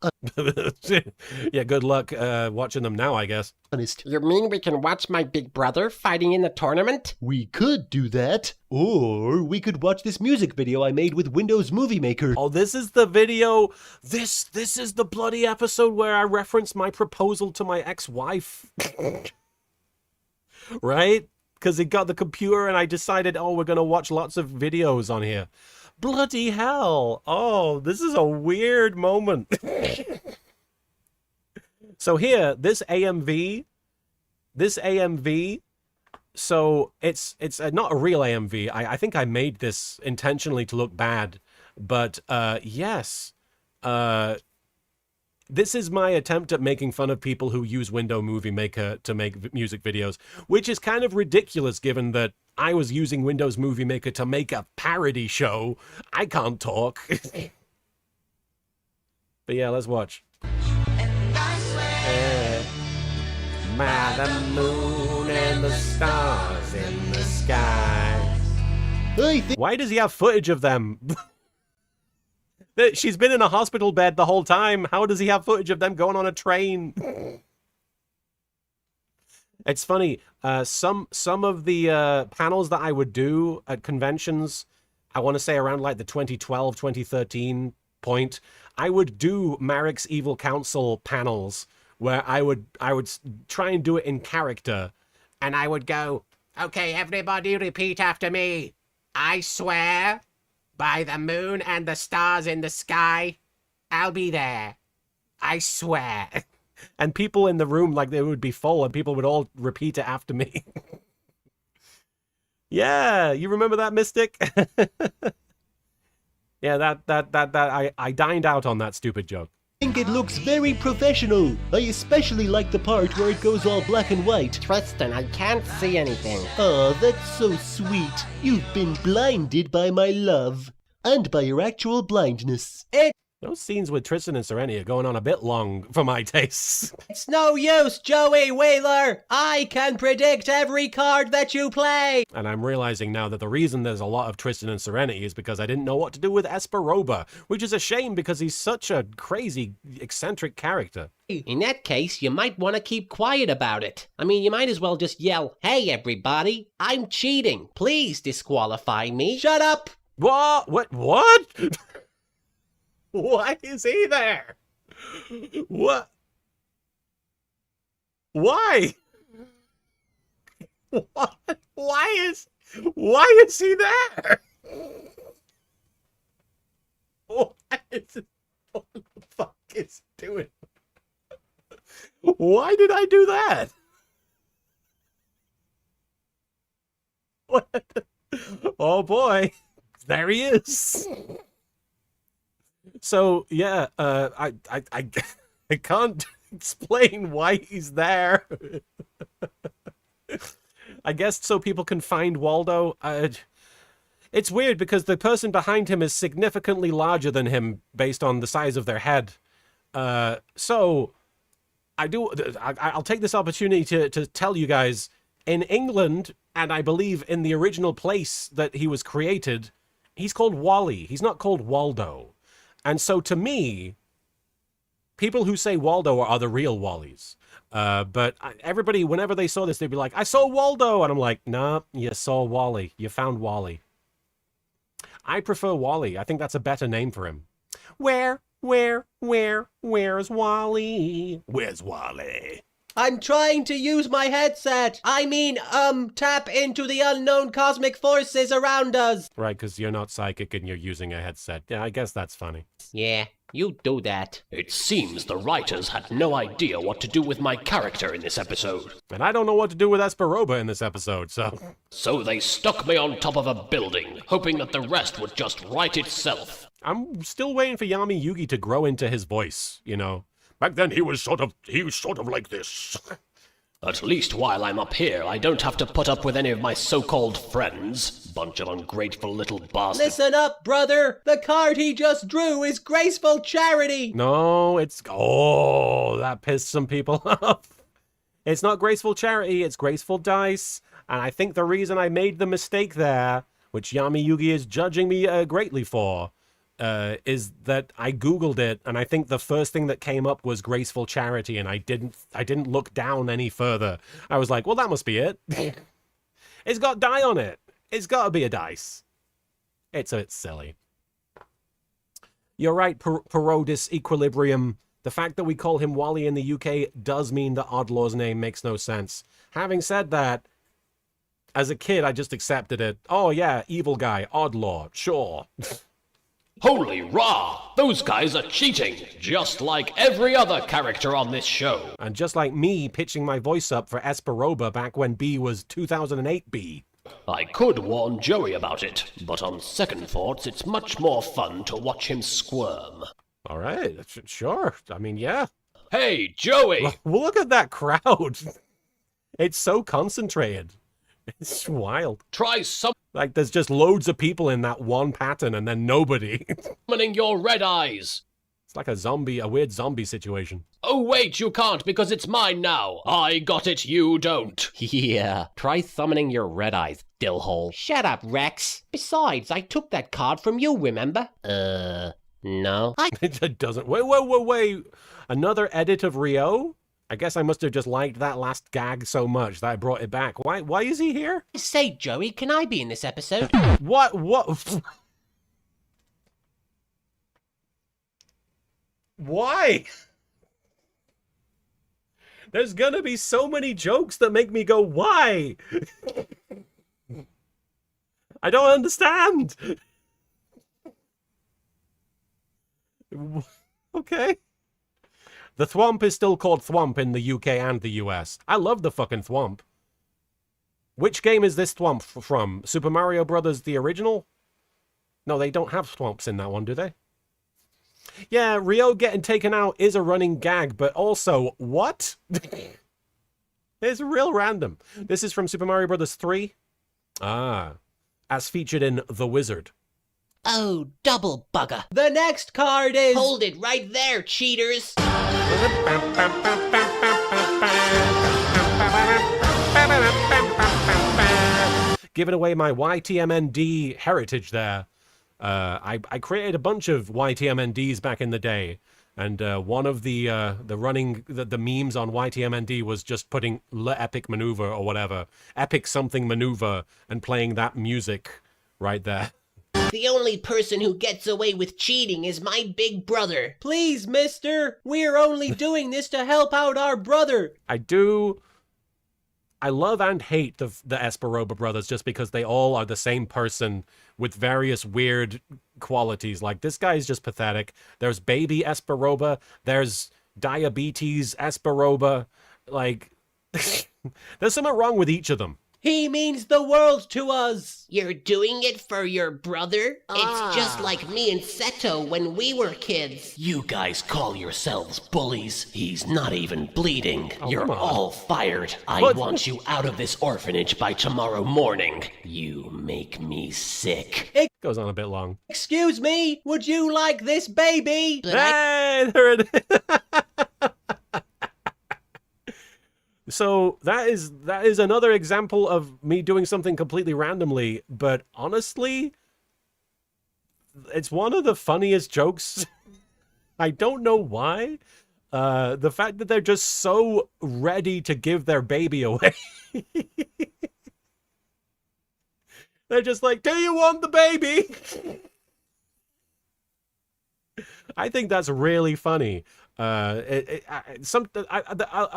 Yeah, good luck watching them now, I guess. Honest. You mean we can watch my big brother fighting in the tournament? We could do that. Or we could watch this music video I made with Windows Movie Maker. Oh, this is the video. This is the bloody episode where I reference my proposal to my ex-wife. Right? Because it got the computer and I decided, oh, we're going to watch lots of videos on here. Bloody hell. Oh, this is a weird moment. So here, this AMV, so it's not a real AMV. I think I made this intentionally to look bad, but yes, this is my attempt at making fun of people who use Windows Movie Maker to make music videos, which is kind of ridiculous given that I was using Windows Movie Maker to make a parody show. I can't talk. But yeah, let's watch. By the moon and the stars in the sky. Why does he have footage of them? She's been in a hospital bed the whole time. How does he have footage of them going on a train? It's funny. Some of the panels that I would do at conventions, I want to say around like the 2012, 2013 point, I would do Marek's Evil Council panels where I would try and do it in character, and I would go, "Okay, everybody repeat after me. I swear by the moon and the stars in the sky, I'll be there. I swear." And people in the room, like, they would be full, and people would all repeat it after me. Yeah, you remember that, Mystic? Yeah, I dined out on that stupid joke. I think it looks very professional. I especially like the part where it goes all black and white. Tristan, I can't see anything. Oh, that's so sweet. You've been blinded by my love. And by your actual blindness. Those scenes with Tristan and Serenity are going on a bit long for my tastes. It's no use, Joey Wheeler. I can predict every card that you play. And I'm realizing now that the reason there's a lot of Tristan and Serenity is because I didn't know what to do with Esperoba, which is a shame because he's such a crazy, eccentric character. In that case, you might want to keep quiet about it. I mean, you might as well just yell, "Hey, everybody, I'm cheating. Please disqualify me." Shut up! What? What? Why is he there? What? Why? What? Why is he there? What the fuck is he doing? Why did I do that? What? Oh boy, there he is. So yeah, I can't explain why he's there. I guess so people can find Waldo. It's weird because the person behind him is significantly larger than him based on the size of their head. So I'll take this opportunity to tell you guys, in England, and I believe in the original place that he was created, he's called Wally. He's not called Waldo. And so to me, people who say Waldo are the real Wallies. But everybody, whenever they saw this, they'd be like, "I saw Waldo." And I'm like, "Nah, you saw Wally. You found Wally." I prefer Wally. I think that's a better name for him. Where's Wally? Where's Wally? I'm trying to use my headset. I mean, tap into the unknown cosmic forces around us. Right, because you're not psychic and you're using a headset. Yeah, I guess that's funny. Yeah, you do that. It seems the writers had no idea what to do with my character in this episode. And I don't know what to do with Esperoba in this episode, so... So they stuck me on top of a building, hoping that the rest would just write itself. I'm still waiting for Yami Yugi to grow into his voice, you know. Back then he was sort of like this. At least while I'm up here, I don't have to put up with any of my so-called friends. Bunch of ungrateful little bastards. Listen up, brother! The card he just drew is Graceful Charity! No, it's... Oh, that pissed some people off. It's not Graceful Charity, it's Graceful Dice. And I think the reason I made the mistake there, which Yami Yugi is judging me greatly for, is that I Googled it, and I think the first thing that came up was Graceful Charity, and I didn't look down any further. I was like, well, that must be it. It's got die on it. It's got to be a dice. It's silly. You're right, Parodis Equilibrium. The fact that we call him Wally in the UK does mean that Oddlaw's name makes no sense. Having said that, as a kid, I just accepted it. Oh yeah, evil guy, Oddlaw, sure. Holy rah! Those guys are cheating, just like every other character on this show. And just like me pitching my voice up for Esperoba back when B was 2008 B. I could warn Joey about it, but on second thoughts, it's much more fun to watch him squirm. All right, sure. I mean, yeah. Hey, Joey! Look at that crowd. It's so concentrated. It's wild. Try Like, there's just loads of people in that one pattern and then nobody. summoning your red eyes. It's like a weird zombie situation. Oh wait, you can't because it's mine now. I got it, you don't. Yeah, try summoning your red eyes, dillhole. Shut up, Rex. Besides, I took that card from you, remember? No. It doesn't. Wait. Another edit of Rio? I guess I must have just liked that last gag so much that I brought it back. Why is he here? Say, Joey, can I be in this episode? What? Why? There's gonna be so many jokes that make me go, why? I don't understand. Okay. The Thwomp is still called Thwomp in the UK and the US. I love the fucking Thwomp. Which game is this Thwomp from? Super Mario Brothers, the original? No, they don't have Thwomps in that one, do they? Yeah, Rio getting taken out is a running gag, but also, what? It's real random. This is from Super Mario Brothers 3. Ah. As featured in The Wizard. Oh, double bugger. The next card is... Hold it right there, cheaters. Giving away my YTMND heritage there. I created a bunch of YTMNDs back in the day, and one of the memes on YTMND was just putting Le Epic Maneuver or whatever, Epic something maneuver, and playing that music right there. The only person who gets away with cheating is my big brother. Please, mister, we're only doing this to help out our brother. I love and hate the Esperoba brothers just because they all are the same person with various weird qualities. Like, this guy is just pathetic. There's baby Esperoba. There's diabetes Esperoba. Like, there's something wrong with each of them. He means the world to us. You're doing it for your brother? It's just like me and Seto when we were kids. You guys call yourselves bullies. He's not even bleeding. You're all fired. I want you out of this orphanage by tomorrow morning. You make me sick. It goes on a bit long. Excuse me, would you like this baby? Hey, there it is. So that is another example of me doing something completely randomly, but honestly, it's one of the funniest jokes. I don't know why. The fact that they're just so ready to give their baby away. They're just like, do you want the baby? I think that's really funny. A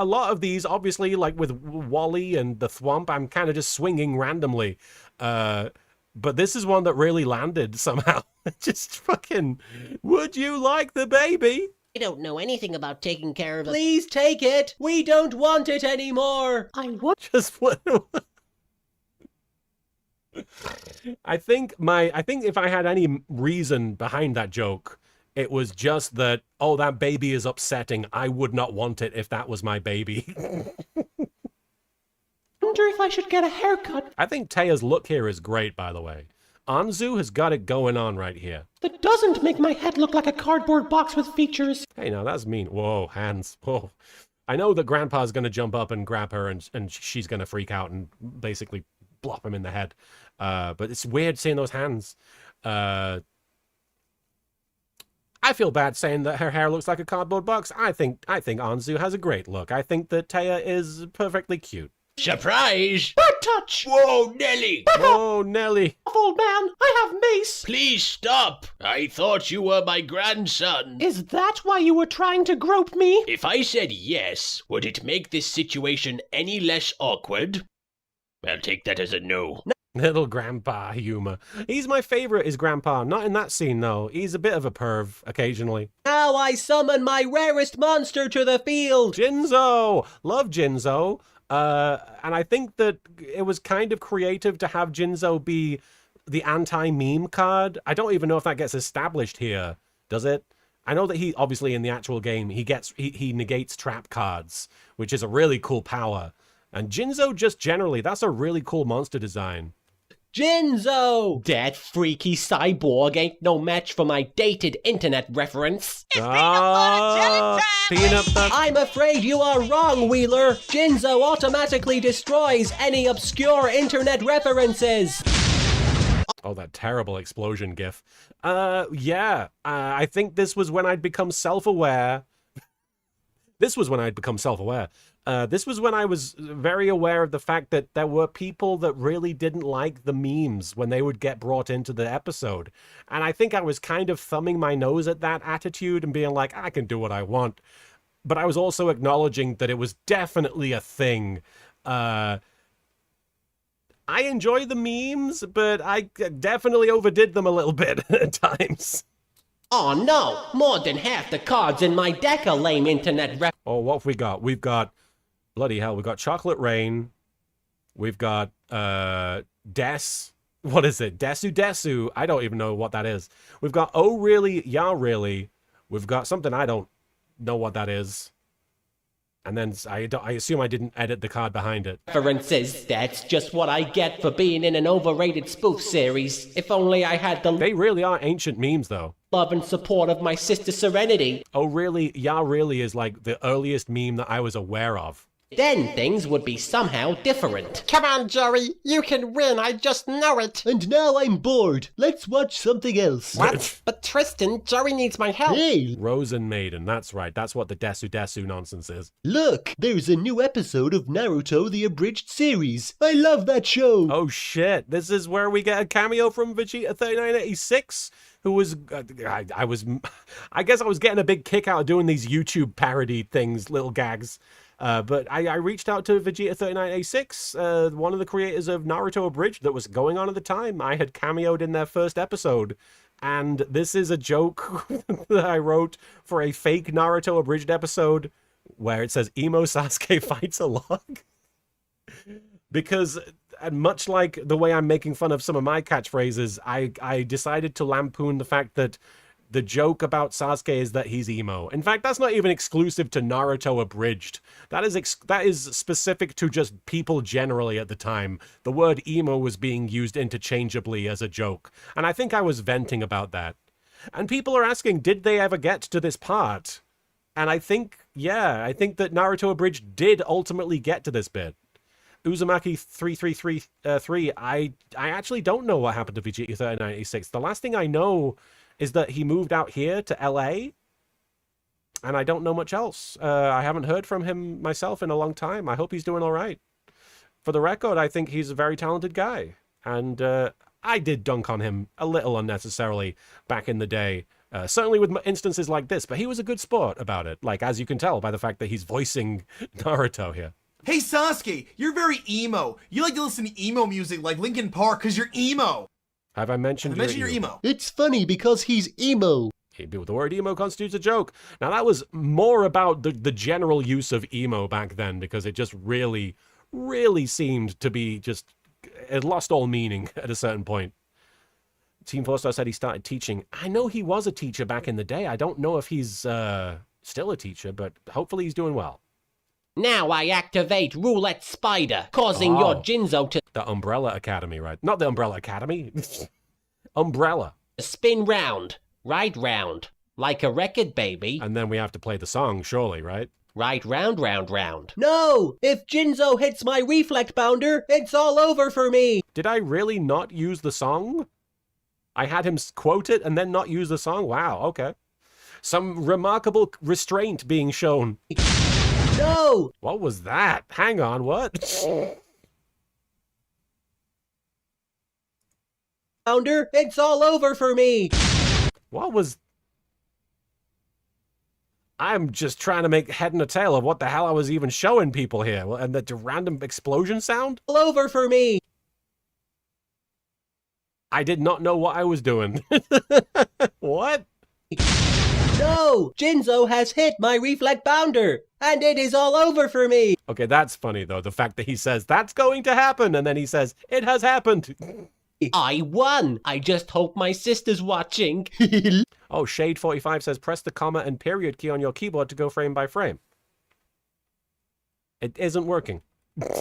lot of these, obviously, like with Wally and the Thwomp, I'm kind of just swinging randomly. But this is one that really landed somehow. Just fucking, would you like the baby? I don't know anything about taking care of it. Please take it. We don't want it anymore. Just what? I think if I had any reason behind that joke, it was just that, oh, that baby is upsetting. I would not want it if that was my baby. Wonder if I should get a haircut. I think Taya's look here is great, by the way. Anzu has got it going on right here. That doesn't make my head look like a cardboard box with features. Hey, now that's mean. Whoa, hands. Whoa. I know that Grandpa's going to jump up and grab her and she's going to freak out and basically blop him in the head. But it's weird seeing those hands. I feel bad saying that her hair looks like a cardboard box. I think Anzu has a great look. I think that Taya is perfectly cute. Surprise! Bad touch! Whoa, Nelly! Whoa, Nelly! Old man, I have mace. Please stop! I thought you were my grandson. Is that why you were trying to grope me? If I said yes, would it make this situation any less awkward? I'll take that as a no. Little Grandpa humor. He's my favorite, is Grandpa. Not in that scene, though. He's a bit of a perv, occasionally. Now I summon my rarest monster to the field. Jinzo! Love Jinzo. And I think that it was kind of creative to have Jinzo be the anti-meme card. I don't even know if that gets established here, does it? I know that he, obviously, in the actual game, he negates trap cards, which is a really cool power. And Jinzo just generally, that's a really cool monster design. Jinzo! That freaky cyborg ain't no match for my dated internet reference. Peanut butter. I'm afraid you are wrong, Wheeler. Jinzo automatically destroys any obscure internet references. Oh, that terrible explosion gif. Yeah. I think this was when I'd become self-aware. This was when I was very aware of the fact that there were people that really didn't like the memes when they would get brought into the episode. And I think I was kind of thumbing my nose at that attitude and being like, I can do what I want. But I was also acknowledging that it was definitely a thing. I enjoy the memes, but I definitely overdid them a little bit at times. Oh no, more than half the cards in my deck are lame internet ref. Oh, what have we got? We've got, bloody hell, we've got Chocolate Rain. We've got, Des. What is it? Desu. I don't even know what that is. We've got Oh Really, Yeah Really. We've got something I don't know what that is. And then I assume I didn't edit the card behind it. References, that's just what I get for being in an overrated spoof series. If only I had the They really are ancient memes, though. love and support of my sister Serenity. Oh Really, Yeah Really is like the earliest meme that I was aware of. Then things would be somehow different. Come on, Joey. You can win. I just know it. And now I'm bored. Let's watch something else. What? But Tristan, Joey needs my help. Hey! Rosen Maiden, that's right. That's what the Desu nonsense is. Look, there's a new episode of Naruto the Abridged series. I love that show. Oh shit, this is where we get a cameo from Vegeta 3986, who was, I guess I was getting a big kick out of doing these YouTube parody things, little gags. But I reached out to Vegeta 3986, one of the creators of Naruto Abridged that was going on at the time. I had cameoed in their first episode. And this is a joke that I wrote for a fake Naruto Abridged episode where it says, Emo Sasuke fights a log. Because much like the way I'm making fun of some of my catchphrases, I decided to lampoon the fact that the joke about Sasuke is that he's emo. In fact, that's not even exclusive to Naruto Abridged. That is specific to just people generally at the time. The word emo was being used interchangeably as a joke. And I think I was venting about that. And people are asking, did they ever get to this part? And I think, yeah, I think that Naruto Abridged did ultimately get to this bit. Uzumaki 3333, I actually don't know what happened to Vegeta 3986. The last thing I know is that he moved out here to LA, and I don't know much else. I haven't heard from him myself in a long time. I hope he's doing all right. For the record, I think he's a very talented guy, and I did dunk on him a little unnecessarily back in the day, certainly with instances like this, but he was a good sport about it, like, as you can tell by the fact that he's voicing Naruto here. Hey Sasuke, you're very emo. You like to listen to emo music like Linkin Park because you're emo. Have I mentioned you're emo? It's funny because he's emo. The word emo constitutes a joke. Now, that was more about the general use of emo back then, because it just really, really seemed to be just... It lost all meaning at a certain point. Team 4-Star said he started teaching. I know he was a teacher back in the day. I don't know if he's still a teacher, but hopefully he's doing well. Now I activate Roulette Spider, causing your Jinzo to... The Umbrella Academy, right? Not the Umbrella Academy. Umbrella. Spin round. Right round. Like a record, baby. And then we have to play the song, surely, right? Right round, round, round. No! If Jinzo hits my reflect bounder, it's all over for me! Did I really not use the song? I had him quote it and then not use the song? Wow, okay. Some remarkable restraint being shown. No! What was that? Hang on, what? Founder, it's all over for me! What was... I'm just trying to make head and a tail of what the hell I was even showing people here. And the random explosion sound? All over for me! I did not know what I was doing. What? No! Jinzo has hit my reflect bounder, and it is all over for me! Okay, that's funny, though. The fact that he says, that's going to happen, and then he says, it has happened. I won! I just hope my sister's watching. Oh, Shade45 says, press the comma and period key on your keyboard to go frame by frame. It isn't working.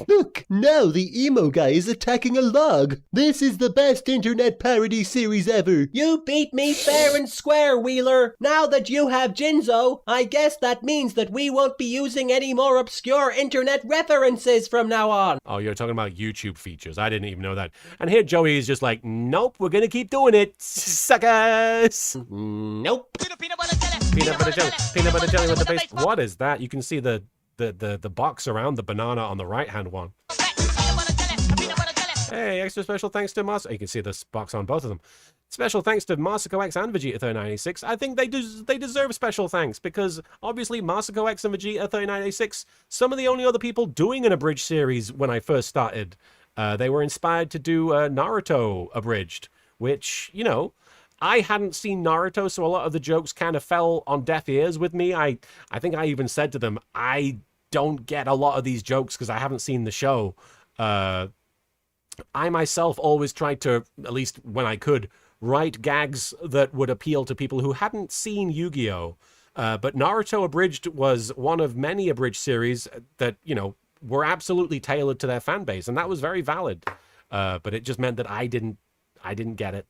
Look, now the emo guy is attacking a log. This is the best internet parody series ever. You beat me fair and square, Wheeler. Now that you have Jinzo, I guess that means that we won't be using any more obscure internet references from now on. Oh, you're talking about YouTube features. I didn't even know that. And here Joey is just like, nope, we're going to keep doing it, suckers. Nope. Peanut butter jelly. Peanut butter jelly with the base. What is that? You can see the box around the banana on the right-hand one. Hey, extra special thanks to Mas. You can see this box on both of them. Special thanks to Marsico X and Vegeta 3986. I think they deserve special thanks because obviously Marsico X and Vegeta 3986, some of the only other people doing an abridged series when I first started. They were inspired to do Naruto Abridged, which, you know, I hadn't seen Naruto, so a lot of the jokes kind of fell on deaf ears with me. I think I even said to them, I don't get a lot of these jokes because I haven't seen the show. I myself always tried to, at least when I could, write gags that would appeal to people who hadn't seen Yu-Gi-Oh! But Naruto Abridged was one of many abridged series that, you know, were absolutely tailored to their fan base, and that was very valid. But it just meant that I didn't get it.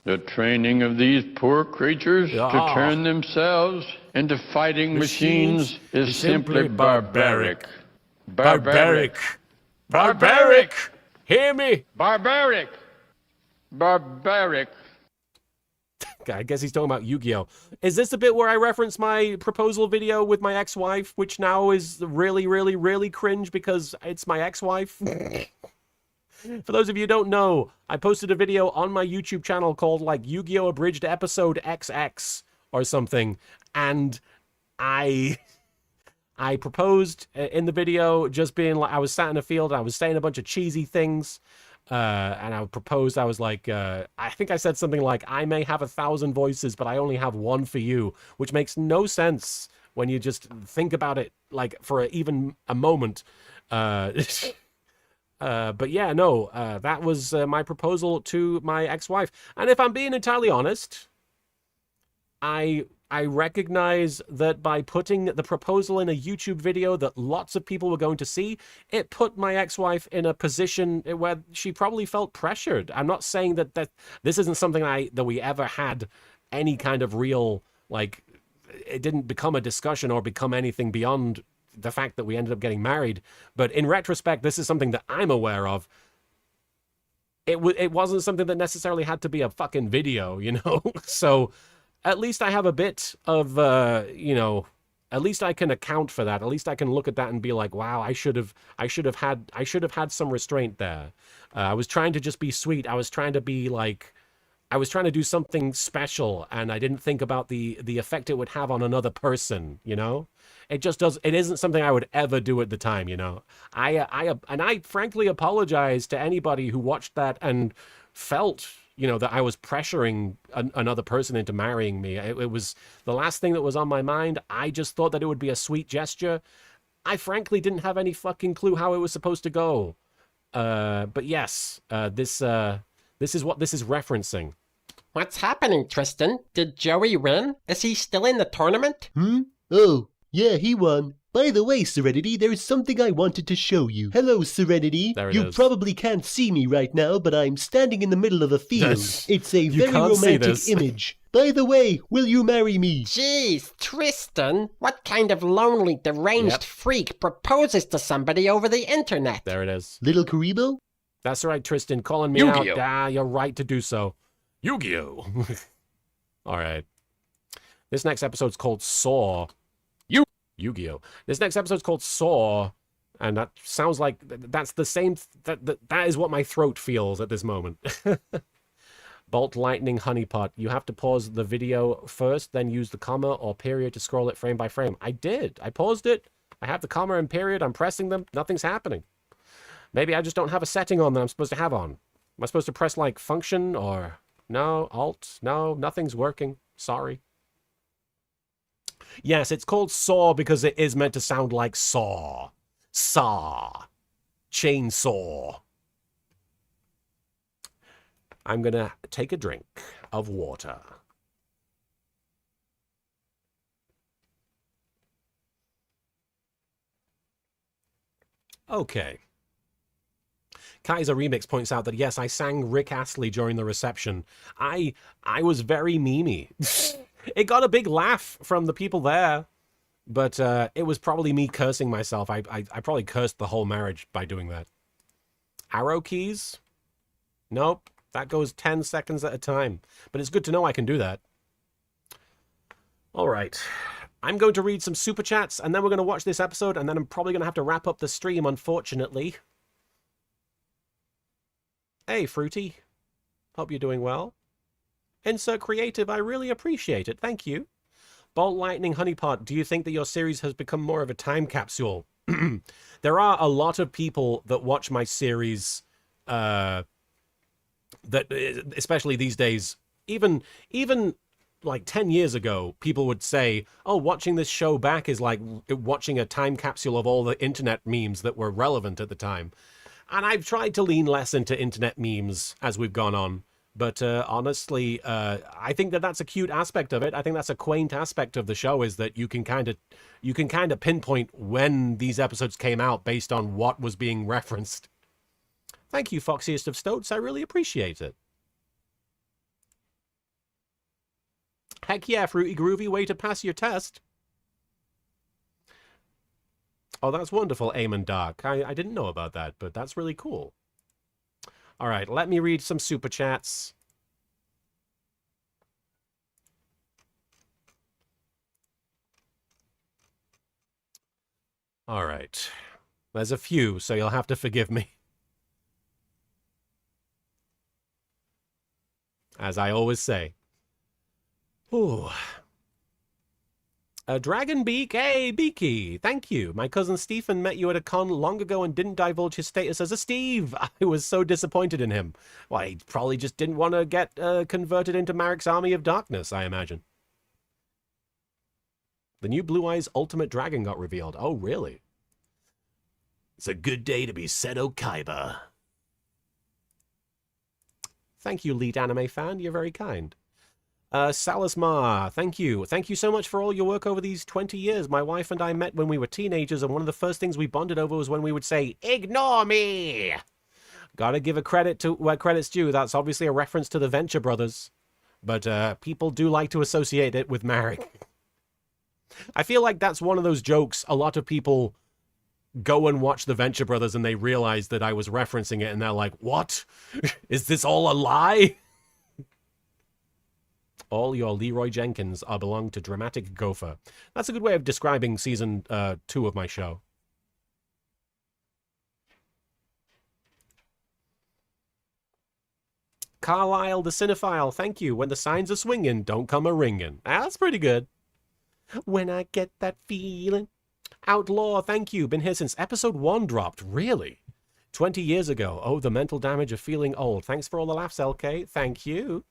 The training of these poor creatures to turn themselves into fighting machines is simply barbaric. Barbaric. Barbaric! Hear me! Barbaric! Barbaric. I guess he's talking about Yu-Gi-Oh! Is this a bit where I reference my proposal video with my ex-wife, which now is really, really, really cringe because it's my ex-wife? For those of you who don't know, I posted a video on my YouTube channel called, like, Yu-Gi-Oh! Abridged Episode XX or something, and I proposed in the video just being like, I was sat in a field, and I was saying a bunch of cheesy things, and I proposed, I was like, I think I said something like, I may have 1,000 voices, but I only have one for you, which makes no sense when you just think about it, like, for even a moment. But yeah, no, that was my proposal to my ex-wife. And if I'm being entirely honest, I recognize that by putting the proposal in a YouTube video that lots of people were going to see, it put my ex-wife in a position where she probably felt pressured. I'm not saying that this isn't something that we ever had any kind of real, like, it didn't become a discussion or become anything beyond the fact that we ended up getting married. But in retrospect, this is something that I'm aware of. It wasn't something that necessarily had to be a fucking video, you know? So at least I have a bit of, you know, at least I can account for that. At least I can look at that and be like, wow, I should have had some restraint there. I was trying to just be sweet. I was trying to be like, I was trying to do something special, and I didn't think about the effect it would have on another person, you know? It isn't something I would ever do at the time, you know? I frankly apologize to anybody who watched that and felt, you know, that I was pressuring another person into marrying me. It was the last thing that was on my mind. I just thought that it would be a sweet gesture. I frankly didn't have any fucking clue how it was supposed to go. But yes, this is what this is referencing. What's happening, Tristan? Did Joey win? Is he still in the tournament? Oh, yeah, he won. By the way, Serenity, there's something I wanted to show you. Hello, Serenity. You probably can't see me right now, but I'm standing in the middle of a field. It's a very romantic image. By the way, will you marry me? Jeez, Tristan, what kind of lonely, deranged freak proposes to somebody over the internet? There it is. Little Karibo? That's right, Tristan, calling me out. Ah, you're right to do so. Yu-Gi-Oh! All right. This next episode's called Saw. Yu-Gi-Oh! This next episode's called Saw, and that sounds like that's the same. That is what my throat feels at this moment. Bolt Lightning Honeypot. You have to pause the video first, then use the comma or period to scroll it frame by frame. I did. I paused it. I have the comma and period. I'm pressing them. Nothing's happening. Maybe I just don't have a setting on that I'm supposed to have on. Am I supposed to press, like, function or... No, alt? No, nothing's working. Sorry. Yes, it's called Saw because it is meant to sound like saw. Saw. Chainsaw. I'm gonna take a drink of water. Okay. Kaiser Remix points out that, yes, I sang Rick Astley during the reception. I was very memey. It got a big laugh from the people there, but it was probably me cursing myself. I probably cursed the whole marriage by doing that. Arrow keys? Nope. That goes 10 seconds at a time. But it's good to know I can do that. All right. I'm going to read some super chats, and then we're going to watch this episode, and then I'm probably going to have to wrap up the stream, unfortunately. Hey, Fruity. Hope you're doing well. Insert creative, I really appreciate it. Thank you. Bolt Lightning Honeypot, do you think that your series has become more of a time capsule? There are a lot of people that watch my series, that especially these days, even like 10 years ago, people would say, oh, watching this show back is like watching a time capsule of all the internet memes that were relevant at the time. And I've tried to lean less into internet memes as we've gone on. But honestly, I think that that's a cute aspect of it. I think that's a quaint aspect of the show, is that you can kind of pinpoint when these episodes came out based on what was being referenced. Thank you, Foxiest of Stoats. I really appreciate it. Heck yeah, Fruity Groovy, way to pass your test. Oh, that's wonderful, Eamon Dark. I didn't know about that, but that's really cool. All right, let me read some super chats. All right. There's a few, so you'll have to forgive me. As I always say. Ooh. Dragonbeak, hey, Beaky, thank you. My cousin Stephen met you at a con long ago and didn't divulge his status as a Steve. I was so disappointed in him. Well, he probably just didn't want to get converted into Marek's Army of Darkness, I imagine. The new Blue Eyes Ultimate Dragon got revealed. Oh, really? It's a good day to be Seto Kaiba. Thank you, lead anime fan. You're very kind. Salismar, thank you. Thank you so much for all your work over these 20 years. My wife and I met when we were teenagers, and one of the first things we bonded over was when we would say, "Ignore me!" Gotta give a credit to where credit's due. That's obviously a reference to the Venture Brothers. But people do like to associate it with Marek. I feel like that's one of those jokes a lot of people go and watch the Venture Brothers and they realize that I was referencing it, and they're like, what? Is this all a lie? All your Leroy Jenkins belong to Dramatic Gopher. That's a good way of describing season 2 of my show. Carlisle the Cinephile, thank you. When the signs are swinging, don't come a-ringing. That's pretty good. When I get that feeling. Outlaw, thank you. Been here since episode 1 dropped. Really? 20 years ago. Oh, the mental damage of feeling old. Thanks for all the laughs, LK. Thank you.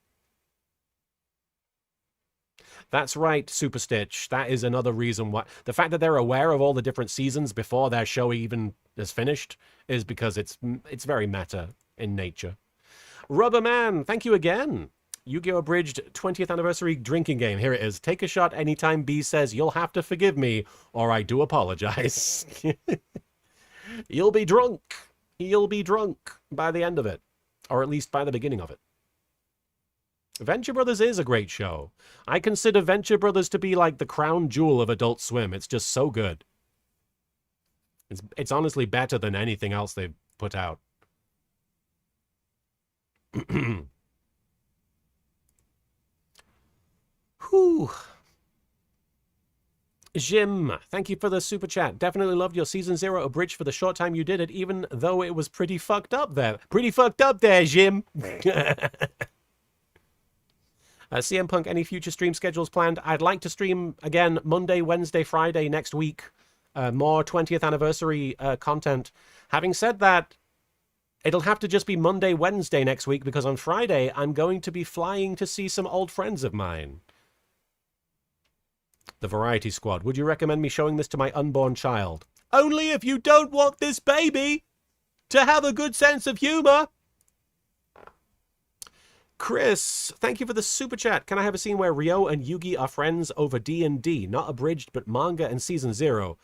That's right, Super Stitch. That is another reason why. The fact that they're aware of all the different seasons before their show even is finished is because it's very meta in nature. Rubberman, thank you again. YGO Abridged 20th anniversary drinking game. Here it is. Take a shot anytime B says, "You'll have to forgive me, or I do apologize." You'll be drunk. You'll be drunk by the end of it. Or at least by the beginning of it. Venture Brothers is a great show. I consider Venture Brothers to be like the crown jewel of Adult Swim. It's just so good. It's honestly better than anything else they've put out. Whew. Jim, thank you for the super chat. Definitely loved your Season 0 Abridged for the short time you did it, even though it was pretty fucked up there. Pretty fucked up there, Jim. CM Punk, any future stream schedules planned? I'd like to stream again Monday, Wednesday, Friday next week. More 20th anniversary content. Having said that, it'll have to just be Monday, Wednesday next week, because on Friday I'm going to be flying to see some old friends of mine. The Variety Squad. Would you recommend me showing this to my unborn child? Only if you don't want this baby to have a good sense of humor. Chris, thank you for the super chat. Can I have a scene where Ryo and Yugi are friends over D&D? Not Abridged, but manga and Season 0.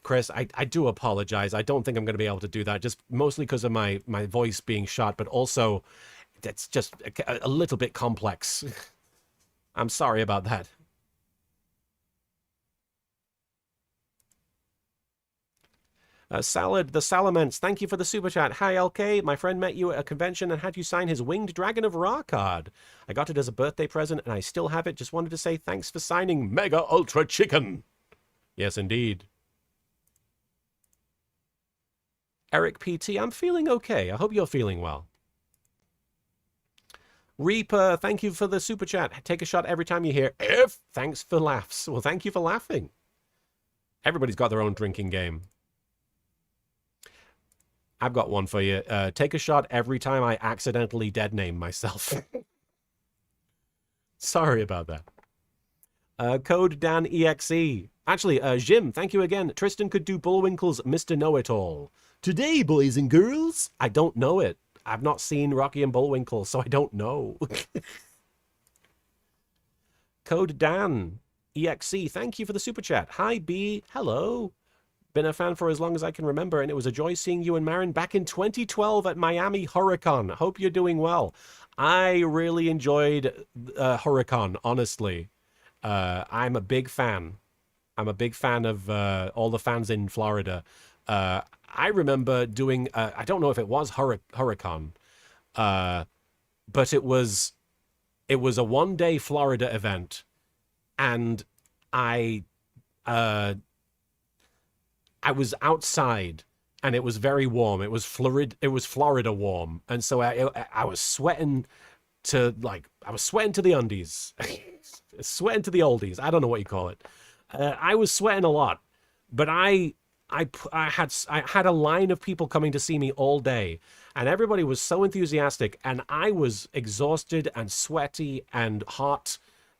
Chris, I do apologize. I don't think I'm going to be able to do that, just mostly because of my voice being shot, but also it's just a little bit complex. I'm sorry about that. Salad, the Salamence, thank you for the super chat. Hi, LK. My friend met you at a convention and had you sign his Winged Dragon of Ra card. I got it as a birthday present and I still have it. Just wanted to say thanks for signing Mega Ultra Chicken. Yes, indeed. Eric PT, I'm feeling okay. I hope you're feeling well. Reaper, thank you for the super chat. Take a shot every time you hear F. Thanks for laughs. Well, thank you for laughing. Everybody's got their own drinking game. I've got one for you. Take a shot every time I accidentally dead name myself. Sorry about that. Code Dan EXE. Actually, Jim, thank you again. Tristan could do Bullwinkle's Mr. Know-It-All. Today, boys and girls. I don't know it. I've not seen Rocky and Bullwinkle, so I don't know. Code Dan EXE. Thank you for the super chat. Hi, B. Hello. Been a fan for as long as I can remember, and it was a joy seeing you and Marin back in 2012 at Miami Hurricane. Hope you're doing well. I really enjoyed Hurricane, honestly. I'm a big fan. I'm a big fan of all the fans in Florida. I remember doing, I don't know if it was Hurricane, but it was a one-day Florida event, and I was outside and it was very warm. It was Florida warm. And so I was sweating to the undies, sweating to the oldies. I don't know what you call it. I was sweating a lot, but I had a line of people coming to see me all day, and everybody was so enthusiastic, and I was exhausted and sweaty and hot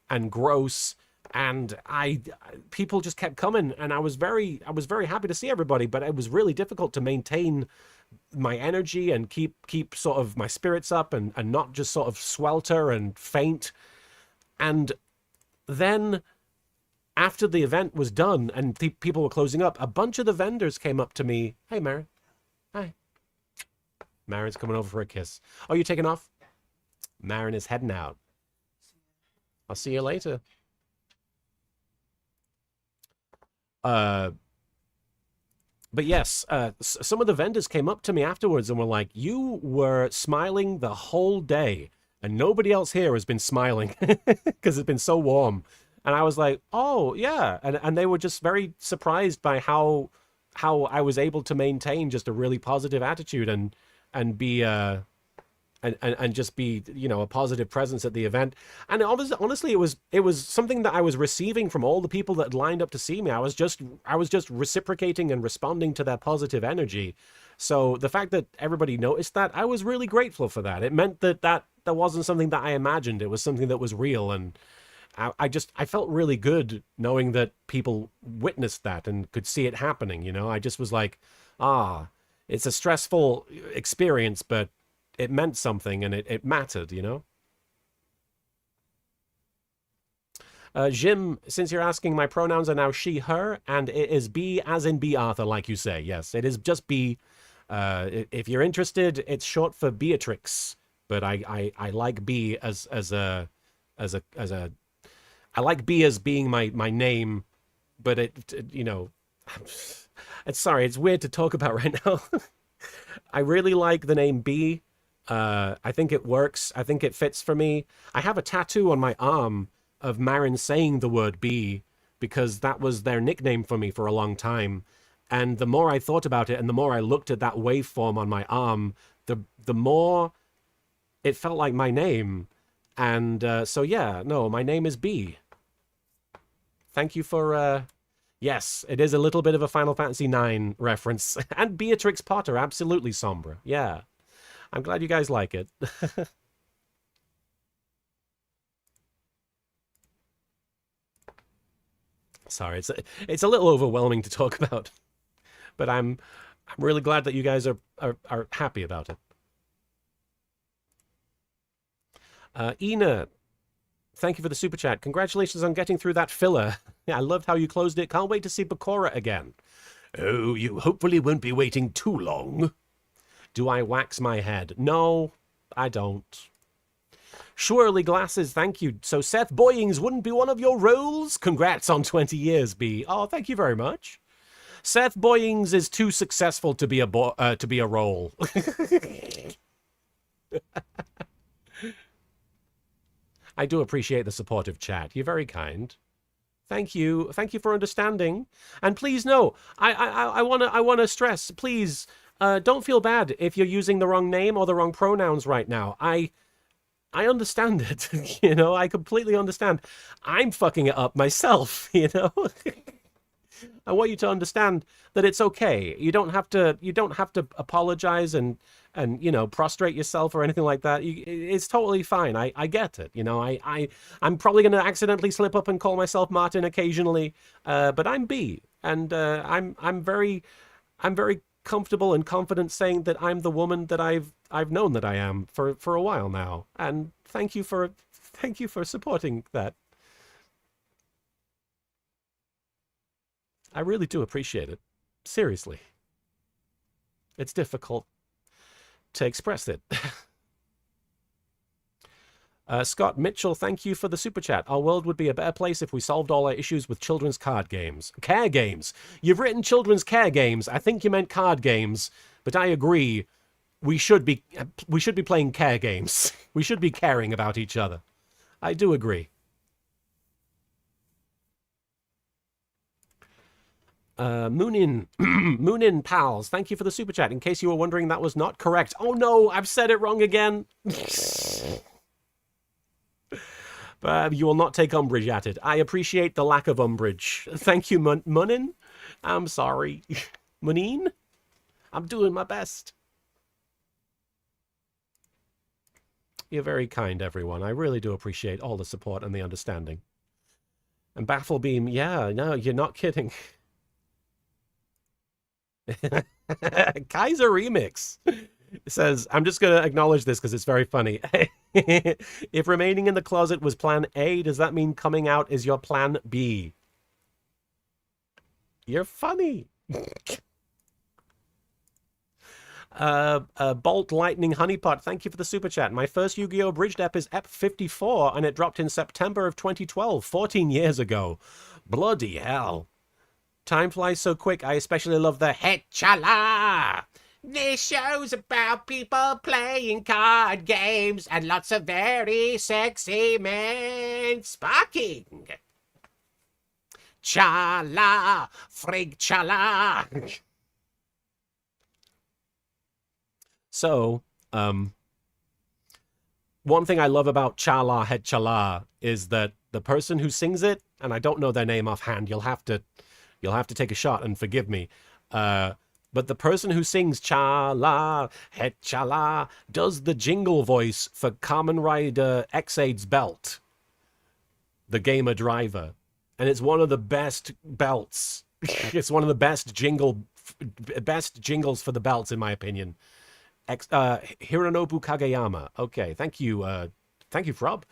and gross. And people just kept coming, and I was very happy to see everybody, but it was really difficult to maintain my energy and keep sort of my spirits up and not just sort of swelter and faint. And then after the event was done and people were closing up, a bunch of the vendors came up to me. Hey, Marin. Hi. Marin's coming over for a kiss. Oh, you taking off? Marin is heading out. I'll see you later. But yes, some of the vendors came up to me afterwards and were like, you were smiling the whole day and nobody else here has been smiling because it's been so warm. And I was like, oh yeah. And they were just very surprised by how I was able to maintain just a really positive attitude and be, and just be, you know, a positive presence at the event. And honestly, it was something that I was receiving from all the people that lined up to see me. I was just reciprocating and responding to that positive energy. So the fact that everybody noticed that, I was really grateful for that. It meant that wasn't something that I imagined. It was something that was real. And I felt really good knowing that people witnessed that and could see it happening. You know, I just was like, it's a stressful experience, but it meant something and it mattered, you know? Jim, since you're asking, my pronouns are now she, her, and it is B as in B. Arthur, like you say. Yes, it is just B. If you're interested, it's short for Beatrix, but I like B as a I like B as being my name, but it you know, it's weird to talk about right now. I really like the name B. I think it works. I think it fits for me. I have a tattoo on my arm of Marin saying the word B because that was their nickname for me for a long time. And the more I thought about it and the more I looked at that waveform on my arm, the more it felt like my name. And so, yeah, no, my name is B. Thank you for... yes, it is a little bit of a Final Fantasy IX reference. And Beatrix Potter, absolutely Sombra. Yeah. I'm glad you guys like it. Sorry, it's a little overwhelming to talk about, but I'm really glad that you guys are happy about it. Ina, thank you for the super chat. Congratulations on getting through that filler. Yeah, I loved how you closed it. Can't wait to see Bakura again. Oh, you hopefully won't be waiting too long. Do I wax my head? No, I don't. Surely Glasses, thank you. So Seth Boyings wouldn't be one of your roles? Congrats on 20 years, B. Oh, thank you very much. Seth Boyings is too successful to be a role. I do appreciate the supportive chat. You're very kind. Thank you. Thank you for understanding. And please know, I wanna stress, please, don't feel bad if you're using the wrong name or the wrong pronouns right now. I understand it. You know, I completely understand. I'm fucking it up myself, you know? I want you to understand that it's okay. You don't have to apologize and you know, prostrate yourself or anything like that. It's totally fine. I get it. You know, I'm probably going to accidentally slip up and call myself Martin occasionally, but I'm B, and I'm very comfortable and confident saying that I'm the woman that I've known that I am for a while now. And thank you for supporting that. I really do appreciate it. Seriously. It's difficult to express it. Scott Mitchell, thank you for the super chat. Our world would be a better place if we solved all our issues with children's card games. Care games. You've written children's care games. I think you meant card games, but I agree. We should be playing care games. We should be caring about each other. I do agree. Moonin Pals, thank you for the super chat. In case you were wondering, that was not correct. Oh no, I've said it wrong again. But you will not take umbrage at it. I appreciate the lack of umbrage. Thank you, Munin. I'm sorry. Munin? I'm doing my best. You're very kind, everyone. I really do appreciate all the support and the understanding. And Bafflebeam, yeah, no, you're not kidding. Kaiser Remix says, I'm just going to acknowledge this because it's very funny. If remaining in the closet was plan A, does that mean coming out is your plan B? You're funny. Bolt Lightning Honeypot, thank you for the super chat. My first Yu-Gi-Oh! Abridged ep is ep 54 and it dropped in September of 2012, 14 years ago. Bloody hell. Time flies so quick. I especially love the Hetchala. This show's about people playing card games and lots of very sexy men sparking. Chala, frig chala. So, one thing I love about Chala Hetchala is that the person who sings it, and I don't know their name offhand, you'll have to take a shot and forgive me. But the person who sings Chala, Hetchala, does the jingle voice for Kamen Rider X-Aid's belt. The Gamer Driver. And it's one of the best belts. It's one of the best jingles for the belts, in my opinion. Hironobu Kageyama. Okay, thank you, Frob.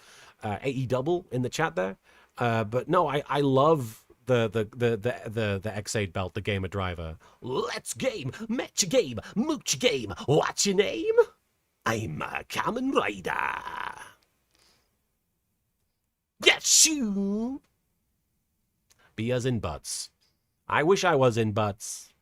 AE double in the chat there. But no, I love the X-Aid belt, the Gamer Driver. Let's game, match game, mooch game. What's your name? I'm a Kamen Rider. Get you. Be as in butts. I wish I was in butts.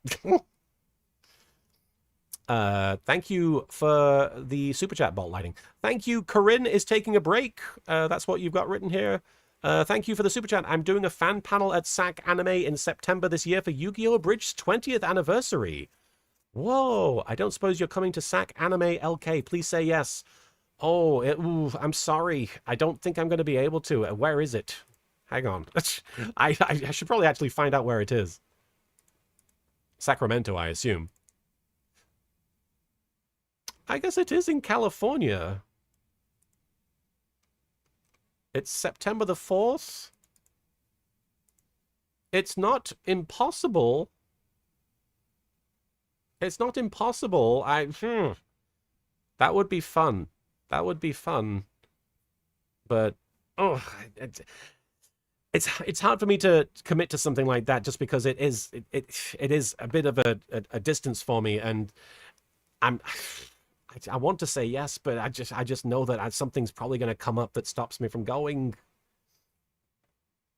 Thank you for the super chat, Bolt Lighting. Thank you. Corinne is taking a break. That's what you've got written here. Thank you for the super chat. I'm doing a fan panel at SAC Anime in September this year for Yu-Gi-Oh! Abridged's 20th anniversary. Whoa, I don't suppose you're coming to SAC Anime LK. Please say yes. Oh, I'm sorry. I don't think I'm going to be able to. Where is it? Hang on. I should probably actually find out where it is. Sacramento, I assume. I guess it is in California. It's September the 4th. It's not impossible. It's not impossible. That would be fun. That would be fun. But, it's hard for me to commit to something like that just because it is a bit of a distance for me, and I want to say yes, but I just know that something's probably going to come up that stops me from going.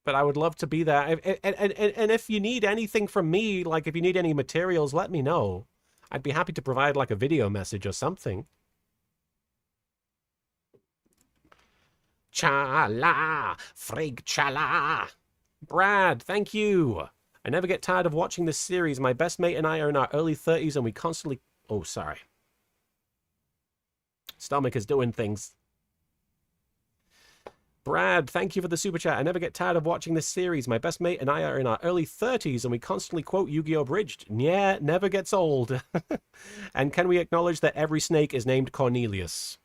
But I would love to be there. And if you need anything from me, like if you need any materials, let me know. I'd be happy to provide like a video message or something. Cha-la! Frig cha-la! Brad, thank you! I never get tired of watching this series. My best mate and I are in our early 30s and we constantly... Oh, sorry. Stomach is doing things. Brad, thank you for the super chat. I never get tired of watching this series. My best mate and I are in our early 30s and we constantly quote YGO Abridged. Yeah, never gets old. And can we acknowledge that every snake is named Cornelius?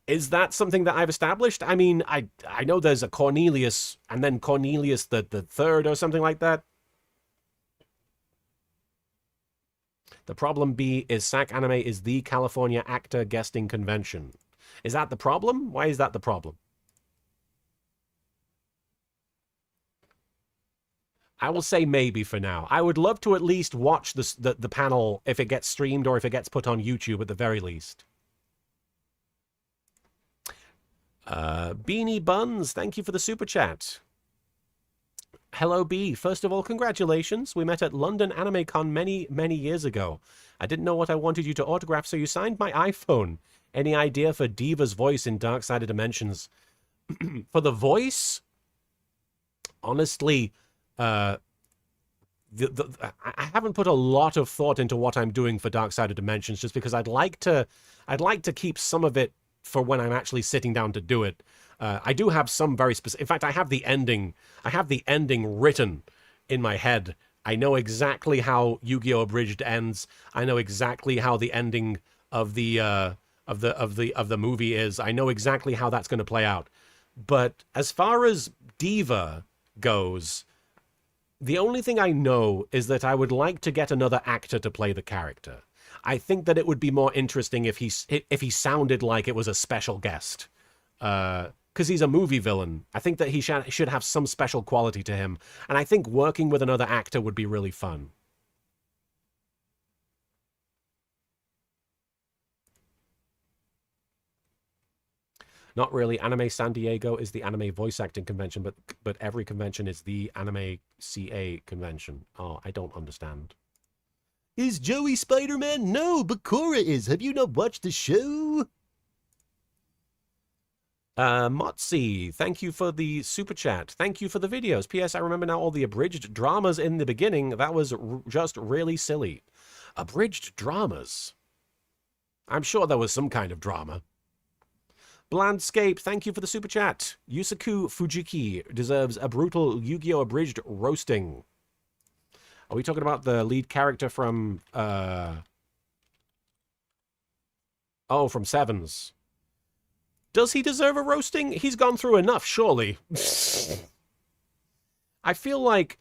Is that something that I've established? I mean, I know there's a Cornelius and then Cornelius the third or something like that. The problem B is SAC Anime is the California actor guesting convention. Is that the problem? Why is that the problem? I will say maybe for now. I would love to at least watch the panel if it gets streamed or if it gets put on YouTube at the very least. Beanie Buns, thank you for the super chat. Hello, B. First of all, congratulations. We met at London Anime Con many, many years ago. I didn't know what I wanted you to autograph, so you signed my iPhone. Any idea for Diva's voice in Dark Side of Dimensions? For the voice? Honestly, I haven't put a lot of thought into what I'm doing for Dark Side of Dimensions just because I'd like to keep some of it for when I'm actually sitting down to do it. I do have some very specific... In fact, I have the ending written in my head. I know exactly how Yu-Gi-Oh! Abridged ends. I know exactly how the ending of the movie is. I know exactly how that's going to play out. But as far as Diva goes, the only thing I know is that I would like to get another actor to play the character. I think that it would be more interesting if he sounded like it was a special guest. Because he's a movie villain. I think that he should have some special quality to him. And I think working with another actor would be really fun. Not really. Anime San Diego is the anime voice acting convention, but every convention is the anime CA convention. Oh, I don't understand. Is Joey Spider-Man? No, but Cora is. Have you not watched the show? Motzi, thank you for the super chat. Thank you for the videos. P.S. I remember now all the abridged dramas in the beginning. That was just really silly. Abridged dramas? I'm sure there was some kind of drama. Blandscape, thank you for the super chat. Yusaku Fujiki deserves a brutal Yu-Gi-Oh! Abridged roasting. Are we talking about the lead character from, from Sevens? Does he deserve a roasting? He's gone through enough, surely. I feel like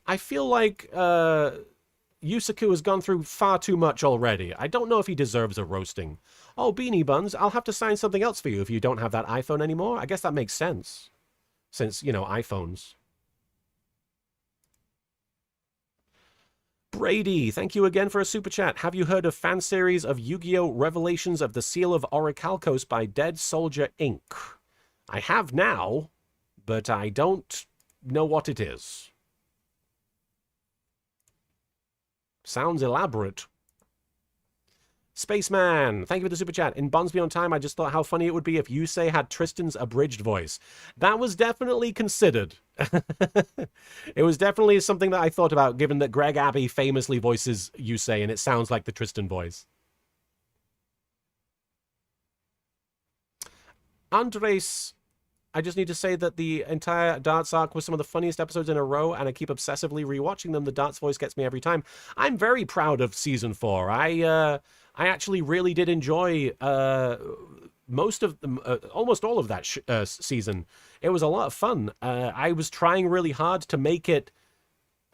Yusaku has gone through far too much already. I don't know if he deserves a roasting. Oh, Beanie Buns, I'll have to sign something else for you if you don't have that iPhone anymore. I guess that makes sense. Since, you know, iPhones. Brady, thank you again for a super chat. Have you heard of fan series of Yu-Gi-Oh! Revelations of the Seal of Orichalcos by Dead Soldier Inc.? I have now, but I don't know what it is. Sounds elaborate. Spaceman, thank you for the super chat. In Bonds Beyond Time, I just thought how funny it would be if Yusei had Tristan's abridged voice. That was definitely considered. It was definitely something that I thought about, given that Greg Abbey famously voices Yusei, and it sounds like the Tristan voice. Andres, I just need to say that the entire Darts arc was some of the funniest episodes in a row, and I keep obsessively rewatching them. The Darts voice gets me every time. I'm very proud of Season 4. I actually really did enjoy most of them, almost all of that season. It was a lot of fun. I was trying really hard to make it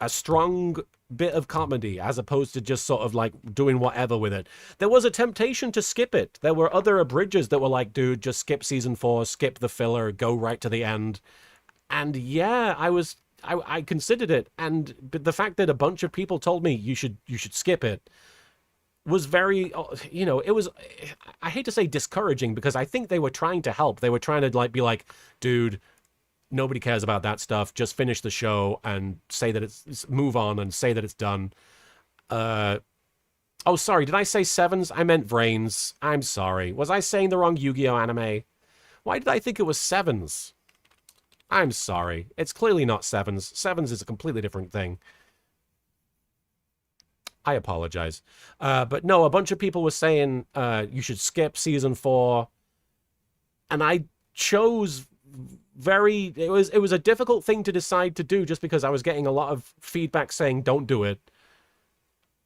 a strong bit of comedy as opposed to just sort of like doing whatever with it. There was a temptation to skip it. There were other abridges that were like, dude, just skip season 4, skip the filler, go right to the end. And yeah, I considered it, but the fact that a bunch of people told me you should skip it was very, it was, I hate to say discouraging, because I think they were trying to help. They were trying to be like, dude, nobody cares about that stuff. Just finish the show and say that move on and say that it's done. Oh, sorry, did I say sevens? I meant Vrains. I'm sorry. Was I saying the wrong Yu-Gi-Oh anime? Why did I think it was sevens? I'm sorry. It's clearly not sevens. Sevens is a completely different thing. I apologize. But no, a bunch of people were saying you should skip season 4. And I chose it was a difficult thing to decide to do, just because I was getting a lot of feedback saying don't do it.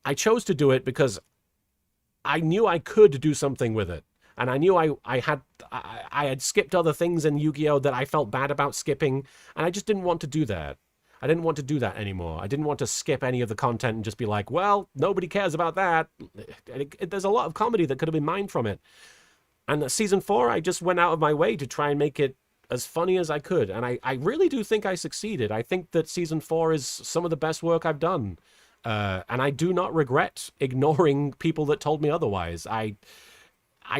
I chose to do it because I knew I could do something with it. And I knew I had skipped other things in Yu-Gi-Oh that I felt bad about skipping, and I just didn't want to do that. I didn't want to do that anymore. I didn't want to skip any of the content and just be like, well, nobody cares about that. There's a lot of comedy that could have been mined from it. And season 4, I just went out of my way to try and make it as funny as I could. And I really do think I succeeded. I think that season 4 is some of the best work I've done. And I do not regret ignoring people that told me otherwise. I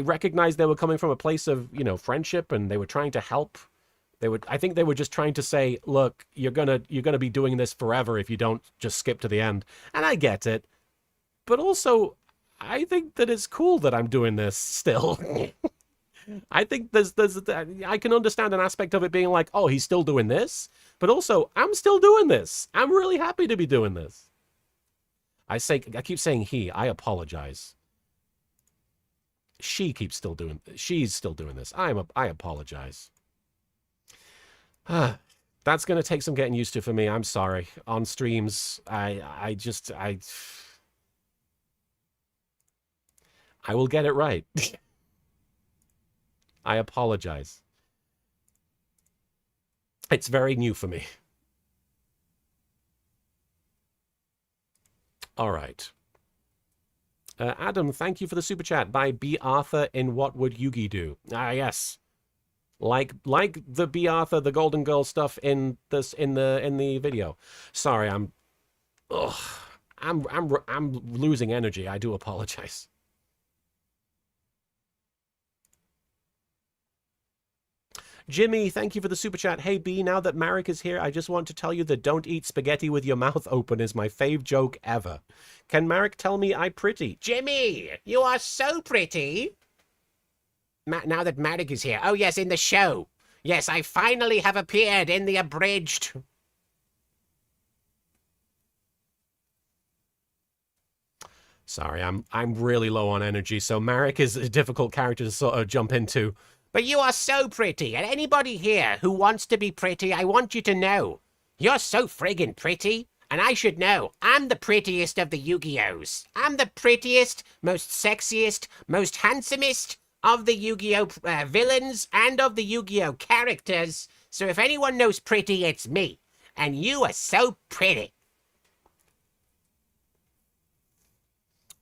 recognized they were coming from a place of, friendship, and they were trying to help. I think they were just trying to say, look, you're gonna be doing this forever if you don't just skip to the end. And I get it. But also, I think that it's cool that I'm doing this still. I think I can understand an aspect of it being like, oh, he's still doing this. But also, I'm still doing this. I'm really happy to be doing this. I keep saying he. I apologize. She's still doing this. I apologize. That's going to take some getting used to for me. I'm sorry. On streams, I will get it right. I apologize. It's very new for me. All right. Adam, thank you for the super chat. By B. Arthur in What Would Yugi Do? Ah, yes. Like the B. Arthur, the Golden Girl stuff in the video. Sorry, I'm losing energy. I do apologize. Jimmy, thank you for the super chat. Hey, B, now that Marek is here, I just want to tell you that don't eat spaghetti with your mouth open is my fave joke ever. Can Marek tell me I pretty? Jimmy, you are so pretty. Now that Marek is here. Oh, yes, in the show. Yes, I finally have appeared in the Abridged. Sorry, I'm really low on energy, so Marek is a difficult character to sort of jump into. But you are so pretty, and anybody here who wants to be pretty, I want you to know, you're so friggin' pretty, and I should know, I'm the prettiest of the Yu-Gi-Ohs. I'm the prettiest, most sexiest, most handsomest of the Yu-Gi-Oh! Villains and of the Yu-Gi-Oh! Characters, so if anyone knows pretty, it's me, and you are so pretty.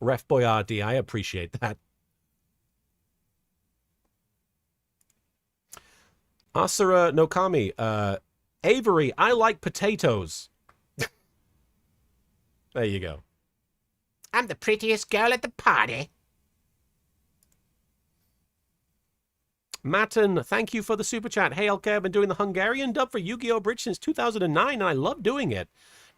Ref Boyardi, I appreciate that. Asura Nokami, Avery, I like potatoes. There you go. I'm the prettiest girl at the party. Matten, thank you for the super chat. Hey, LK, I've been doing the Hungarian dub for Yu-Gi-Oh! Abridged since 2009, and I love doing it.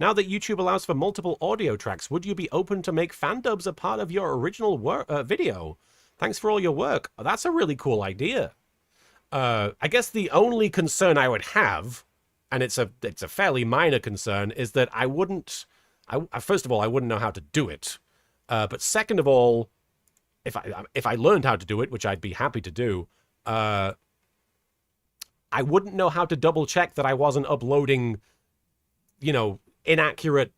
Now that YouTube allows for multiple audio tracks, would you be open to make fan dubs a part of your original video? Thanks for all your work. That's a really cool idea. I guess the only concern I would have, and it's a fairly minor concern, is that I wouldn't. First of all, I wouldn't know how to do it. But second of all, if I learned how to do it, which I'd be happy to do, I wouldn't know how to double check that I wasn't uploading, inaccurate,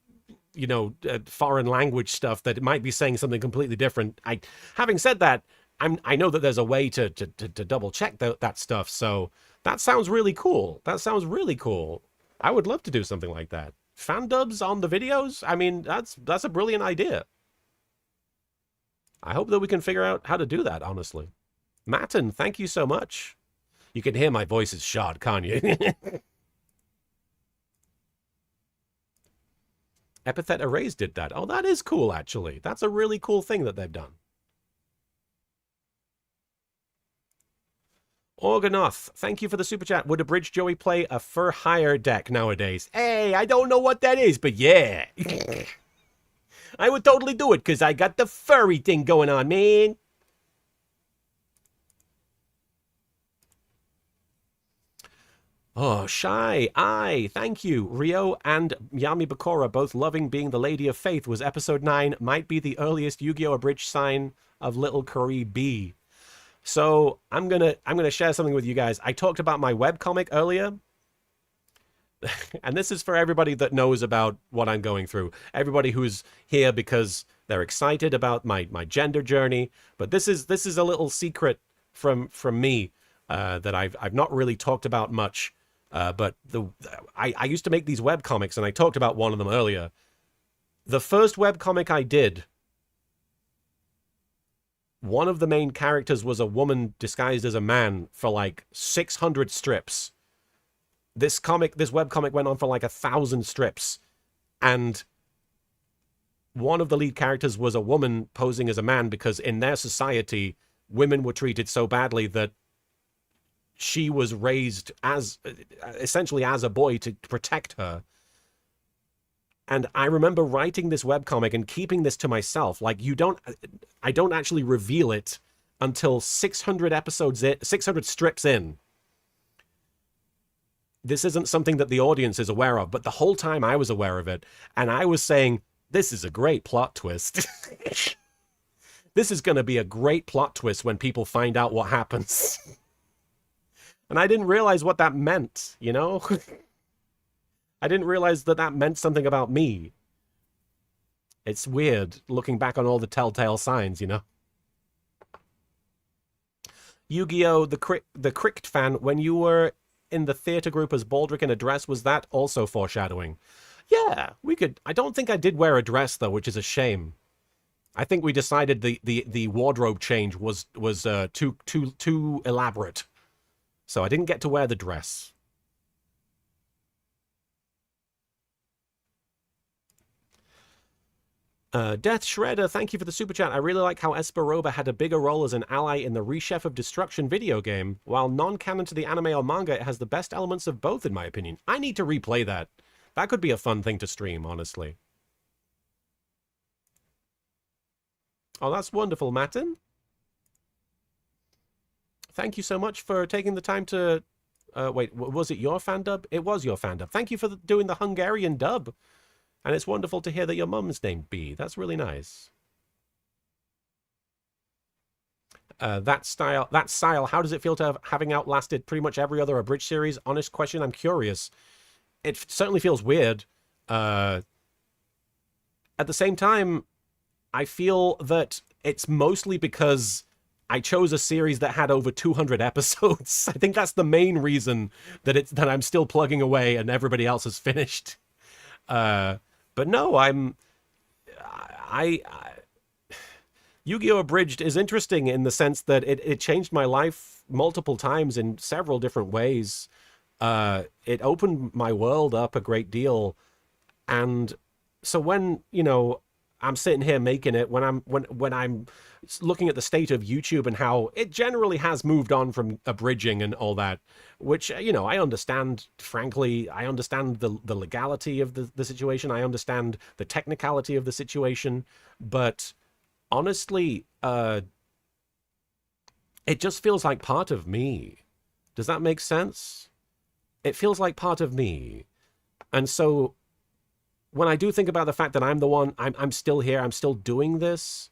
foreign language stuff that might be saying something completely different. Having said that, I know that there's a way to double check that stuff. So that sounds really cool. That sounds really cool. I would love to do something like that. Fan dubs on the videos? I mean, that's a brilliant idea. I hope that we can figure out how to do that, honestly. Matten, thank you so much. You can hear my voice is shot, can't you? Epithet Erase did that. Oh, that is cool, actually. That's a really cool thing that they've done. Organoth, thank you for the super chat. Would Abridged Joey play a for hire deck nowadays? Hey, I don't know what that is, but yeah. I would totally do it, because I got the furry thing going on, man. Oh, Shy, thank you. Rio and Yami Bakura both loving being the Lady of Faith was episode 9, might be the earliest Yu-Gi-Oh! Abridged sign of Little Curry B. So I'm gonna share something with you guys. I talked about my webcomic earlier. And this is for everybody that knows about what I'm going through. Everybody who's here because they're excited about my gender journey. But this is a little secret from me that I've not really talked about much. But I used to make these webcomics, and I talked about one of them earlier. The first webcomic I did, one of the main characters was a woman disguised as a man for like 600 strips. This webcomic went on for like 1,000 strips. And one of the lead characters was a woman posing as a man because in their society, women were treated so badly that she was raised as essentially as a boy to protect her. And I remember writing this webcomic and keeping this to myself. Like I don't actually reveal it until 600 strips in. This isn't something that the audience is aware of, but the whole time I was aware of it. And I was saying, this is a great plot twist. This is going to be a great plot twist when people find out what happens. And I didn't realize what that meant, you know? I didn't realize that meant something about me. It's weird looking back on all the telltale signs, you know? Yu-Gi-Oh! The Cricked fan, when you were in the theater group as Baldric in a dress, was that also foreshadowing? Yeah, we could. I don't think I did wear a dress, though, which is a shame. I think we decided the wardrobe change was too elaborate. So I didn't get to wear the dress. Death Shredder, thank you for the super chat. I really like how Esperoba had a bigger role as an ally in the Rechef of Destruction video game. While non-canon to the anime or manga, it has the best elements of both, in my opinion. I need to replay that. That could be a fun thing to stream, honestly. Oh, that's wonderful, Matin. Thank you so much for taking the time to... wait, was it your fan dub? It was your fan dub. Thank you for doing the Hungarian dub. And it's wonderful to hear that your mum's named B. That's really nice. That style, how does it feel to having outlasted pretty much every other Abridged series? Honest question, I'm curious. It certainly feels weird. At the same time, I feel that it's mostly because I chose a series that had over 200 episodes. I think that's the main reason that I'm still plugging away and everybody else has finished. But no, Yu-Gi-Oh! Abridged is interesting in the sense that it changed my life multiple times in several different ways. It opened my world up a great deal. And so when, you know, I'm sitting here making it, when I'm looking at the state of YouTube and how it generally has moved on from abridging and all that, which, you know, I understand, frankly, I understand the legality of the situation. I understand the technicality of the situation. But honestly, it just feels like part of me. Does that make sense? It feels like part of me. And so when I do think about the fact that I'm the one, I'm still here, I'm still doing this,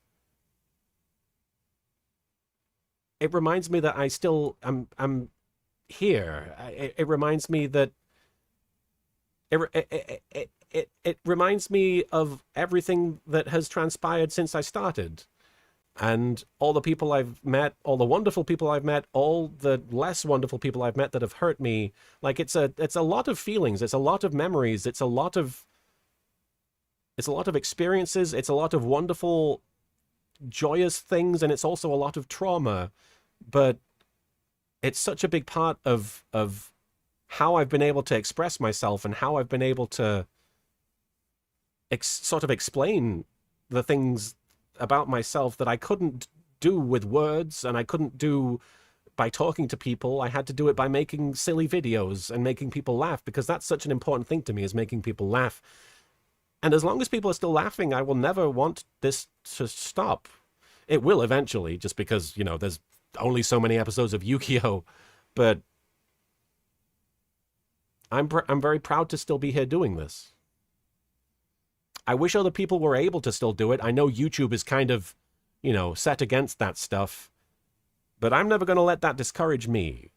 it reminds me that I'm here. It reminds me that it reminds me of everything that has transpired since I started. And all the people I've met, all the wonderful people I've met, all the less wonderful people I've met that have hurt me. Like it's a lot of feelings, it's a lot of memories, it's a lot of experiences, it's a lot of wonderful, joyous things, and it's also a lot of trauma. But it's such a big part of how I've been able to express myself and how I've been able to sort of explain the things about myself that I couldn't do with words, and I couldn't do by talking to people. I had to do it by making silly videos and making people laugh, because that's such an important thing to me, is making people laugh. And as long as people are still laughing, I will never want this to stop. It will eventually, just because, you know, there's only so many episodes of Yu-Gi-Oh! But I'm very proud to still be here doing this. I wish other people were able to still do it. I know YouTube is kind of, you know, set against that stuff. But I'm never going to let that discourage me.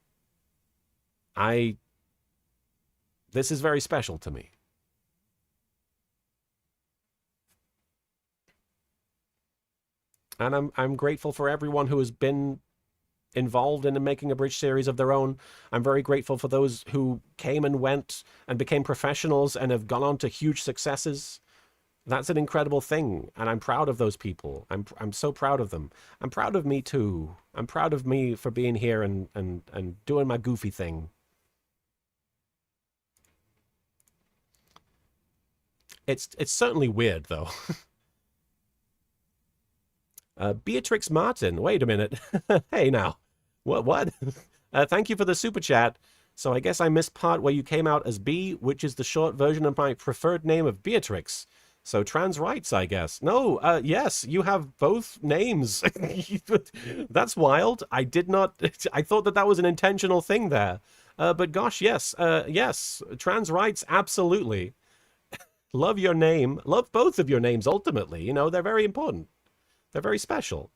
This is very special to me. And I'm grateful for everyone who has been involved in making a bridge series of their own. I'm very grateful for those who came and went and became professionals and have gone on to huge successes. That's an incredible thing, and I'm proud of those people. I'm so proud of them. I'm proud of me too. I'm proud of me for being here and doing my goofy thing. It's certainly weird though. Beatrix Martin, wait a minute. Hey now. What? Thank you for the super chat. So I guess I missed part where you came out as B, which is the short version of my preferred name of Beatrix. So trans rights, I guess. No, yes, you have both names. That's wild. I thought that was an intentional thing there. But gosh, yes, yes, trans rights, absolutely. Love your name. Love both of your names, ultimately. You know, they're very important. They're very special.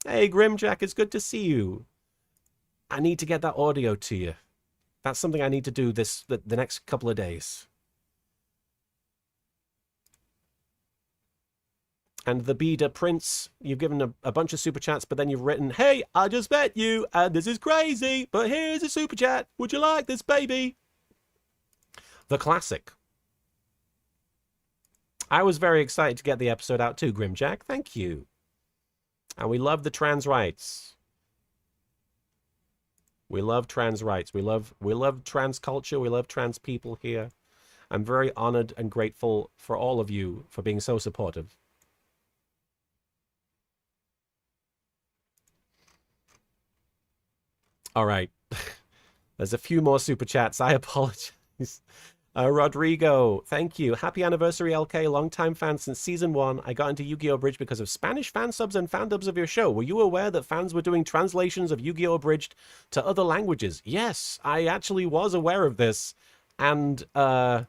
Hey, Grimjack, it's good to see you. I need to get that audio to you. That's something I need to do the next couple of days. And the Beda Prince, you've given a bunch of super chats, but then you've written, hey, I just met you, and this is crazy, but here's a super chat. Would you like this, baby? The classic. I was very excited to get the episode out too, Grimjack. Thank you. And we love the trans rights. We love trans rights. We love trans culture. We love trans people here. I'm very honored and grateful for all of you for being so supportive. All right. There's a few more super chats. I apologize. Rodrigo, thank you. Happy anniversary, LK. Longtime fan since season 1. I got into Yu-Gi-Oh! Abridged because of Spanish fan subs and fan dubs of your show. Were you aware that fans were doing translations of Yu-Gi-Oh! Abridged to other languages? Yes, I actually was aware of this. And I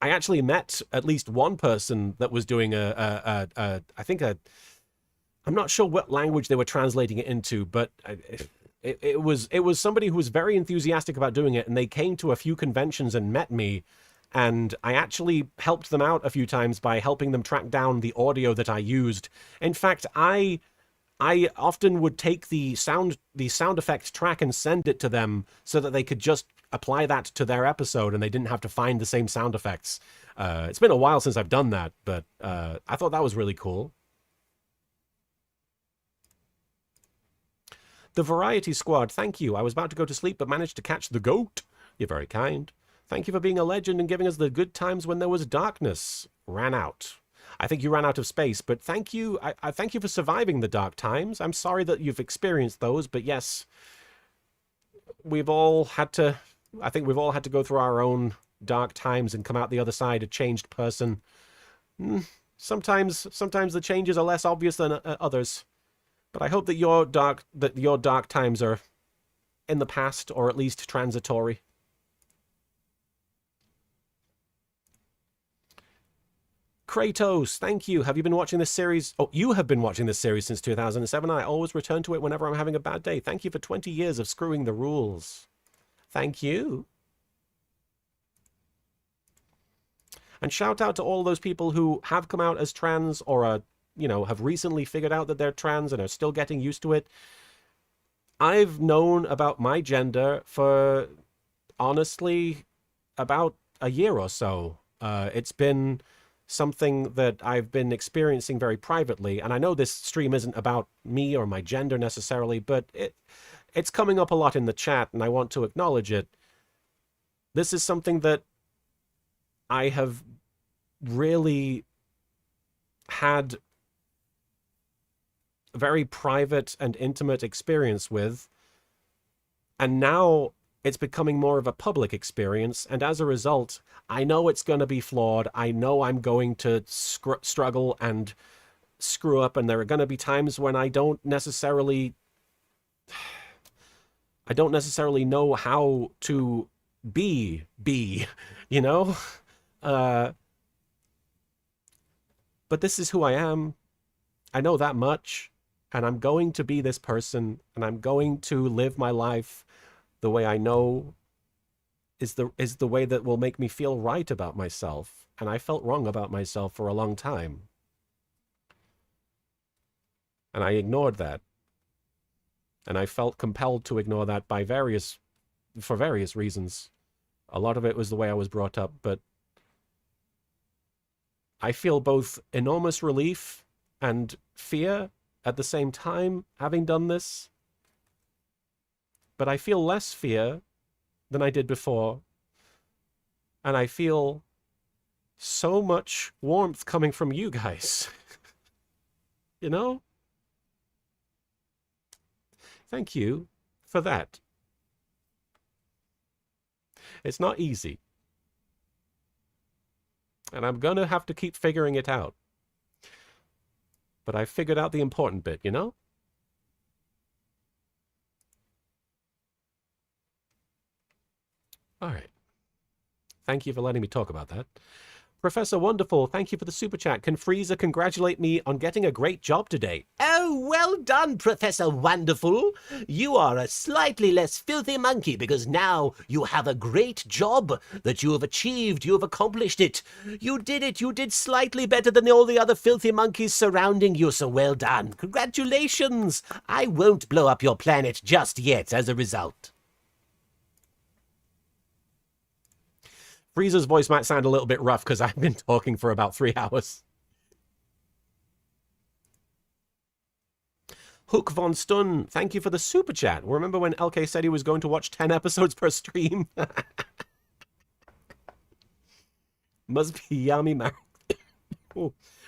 actually met at least one person that was doing I'm not sure what language they were translating it into, but it was somebody who was very enthusiastic about doing it, and they came to a few conventions and met me, and I actually helped them out a few times by helping them track down the audio that I used. In fact, I often would take the sound effects track and send it to them so that they could just apply that to their episode and they didn't have to find the same sound effects. It's been a while since I've done that, but I thought that was really cool. The Variety Squad, thank you. I was about to go to sleep, but managed to catch the GOAT. You're very kind. Thank you for being a legend and giving us the good times when there was darkness. Ran out. I think you ran out of space, but thank you. I thank you for surviving the dark times. I'm sorry that you've experienced those, but yes, we've all had to, I think we've all had to go through our own dark times and come out the other side a changed person. Sometimes the changes are less obvious than others. But I hope that your dark times are in the past, or at least transitory. Kratos, thank you. Have you been watching this series? Oh, you have been watching this series since 2007. I always return to it whenever I'm having a bad day. Thank you for 20 years of screwing the rules. Thank you. And shout out to all those people who have come out as trans or are, you know, have recently figured out that they're trans and are still getting used to it. I've known about my gender for, honestly, about a year or so. It's been something that I've been experiencing very privately, and I know this stream isn't about me or my gender necessarily, but it's coming up a lot in the chat, and I want to acknowledge it. This is something that I have really had a very private and intimate experience with, and now it's becoming more of a public experience, and as a result, I know it's going to be flawed. I know I'm going to struggle and screw up, and there are going to be times when I don't necessarily know how to be, you know? But this is who I am. I know that much, and I'm going to be this person, and I'm going to live my life the way I know is the way that will make me feel right about myself. And I felt wrong about myself for a long time. And I ignored that. And I felt compelled to ignore that for various reasons. A lot of it was the way I was brought up, but I feel both enormous relief and fear at the same time having done this. But I feel less fear than I did before. And I feel so much warmth coming from you guys. You know? Thank you for that. It's not easy. And I'm going to have to keep figuring it out. But I figured out the important bit, you know? All right. Thank you for letting me talk about that. Professor Wonderful, thank you for the super chat. Can Frieza congratulate me on getting a great job today? Oh, well done, Professor Wonderful. You are a slightly less filthy monkey because now you have a great job that you have achieved. You have accomplished it. You did it. You did slightly better than all the other filthy monkeys surrounding you, so well done. Congratulations. I won't blow up your planet just yet as a result. Frieza's voice might sound a little bit rough because I've been talking for about 3 hours. Hook Von Stun, thank you for the super chat. Remember when LK said he was going to watch 10 episodes per stream? Must be Yami Marek.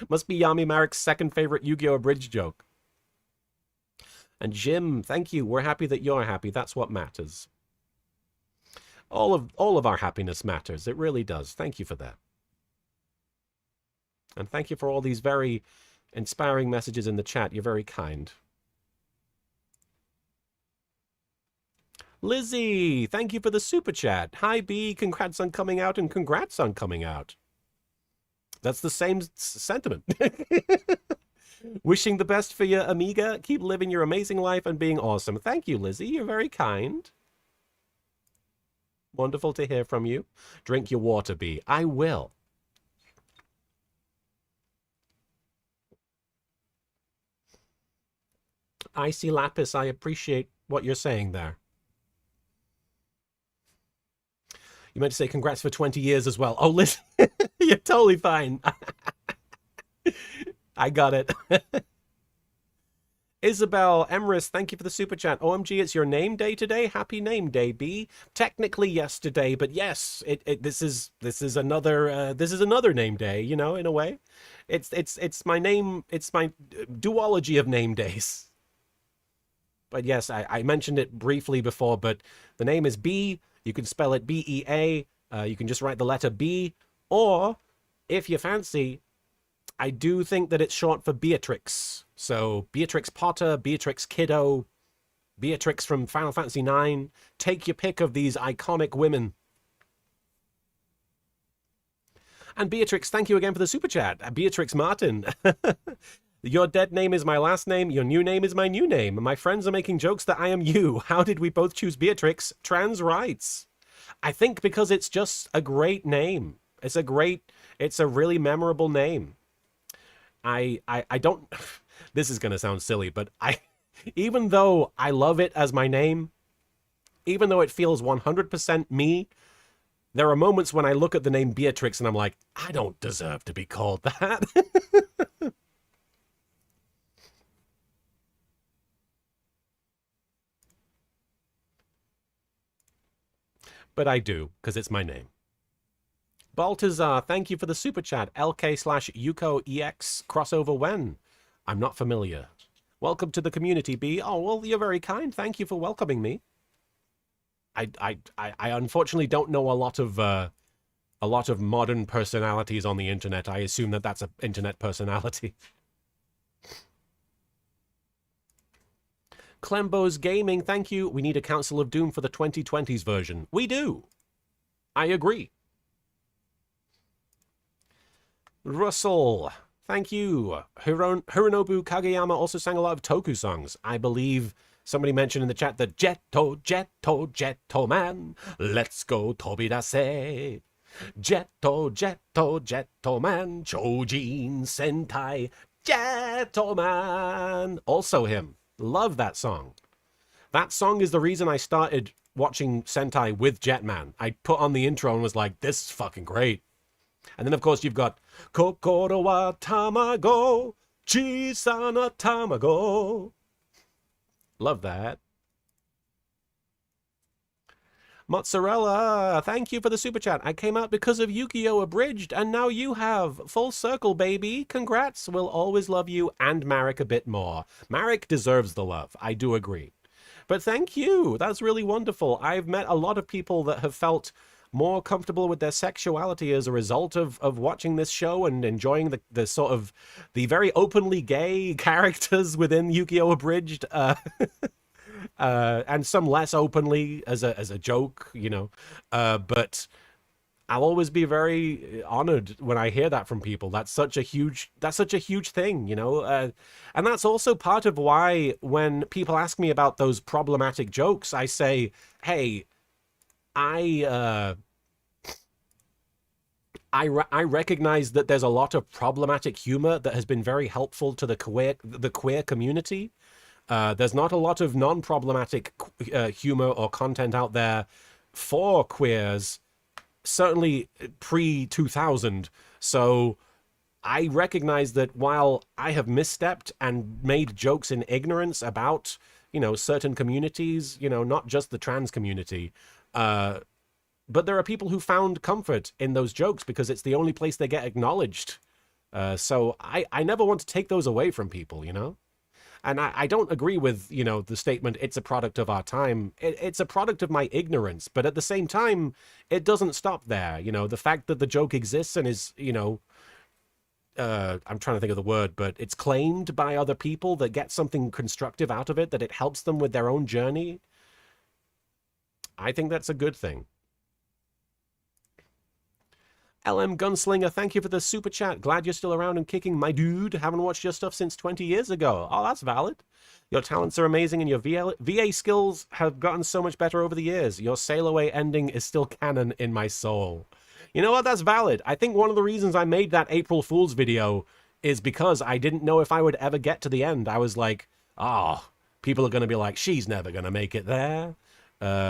Must be Yami Marek's second favorite Yu-Gi-Oh! Abridged joke. And Jim, thank you. We're happy that you're happy. That's what matters. All of our happiness matters. It really does. Thank you for that. And thank you for all these very inspiring messages in the chat. You're very kind. Lizzie, thank you for the super chat. Hi, B. Congrats on coming out and congrats on coming out. That's the same sentiment. Wishing the best for your Amiga. Keep living your amazing life and being awesome. Thank you, Lizzie. You're very kind. Wonderful to hear from you. Drink your water, B. I will. Icy Lapis, I appreciate what you're saying there. You meant to say congrats for 20 years as well. Oh, listen, you're totally fine. I got it. Isabel Emrys, thank you for the super chat. OMG, it's your name day today. Happy name day, B. Technically yesterday, but yes, this is another name day. You know, in a way, it's my name. It's my duology of name days. But yes, I mentioned it briefly before, but the name is B. You can spell it B-E-A. You can just write the letter B, or if you fancy, I do think that it's short for Beatrix. So Beatrix Potter, Beatrix Kiddo, Beatrix from Final Fantasy IX. Take your pick of these iconic women. And Beatrix, thank you again for the super chat. Beatrix Martin. Your dead name is my last name. Your new name is my new name. My friends are making jokes that I am you. How did we both choose Beatrix? Trans rights. I think because it's just a great name. It's a really memorable name. I don't, this is going to sound silly, but even though I love it as my name, even though it feels 100% me, there are moments when I look at the name Beatrix and I'm like, I don't deserve to be called that. But I do, because it's my name. Baltazar, thank you for the super chat. LK/YGO EX crossover when? I'm not familiar. Welcome to the community, B. Oh, well, you're very kind. Thank you for welcoming me. I unfortunately don't know a lot of modern personalities on the internet. I assume that that's an internet personality. Clembo's Gaming, thank you. We need a Council of Doom for the 2020s version. We do. I agree. Russell, thank you. Hironobu Kageyama also sang a lot of Toku songs. I believe somebody mentioned in the chat that Jetto, Jetto, Jetto Man. Let's go Tobidase. Jetto, Jetto, Jetto Man. Chojin Sentai. Jetto Man. Also him. Love that song. That song is the reason I started watching Sentai with Jetman. I put on the intro and was like, this is fucking great. And then, of course, you've got Kokoro wa Tamago, Chisana Tamago. Love that. Mozzarella, thank you for the super chat. I came out because of YGO Abridged, and now you have. Full circle, baby. Congrats. We'll always love you and Marek a bit more. Marek deserves the love. I do agree. But thank you. That's really wonderful. I've met a lot of people that have felt more comfortable with their sexuality as a result of watching this show and enjoying the sort of the very openly gay characters within YGO Abridged, and some less openly as a joke, you know. But I'll always be very honored when I hear that from people. That's such a huge thing, you know. And that's also part of why when people ask me about those problematic jokes, I say, hey, I recognize that there's a lot of problematic humor that has been very helpful to the queer community. There's not a lot of non-problematic humor or content out there for queers, certainly pre-2000. So I recognize that while I have misstepped and made jokes in ignorance about, you know, certain communities, you know, not just the trans community, but there are people who found comfort in those jokes because it's the only place they get acknowledged. So I never want to take those away from people, you know? And I don't agree with, you know, the statement, it's a product of our time. It's a product of my ignorance. But at the same time, it doesn't stop there. You know, the fact that the joke exists and is, you know, I'm trying to think of the word, but it's claimed by other people that get something constructive out of it, that it helps them with their own journey. I think that's a good thing. LM Gunslinger, thank you for the super chat. Glad you're still around and kicking, my dude. Haven't watched your stuff since 20 years ago. Oh, that's valid. Your talents are amazing and your VA skills have gotten so much better over the years. Your sail away ending is still canon in my soul. You know what? That's valid. I think one of the reasons I made that April Fool's video is because I didn't know if I would ever get to the end. I was like, oh, people are going to be like, she's never going to make it there.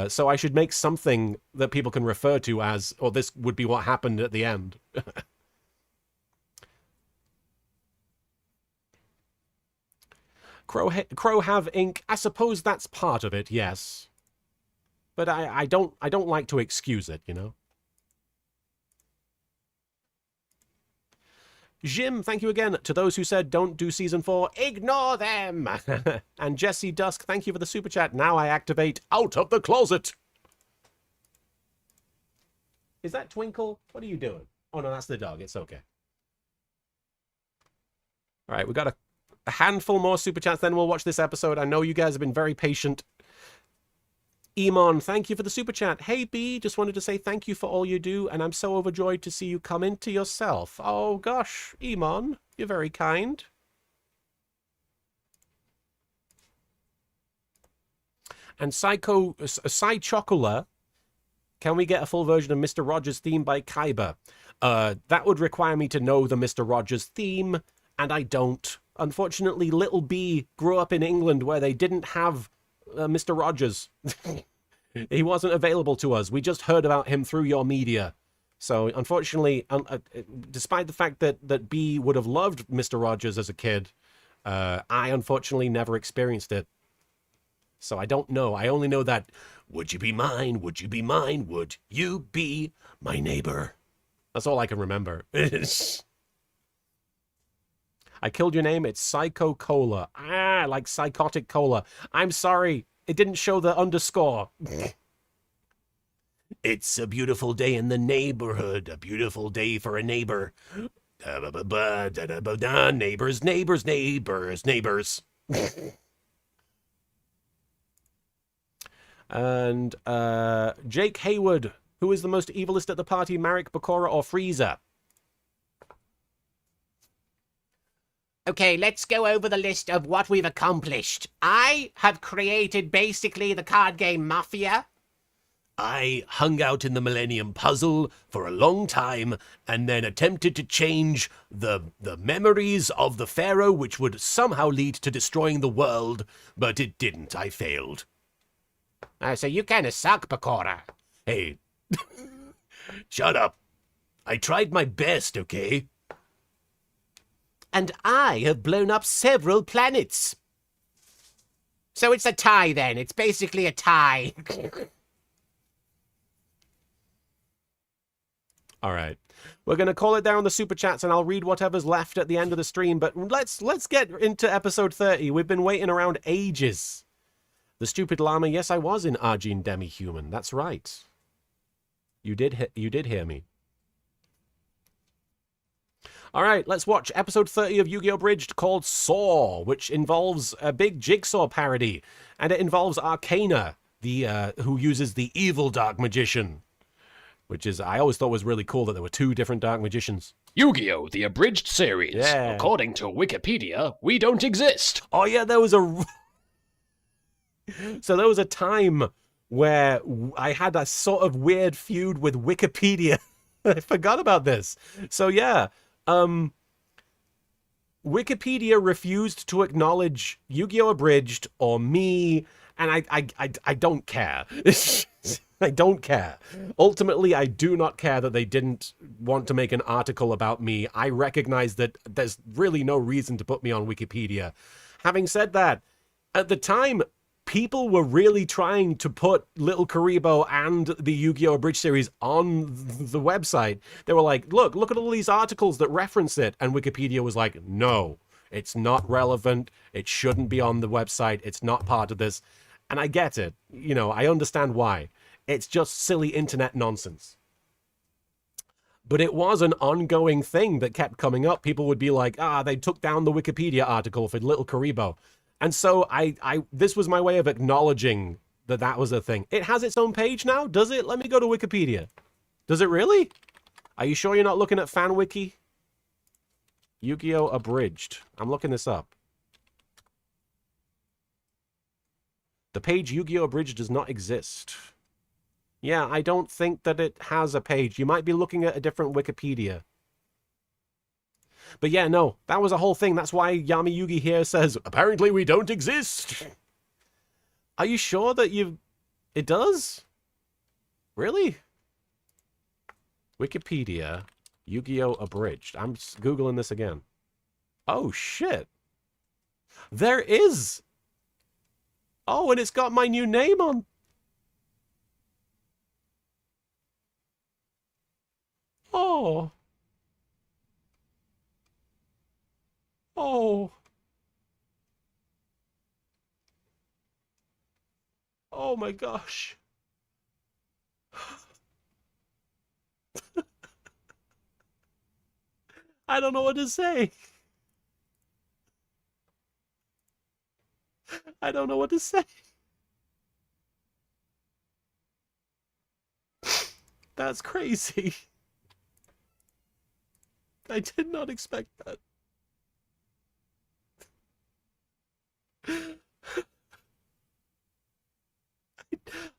So I should make something that people can refer to as, or this would be what happened at the end. Crow have ink. I suppose that's part of it, yes. But I don't like to excuse it, you know. Jim, thank you again. To those who said don't do season 4, ignore them. And Jesse Dusk, thank you for the super chat. Now I activate out of the closet. Is that Twinkle? What are you doing? Oh no, that's the dog. It's okay. All right, we got a handful more super chats, then we'll watch this episode. I know you guys have been very patient. Emon, thank you for the super chat. Hey B, just wanted to say thank you for all you do, and I'm so overjoyed to see you come into yourself. Oh gosh, Emon, you're very kind. And Psychocola, can we get a full version of Mr. Rogers' theme by Kaiba? That would require me to know the Mr. Rogers theme, and I don't. Unfortunately, Little B grew up in England where they didn't have Mr. Rogers. He wasn't available to us. We just heard about him through your media. So unfortunately, despite the fact that B would have loved Mr. Rogers as a kid, I unfortunately never experienced it. So I don't know. I only know that, would you be mine? Would you be mine? Would you be my neighbor? That's all I can remember. I killed your name. It's Psycho Cola. Ah, like psychotic cola. I'm sorry. It didn't show the underscore. It's a beautiful day in the neighborhood. A beautiful day for a neighbor. Neighbors, neighbors, neighbors, neighbors. And Jake Hayward. Who is the most evilest at the party, Marek, Bakura, or Frieza? Okay, let's go over the list of what we've accomplished. I have created basically the card game Mafia. I hung out in the Millennium Puzzle for a long time and then attempted to change the memories of the Pharaoh, which would somehow lead to destroying the world, but it didn't. I failed. So you kind of suck, Bakura. Hey, shut up. I tried my best, okay? And I have blown up several planets. So it's a tie then. It's basically a tie. All right. We're going to call it there on the super chats, and I'll read whatever's left at the end of the stream, but let's get into episode 30. We've been waiting around ages. The stupid llama. Yes, I was in Argene Demi-Human. That's right. You did hear me. All right, let's watch episode 30 of Yu-Gi-Oh! Abridged called Saw, which involves a big Jigsaw parody, and it involves Arcana, who uses the evil Dark Magician, which is, I always thought was really cool that there were two different Dark Magicians. Yu-Gi-Oh! The Abridged series. Yeah. According to Wikipedia, we don't exist. Oh yeah, there was a... So there was a time where I had a sort of weird feud with Wikipedia. I forgot about this. So yeah, Wikipedia refused to acknowledge Yu-Gi-Oh! Abridged or me, and I don't care. I don't care. Ultimately, I do not care that they didn't want to make an article about me. I recognize that there's really no reason to put me on Wikipedia. Having said that, at the time, people were really trying to put Little Karibo and the Yu-Gi-Oh! Abridged series on the website. They were like, look at all these articles that reference it. And Wikipedia was like, no, it's not relevant. It shouldn't be on the website. It's not part of this. And I get it. You know, I understand why. It's just silly internet nonsense. But it was an ongoing thing that kept coming up. People would be like, they took down the Wikipedia article for Little Karibo. And so this was my way of acknowledging that was a thing. It has its own page now, does it? Let me go to Wikipedia. Does it really? Are you sure you're not looking at FanWiki? Yu-Gi-Oh! Abridged. I'm looking this up. The page Yu-Gi-Oh! Abridged does not exist. Yeah, I don't think that it has a page. You might be looking at a different Wikipedia. But yeah, no, that was a whole thing. That's why Yami Yugi here says, apparently we don't exist. Are you sure that it does? Really? Wikipedia, Yu-Gi-Oh! Abridged. I'm Googling this again. Oh, shit. There is. Oh, and it's got my new name on. Oh. Oh. Oh my gosh. I don't know what to say. I don't know what to say. That's crazy. I did not expect that.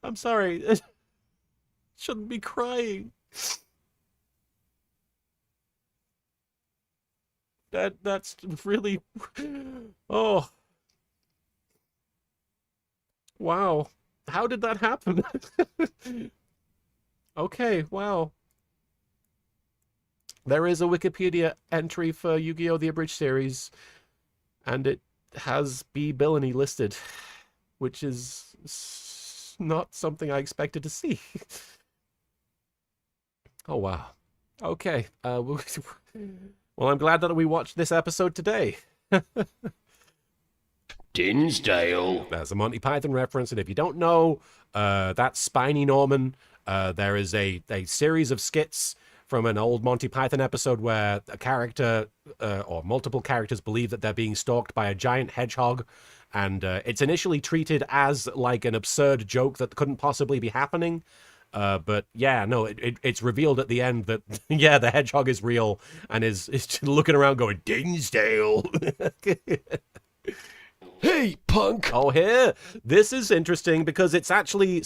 I'm sorry. I shouldn't be crying. That's really... Oh. Wow. How did that happen? Okay, wow. There is a Wikipedia entry for Yu-Gi-Oh! The Abridged series, and it has B. Billany listed, which is not something I expected to see. Oh, wow. Okay. Well, I'm glad that we watched this episode today. Dinsdale. There's a Monty Python reference, and if you don't know, that's Spiny Norman. There is a series of skits from an old Monty Python episode where a character or multiple characters believe that they're being stalked by a giant hedgehog, and it's initially treated as like an absurd joke that couldn't possibly be happening. But yeah, no, it's revealed at the end that, yeah, the hedgehog is real and is looking around going, Dinsdale. Hey, punk! Oh, here. This is interesting because it's actually,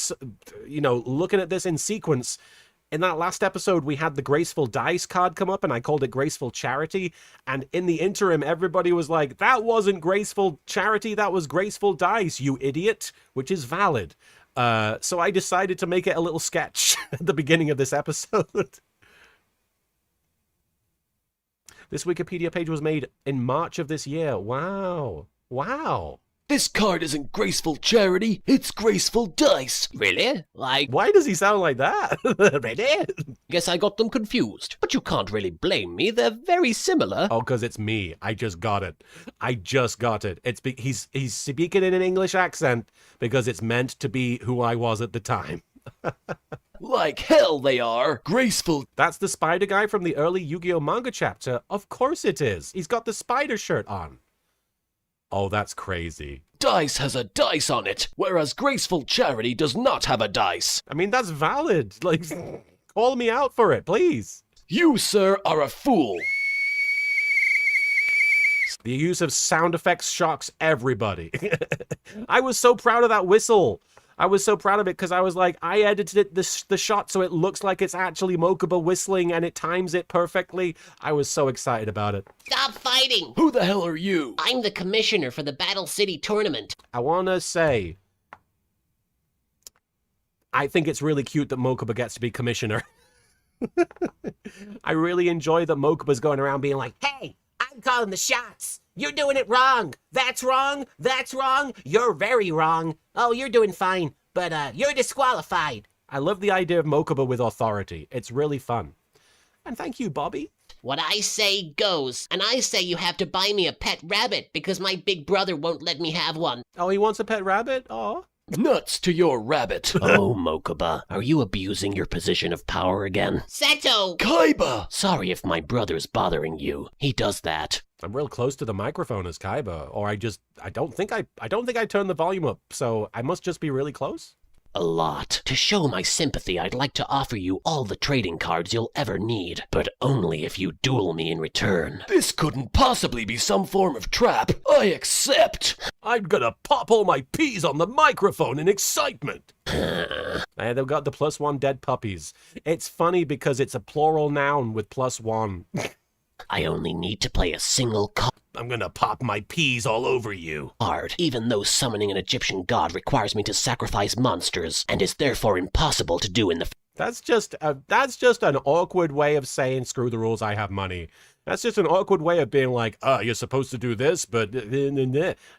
you know, looking at this in sequence. In that last episode, we had the Graceful Dice card come up, and I called it Graceful Charity. And in the interim, everybody was like, that wasn't Graceful Charity, that was Graceful Dice, you idiot, which is valid. So I decided to make it a little sketch at the beginning of this episode. This Wikipedia page was made in March of this year. Wow. Wow. This card isn't Graceful Charity, it's Graceful Dice. Really? Like, why does he sound like that? Really? Guess I got them confused. But you can't really blame me, they're very similar. Oh, because it's me. I just got it. He's speaking in an English accent because it's meant to be who I was at the time. Like hell they are. Graceful. That's the spider guy from the early Yu-Gi-Oh manga chapter. Of course it is. He's got the spider shirt on. Oh, that's crazy. Dice has a dice on it, whereas Graceful Charity does not have a dice. I mean, that's valid. Like, call me out for it, please. You, sir, are a fool. The use of sound effects shocks everybody. I was so proud of that whistle. I was so proud of it because I was like, I edited the shot so it looks like it's actually Mokuba whistling and it times it perfectly. I was so excited about it. Stop fighting! Who the hell are you? I'm the commissioner for the Battle City tournament. I want to say, I think it's really cute that Mokuba gets to be commissioner. I really enjoy that Mokuba's going around being like, hey, I'm calling the shots. You're doing it wrong. That's wrong. That's wrong. You're very wrong. Oh, you're doing fine, but you're disqualified. I love the idea of Mokuba with authority. It's really fun. And thank you, Bobby. What I say goes, and I say you have to buy me a pet rabbit because my big brother won't let me have one. Oh, he wants a pet rabbit? Oh. Nuts to your rabbit. Oh, Mokuba, are you abusing your position of power again? Seto! Kaiba! Sorry if my brother's bothering you. He does that. I'm real close to the microphone as Kaiba, or I don't think I turned the volume up, so I must just be really close. A lot. To show my sympathy, I'd like to offer you all the trading cards you'll ever need, but only if you duel me in return. This couldn't possibly be some form of trap. I accept. I'm gonna pop all my peas on the microphone in excitement. They've got the +1 dead puppies. It's funny because it's a plural noun with +1. I only need to play a single card. I'm gonna pop my peas all over you. Even though summoning an Egyptian god requires me to sacrifice monsters, and is therefore impossible to do in the... That's just an awkward way of saying, screw the rules, I have money. That's just an awkward way of being like, you're supposed to do this, but...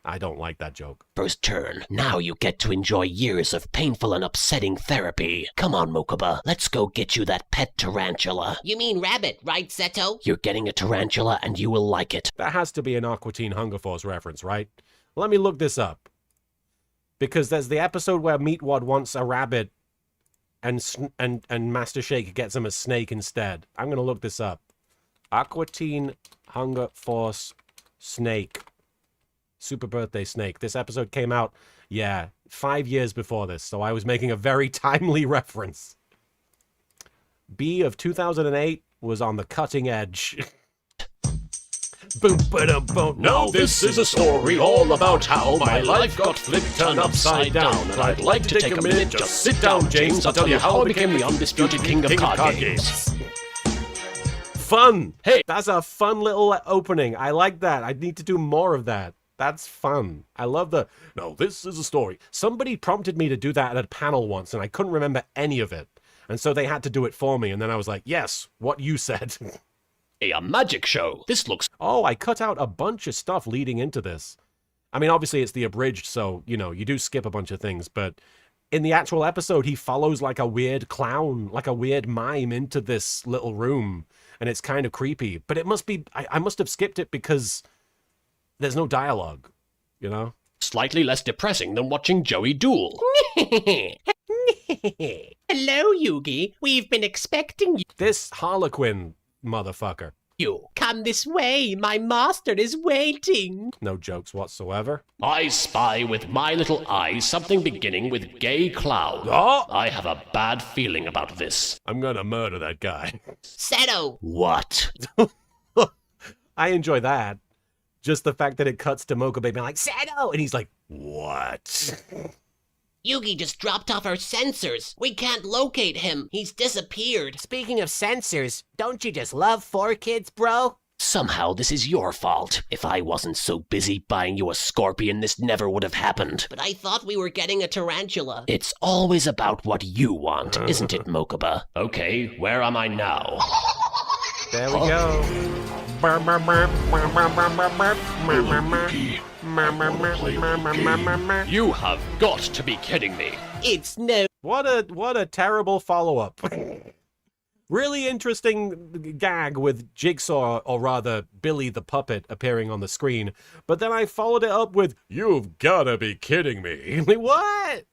I don't like that joke. First turn. Now you get to enjoy years of painful and upsetting therapy. Come on, Mokuba. Let's go get you that pet tarantula. You mean rabbit, right, Seto? You're getting a tarantula and you will like it. That has to be an Aqua Teen Hunger Force reference, right? Let me look this up. Because there's the episode where Meatwad wants a rabbit and Master Shake gets him a snake instead. I'm going to look this up. Aqua Teen Hunger Force Snake. Super Birthday Snake. This episode came out, 5 years before this, so I was making a very timely reference. B of 2008 was on the cutting edge. Boom, ba-dum, boom. Now this is a story all about how my life got flipped turned upside down. And I'd like to take a minute, just sit down, James. I'll tell you how I became the undisputed king of card games. Fun! Hey, that's a fun little opening. I like that. I need to do more of that. That's fun. I love the... No, this is a story. Somebody prompted me to do that at a panel once, and I couldn't remember any of it. And so they had to do it for me, and then I was like, yes, what you said. A magic show. This looks... Oh, I cut out a bunch of stuff leading into this. I mean, obviously it's the abridged, so, you know, you do skip a bunch of things, but in the actual episode, he follows like a weird clown, like a weird mime into this little room, and it's kind of creepy. But it must be, I must have skipped it because there's no dialogue, you know? Slightly less depressing than watching Joey duel. Hello, Yugi. We've been expecting you. This Harlequin motherfucker. Come this way. My master is waiting. No jokes whatsoever. I spy with my little eye something beginning with gay cloud. Oh! I have a bad feeling about this. I'm gonna murder that guy. Seto. What? I enjoy that. Just the fact that it cuts to Mocha being like, Seto! And he's like, what? Yugi just dropped off our sensors. We can't locate him. He's disappeared. Speaking of sensors, don't you just love 4Kids, bro? Somehow this is your fault. If I wasn't so busy buying you a scorpion, this never would have happened. But I thought we were getting a tarantula. It's always about what you want, isn't it, Mokuba? Okay, where am I now? There we go. You have got to be kidding me. It's no. What a terrible follow-up. Really interesting gag with Jigsaw, or rather Billy the Puppet, appearing on the screen. But then I followed it up with, you've gotta be kidding me. Like, what?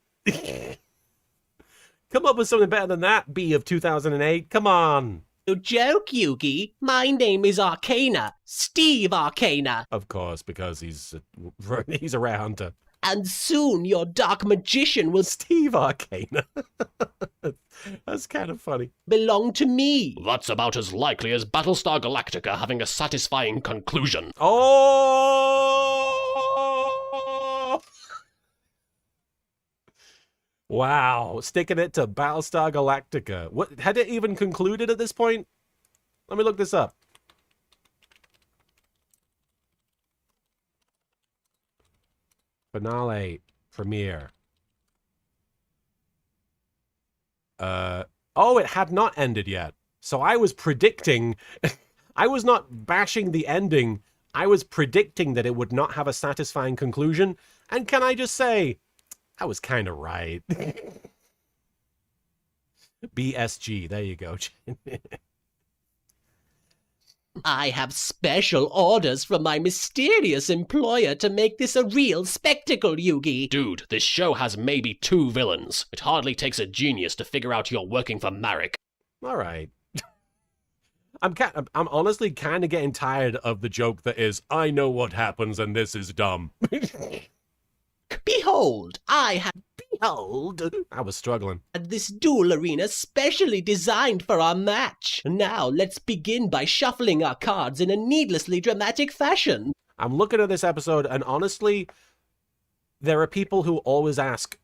Come up with something better than that, B of 2008. Come on. No joke, Yugi. My name is Arcana. Steve Arcana. Of course, because he's a rare hunter. And soon your dark magician will Steve Arcana. That's kind of funny. Belong to me. That's about as likely as Battlestar Galactica having a satisfying conclusion. Oh! Wow, sticking it to Battlestar Galactica. What had it even concluded at this point? Let me look this up. Finale premiere. Oh, it had not ended yet. So I was predicting, I was not bashing the ending. I was predicting that it would not have a satisfying conclusion. And can I just say, I was kind of right. BSG, there you go. I have special orders from my mysterious employer to make this a real spectacle, Yugi. Dude, this show has maybe 2 villains. It hardly takes a genius to figure out you're working for Marek. All right. I'm honestly kind of getting tired of the joke that is, I know what happens and this is dumb. Behold, I was struggling. This duel arena specially designed for our match. Now let's begin by shuffling our cards in a needlessly dramatic fashion. I'm looking at this episode, and honestly, there are people who always ask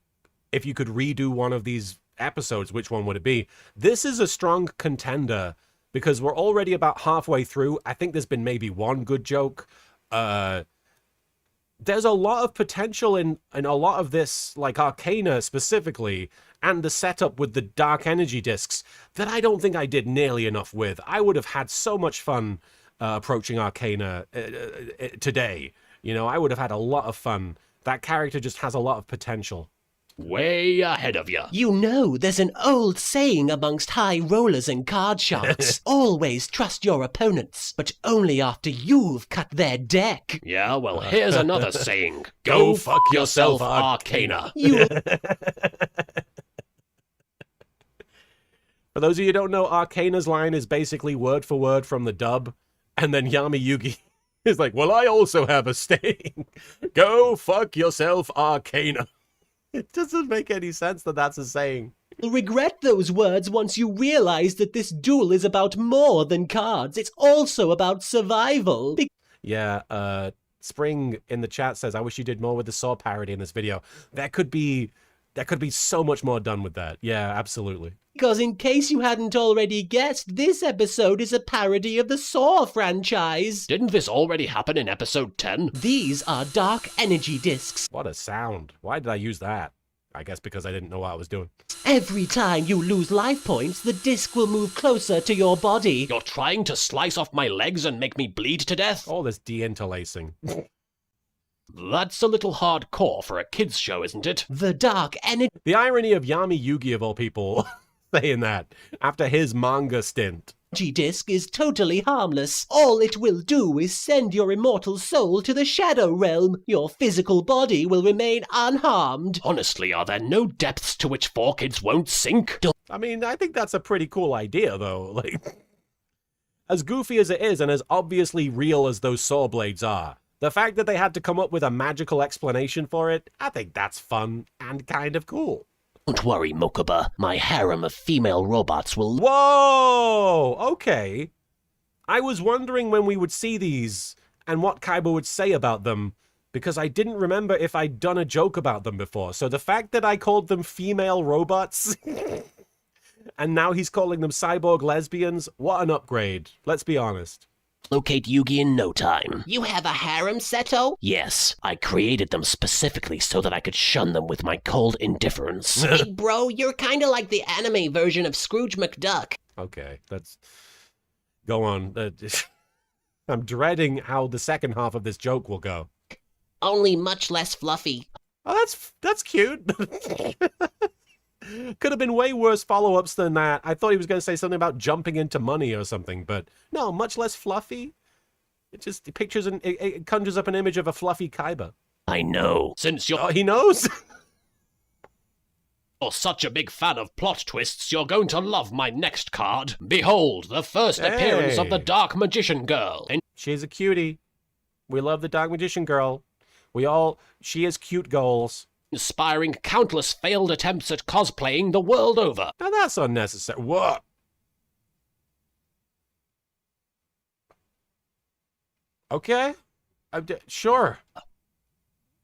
if you could redo one of these episodes, which one would it be? This is a strong contender because we're already about halfway through. I think there's been maybe one good joke. There's a lot of potential in a lot of this, like Arcana specifically, and the setup with the dark energy discs that I don't think I did nearly enough with. I would have had so much fun approaching Arcana today. You know, I would have had a lot of fun. That character just has a lot of potential. Way ahead of you. You know, there's an old saying amongst high rollers and card sharks. Always trust your opponents, but only after you've cut their deck. Yeah, well, here's another saying. Go fuck yourself, Arcana. For those of you who don't know, Arcana's line is basically word for word from the dub, and then Yami Yugi is like, well, I also have a saying. Go fuck yourself, Arcana. It doesn't make any sense that that's a saying. You'll regret those words once you realize that this duel is about more than cards. It's also about survival. Yeah, Spring in the chat says, I wish you did more with the Saw parody in this video. There could be so much more done with that. Yeah, absolutely. Because in case you hadn't already guessed, this episode is a parody of the Saw franchise. Didn't this already happen in episode 10? These are dark energy discs. What a sound. Why did I use that? I guess because I didn't know what I was doing. Every time you lose life points, the disc will move closer to your body. You're trying to slice off my legs and make me bleed to death? All this deinterlacing. That's a little hardcore for a kids show, isn't it? The dark energy. The irony of Yami Yugi, of all people, saying that after his manga stint. Disc is totally harmless. All it will do is send your immortal soul to the shadow realm. Your physical body will remain unharmed. Honestly, are there no depths to which 4Kids won't sink? I mean, I think that's a pretty cool idea, though. Like, as goofy as it is, and as obviously real as those saw blades are, the fact that they had to come up with a magical explanation for it, I think that's fun and kind of cool. Don't worry, Mokuba. My harem of female robots will... Whoa! Okay. I was wondering when we would see these and what Kaiba would say about them, because I didn't remember if I'd done a joke about them before. So the fact that I called them female robots, and now he's calling them cyborg lesbians, what an upgrade. Let's be honest. Locate Yugi in no time. You have a harem, Seto? Yes, I created them specifically so that I could shun them with my cold indifference. Big bro, you're kinda like the anime version of Scrooge McDuck. Okay, let's go on. I'm dreading how the second half of this joke will go. Only much less fluffy. Oh, that's cute. Could have been way worse follow-ups than that. I thought he was going to say something about jumping into money or something, but no, much less fluffy. It conjures up an image of a fluffy Kaiba. I know. Since you're... he knows? You're such a big fan of plot twists, you're going to love my next card. Behold, the first appearance of the Dark Magician Girl. She's a cutie. We love the Dark Magician Girl. She has cute goals. Inspiring countless failed attempts at cosplaying the world over. Now that's unnecessary. What? Okay. Sure.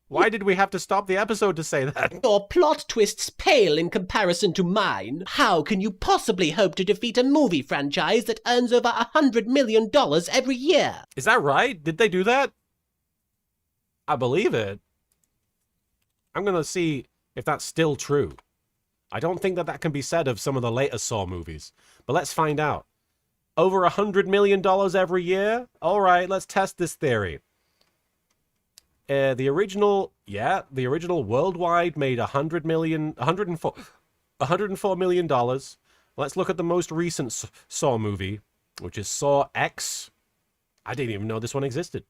Why did we have to stop the episode to say that? Your plot twists pale in comparison to mine. How can you possibly hope to defeat a movie franchise that earns over $100 million every year? Is that right? Did they do that? I believe it. I'm going to see if that's still true. I don't think that can be said of some of the later Saw movies. But let's find out. Over $100 million every year? All right, let's test this theory. The original worldwide made $104 million. Let's look at the most recent Saw movie, which is Saw X. I didn't even know this one existed.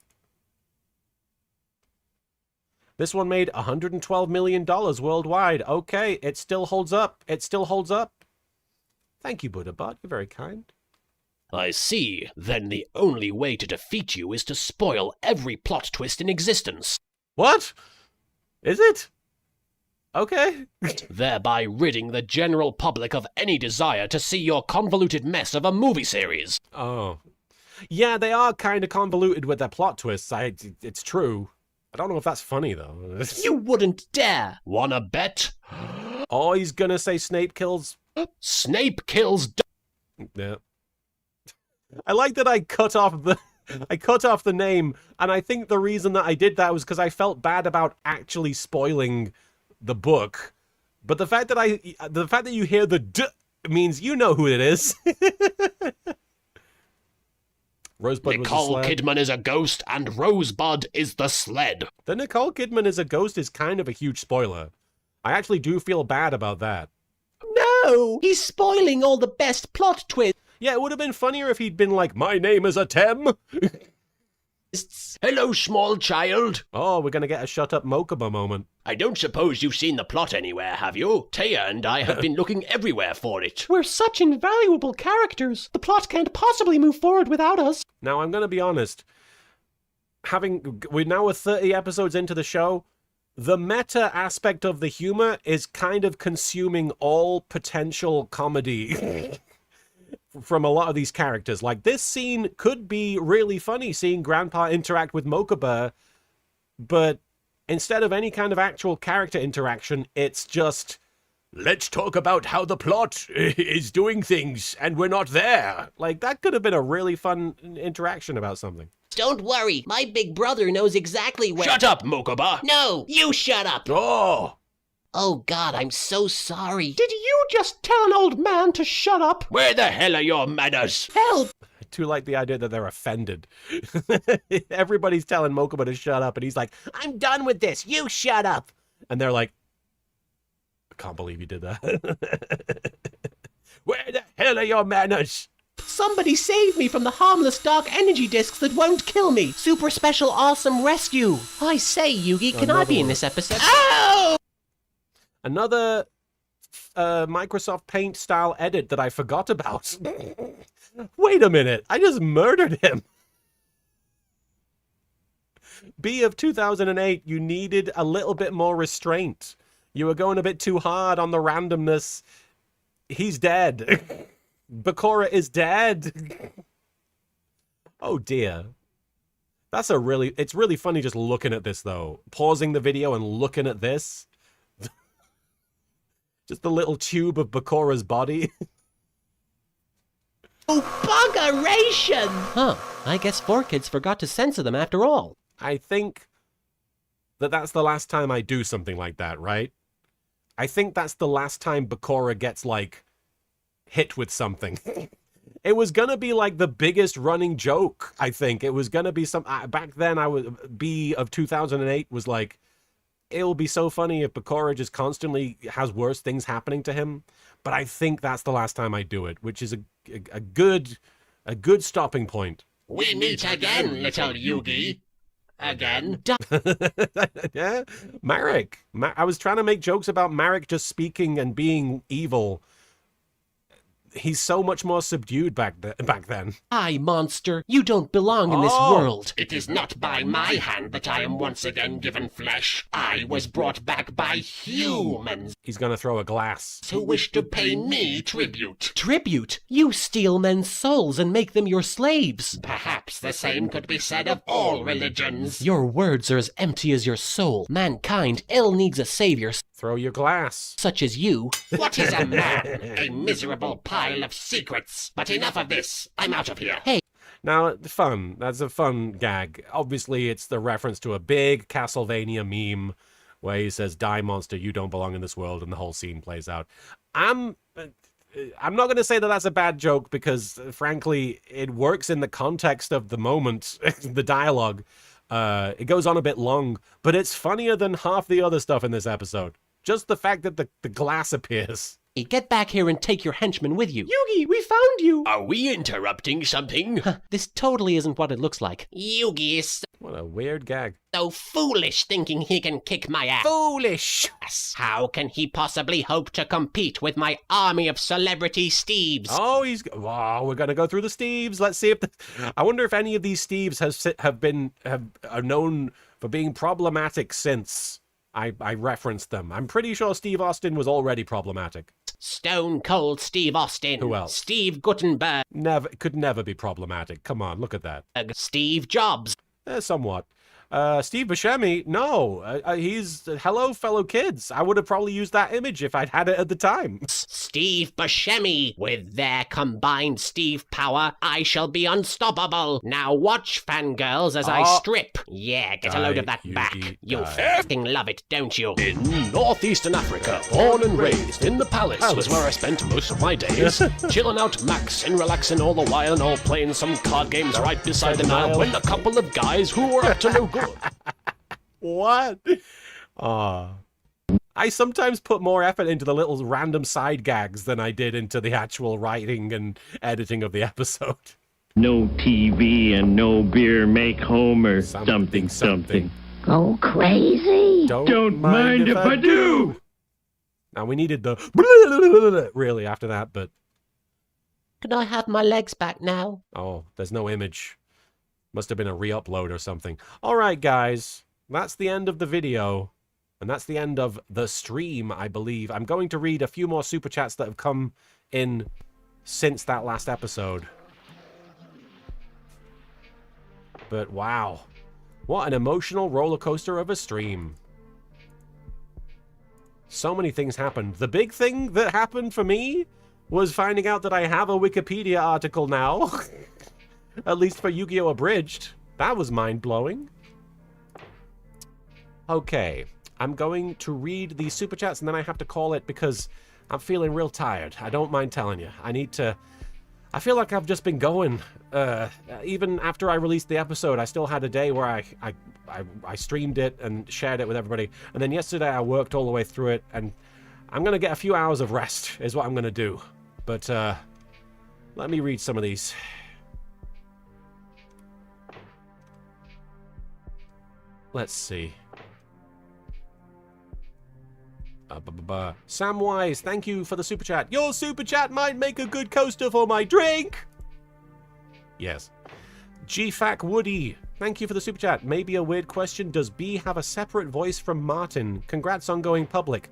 This one made $112 million worldwide. Okay, it still holds up. It still holds up. Thank you, Buddha-Bot. You're very kind. I see. Then the only way to defeat you is to spoil every plot twist in existence. What? Is it? Okay. Thereby ridding the general public of any desire to see your convoluted mess of a movie series. Oh. Yeah, they are kind of convoluted with their plot twists. It's true. I don't know if that's funny, though. You wouldn't dare! Wanna bet? Oh, he's gonna say Snape kills... Snape kills... Yeah. I like that I cut off the name, and I think the reason that I did that was because I felt bad about actually spoiling the book. But the fact that you hear the D means you know who it is. Rosebud Nicole was the sled. Kidman is a ghost, and Rosebud is the sled. The Nicole Kidman is a ghost is kind of a huge spoiler. I actually do feel bad about that. No! He's spoiling all the best plot twists. Yeah, it would have been funnier if he'd been like, my name is Atem. Hello, small child. Oh, we're going to get a shut up Mokuba moment. I don't suppose you've seen the plot anywhere, have you? Taya and I have been looking everywhere for it. We're such invaluable characters. The plot can't possibly move forward without us. Now, I'm going to be honest. We're now 30 episodes into the show. The meta aspect of the humor is kind of consuming all potential comedy from a lot of these characters. Like, this scene could be really funny, seeing Grandpa interact with Mokuba, but instead of any kind of actual character interaction, it's just, let's talk about how the plot is doing things, and we're not there. Like, that could have been a really fun interaction about something. Don't worry, my big brother knows exactly where— Shut up, Mokuba! No, you shut up! Oh! Oh God, I'm so sorry. Did you just tell an old man to shut up? Where the hell are your manners? Help! too like the idea that they're offended. Everybody's telling Mokuba to shut up, and he's like, I'm done with this. You shut up. And they're like, I can't believe you did that. Where the hell are your manners? Somebody save me from the harmless dark energy discs that won't kill me. Super special awesome rescue. I say, Yugi, can I be in this episode? Ow! Another Microsoft Paint style edit that I forgot about. Wait a minute. I just murdered him. B of 2008, you needed a little bit more restraint. You were going a bit too hard on the randomness. He's dead. Bakura is dead. Oh dear. That's it's really funny just looking at this though. Pausing the video and looking at this. Just the little tube of Bakura's body. Oh, buggeration! Huh, I guess 4Kids forgot to censor them after all. I think that that's the last time I do something like that, right? I think that's the last time Bakura gets, like, hit with something. It was gonna be, like, the biggest running joke, I think. It was gonna be some... back then, B of 2008 was like, it'll be so funny if Bakura just constantly has worse things happening to him. But I think that's the last time I do it, which is a good stopping point. We meet again, little Yugi. Again. Yeah, Marek. I was trying to make jokes about Marek just speaking and being evil. He's so much more subdued back then. Hi, monster. You don't belong in this world. It is not by my hand that I am once again given flesh. I was brought back by humans. He's gonna throw a glass. Who wish to pay me tribute. Tribute? You steal men's souls and make them your slaves. Perhaps the same could be said of all religions. Your words are as empty as your soul. Mankind ill needs a savior. Throw your glass. Such as you. What is a man? A miserable pile of secrets. But enough of this. I'm out of here. Hey. Now, fun. That's a fun gag. Obviously, it's the reference to a big Castlevania meme where he says, "Die, monster, you don't belong in this world," and the whole scene plays out. I'm not going to say that that's a bad joke because, frankly, it works in the context of the moment, the dialogue. It goes on a bit long, but it's funnier than half the other stuff in this episode. Just the fact that the glass appears. Hey, get back here and take your henchman with you. Yugi, we found you! Are we interrupting something? This totally isn't what it looks like. Yugi is What a weird gag. so foolish thinking he can kick my ass. Foolish! How can he possibly hope to compete with my army of celebrity Steves? Oh, we're gonna go through the Steves. Let's see if I wonder if any of these Steves are known for being problematic since I referenced them. I'm pretty sure Steve Austin was already problematic. Stone Cold Steve Austin. Who else? Steve Guttenberg. Could never be problematic. Come on, look at that. Steve Jobs. Somewhat. Steve Buscemi, no. He's hello, fellow kids. I would have probably used that image if I'd had it at the time. Steve Buscemi. With their combined Steve power, I shall be unstoppable. Now watch, fangirls, as I strip. Yeah, get a load of that back. You'll f***ing love it, don't you? In northeastern Africa, born and raised in the palace was where I spent most of my days. Chilling out, maxing, relaxing all the while, and all playing some card games right beside the Nile with a couple of guys who were up to no good. What? I sometimes put more effort into the little random side gags than I did into the actual writing and editing of the episode. No TV and no beer make Homer something. Go crazy? Don't mind if I do. Now we needed the really after that, but... Can I have my legs back now? Oh, there's no image. Must have been a re-upload or something. All right, guys. That's the end of the video. And that's the end of the stream, I believe. I'm going to read a few more super chats that have come in since that last episode. But wow. What an emotional roller coaster of a stream. So many things happened. The big thing that happened for me was finding out that I have a Wikipedia article now. At least for YGO Abridged. That was mind-blowing. Okay. I'm going to read the super chats and then I have to call it because I'm feeling real tired. I don't mind telling you. I need to I feel like I've just been going. Even after I released the episode, I still had a day where I streamed it and shared it with everybody. And then yesterday I worked all the way through it, and I'm going to get a few hours of rest is what I'm going to do. But let me read some of these. Let's see. Samwise, thank you for the super chat. Your super chat might make a good coaster for my drink. Yes. GFAC Woody, thank you for the super chat. Maybe a weird question. Does B have a separate voice from Martin? Congrats on going public.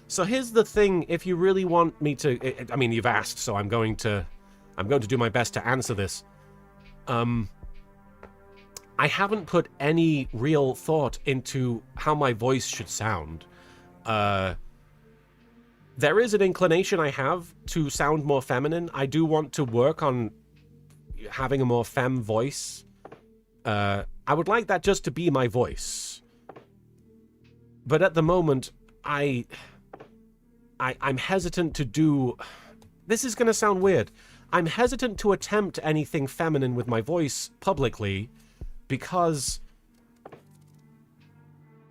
So here's the thing. If you really want me to, I mean, you've asked, so I'm going to do my best to answer this. I haven't put any real thought into how my voice should sound. There is an inclination I have to sound more feminine. I do want to work on having a more femme voice. I would like that just to be my voice. But at the moment, I'm hesitant to do... This is going to sound weird. I'm hesitant to attempt anything feminine with my voice publicly because...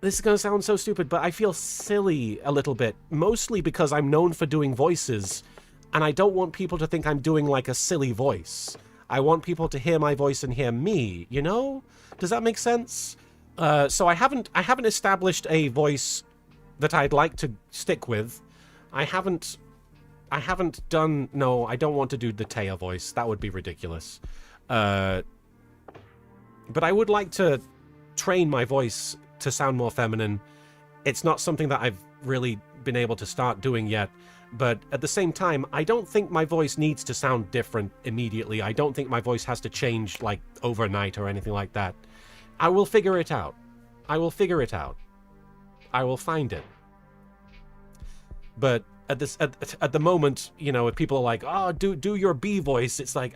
This is going to sound so stupid, but I feel silly a little bit, mostly because I'm known for doing voices, and I don't want people to think I'm doing like a silly voice. I want people to hear my voice and hear me, you know? Does that make sense? So I haven't established a voice that I'd like to stick with. I haven't done... No, I don't want to do the Taya voice. That would be ridiculous. But I would like to train my voice to sound more feminine. It's not something that I've really been able to start doing yet, but at the same time, I don't think my voice needs to sound different immediately. I don't think my voice has to change like overnight or anything like that. I will figure it out. I will figure it out. I will find it. But at the moment, you know, if people are like, "Oh, do your B voice," it's like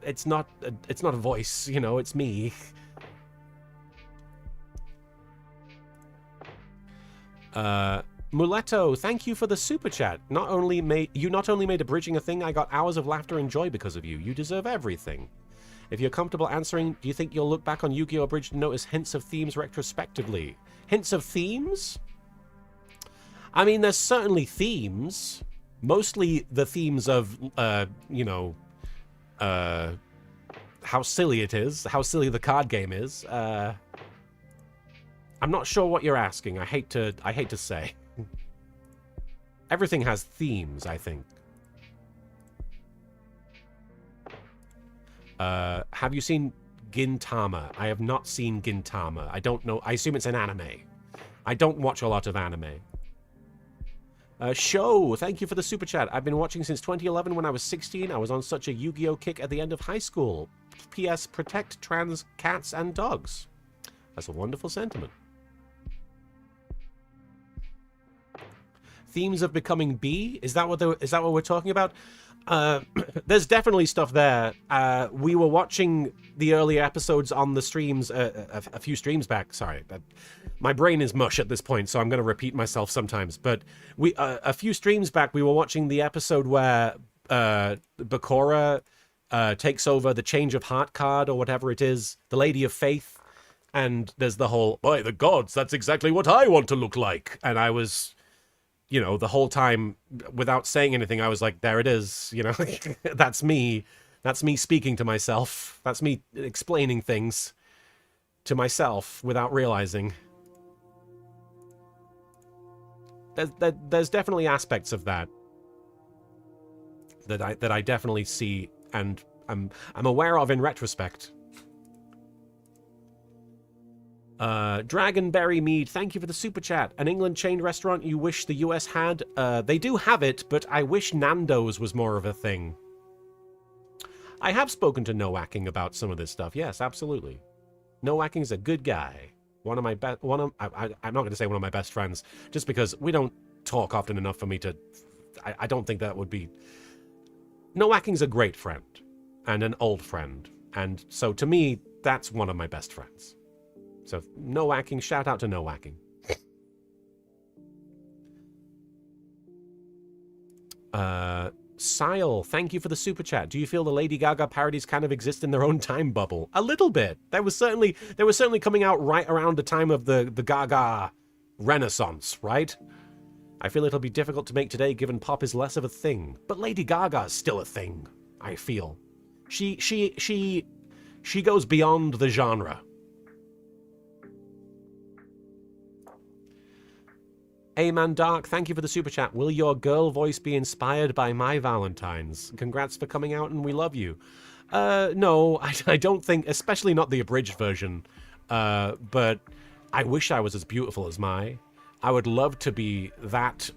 it's not a voice, you know, it's me. Muletto, thank you for the super chat. You not only made abridging a thing, I got hours of laughter and joy because of you. You deserve everything. If you're comfortable answering, do you think you'll look back on YGO Abridged and notice hints of themes retrospectively? Hints of themes? I mean, there's certainly themes. Mostly the themes of, you know, how silly it is, how silly the card game is. I'm not sure what you're asking. I hate to say. Everything has themes, I think. Have you seen Gintama? I have not seen Gintama. I don't know. I assume it's an anime. I don't watch a lot of anime. Show, thank you for the super chat. I've been watching since 2011 when I was 16. I was on such a Yu-Gi-Oh kick at the end of high school. P.S. Protect trans cats and dogs. That's a wonderful sentiment. Themes of becoming B? Is that what we're talking about? There's definitely stuff there. We were watching the earlier episodes on the streams a few streams back. Sorry, my brain is mush at this point, so I'm going to repeat myself sometimes. But a few streams back, we were watching the episode where Bakura takes over the Change of Heart card or whatever it is, the Lady of Faith, and there's the whole, by the gods, that's exactly what I want to look like. And I was... You know, the whole time, without saying anything, I was like, there it is, you know, that's me. That's me speaking to myself. That's me explaining things to myself without realizing. There's definitely aspects of that that I definitely see and I'm aware of in retrospect. Dragonberry Mead, thank you for the super chat. An England chain restaurant you wish the US had? They do have it, but I wish Nando's was more of a thing. I have spoken to Noaking about some of this stuff. Yes, absolutely. Noaking's a good guy. One of my best. I'm not going to say one of my best friends, just because we don't talk often enough for me to. I don't think that would be. Noaking's a great friend, and an old friend, and so to me, that's one of my best friends. So, Noaking, shout out to Noaking. Sile, thank you for the super chat. Do you feel the Lady Gaga parodies kind of exist in their own time bubble? A little bit. They were certainly coming out right around the time of the Gaga Renaissance, right? I feel it'll be difficult to make today given pop is less of a thing. But Lady Gaga is still a thing, I feel. She goes beyond the genre. Aman Dark, thank you for the super chat. Will your girl voice be inspired by My Valentine's? Congrats for coming out and we love you. No, I don't think, especially not the abridged version. But I wish I was as beautiful as Mai. I would love to be that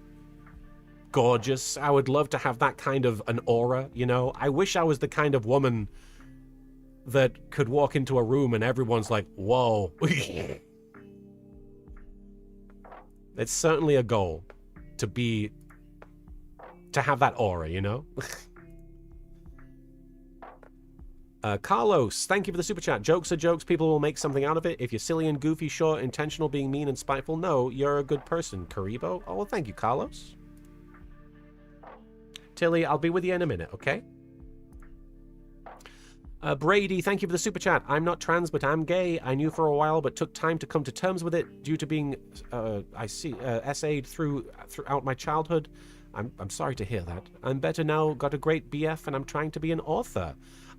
gorgeous. I would love to have that kind of an aura, you know? I wish I was the kind of woman that could walk into a room and everyone's like, whoa. It's certainly a goal to have that aura, you know? Carlos, thank you for the super chat. Jokes are jokes. People will make something out of it. If you're silly and goofy, sure. Intentional, being mean and spiteful, no. You're a good person. Karibo? Oh, well, thank you, Carlos. Tilly, I'll be with you in a minute, okay? Brady, thank you for the super chat. I'm not trans, but I'm gay. I knew for a while, but took time to come to terms with it due to being, essayed throughout my childhood. I'm sorry to hear that. I'm better now, got a great BF, and I'm trying to be an author.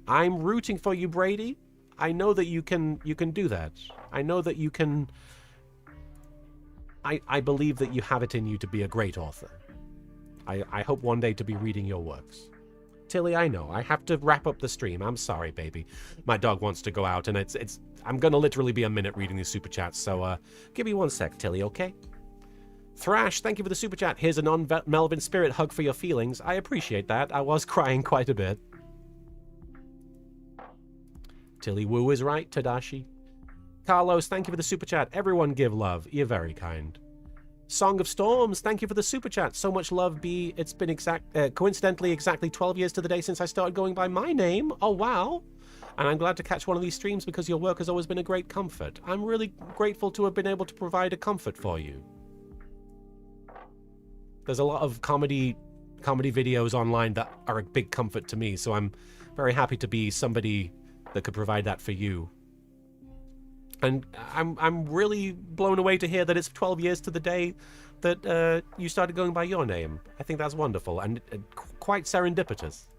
I'm rooting for you, Brady. I know that you can do that. I know that you can. I believe that you have it in you to be a great author. I hope one day to be reading your works. Tilly, I know. I have to wrap up the stream. I'm sorry, baby. My dog wants to go out, and I'm going to literally be a minute reading these super chats, so give me 1 sec, Tilly, okay? Thrash, thank you for the super chat. Here's a non-Melvin spirit hug for your feelings. I appreciate that. I was crying quite a bit. Tilly Woo is right, Tadashi. Carlos, thank you for the super chat. Everyone give love. You're very kind. Song of Storms, thank you for the super chat. So much love, B. It's been coincidentally exactly 12 years to the day since I started going by my name. Oh, wow. And I'm glad to catch one of these streams because your work has always been a great comfort. I'm really grateful to have been able to provide a comfort for you. There's a lot of comedy videos online that are a big comfort to me, so I'm very happy to be somebody that could provide that for you. And I'm really blown away to hear that it's 12 years to the day that you started going by your name. I think that's wonderful and quite serendipitous.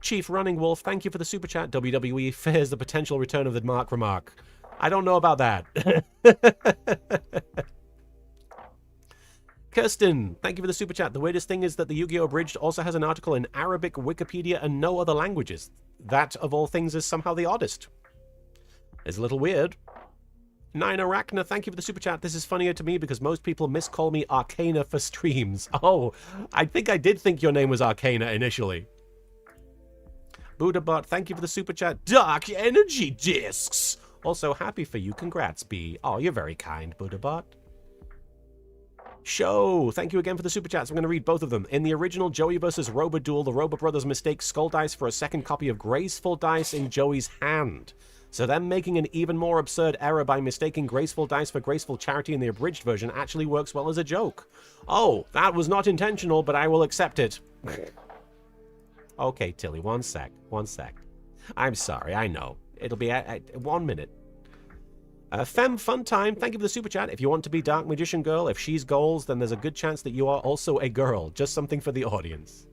Chief Running Wolf, thank you for the super chat. WWE fears the potential return of the Mark Remark. I don't know about that. Kirsten, thank you for the super chat. The weirdest thing is that the YGO Abridged also has an article in Arabic, Wikipedia, and no other languages. That, of all things, is somehow the oddest. It's a little weird. Nine Arachna, thank you for the super chat. This is funnier to me because most people miscall me Arcana for streams. Oh, I think I did think your name was Arcana initially. Buddhabot, thank you for the super chat. Dark Energy Discs. Also happy for you. Congrats, B. Oh, you're very kind, Buddhabot. Show, thank you again for the super chats. I'm going to read both of them. In the original Joey vs. Robo Duel, the Robo Brothers mistake Skull Dice for a second copy of Graceful Dice in Joey's hand. So them making an even more absurd error by mistaking Graceful Dice for Graceful Charity in the abridged version actually works well as a joke. Oh, that was not intentional, but I will accept it. Okay, Tilly, 1 sec. I'm sorry, I know. It'll be 1 minute. Femme Funtime, thank you for the super chat. If you want to be Dark Magician Girl, if she's goals, then there's a good chance that you are also a girl. Just something for the audience.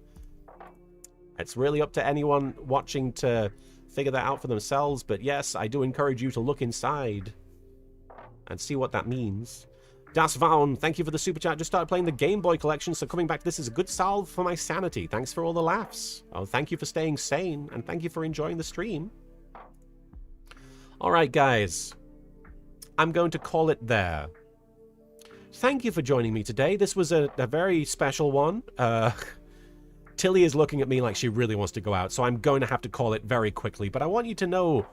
It's really up to anyone watching to figure that out for themselves, but yes, I do encourage you to look inside and see what that means. Das Vaun, thank you for the super chat. Just started playing the Game Boy collection, so coming back, this is a good salve for my sanity. Thanks for all the laughs. Oh, thank you for staying sane, and thank you for enjoying the stream. All right, guys. I'm going to call it there. Thank you for joining me today. This was a very special one. Tilly is looking at me like she really wants to go out, so I'm going to have to call it very quickly. But I want you to know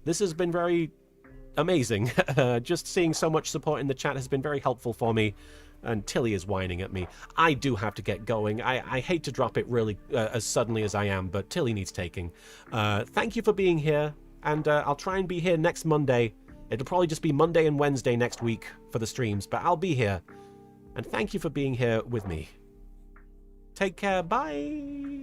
this has been very amazing. Just seeing so much support in the chat has been very helpful for me. And Tilly is whining at me. I do have to get going. I hate to drop it really as suddenly as I am, but Tilly needs taking. Thank you for being here, and I'll try and be here next Monday. It'll probably just be Monday and Wednesday next week for the streams, but I'll be here. And thank you for being here with me. Take care. Bye.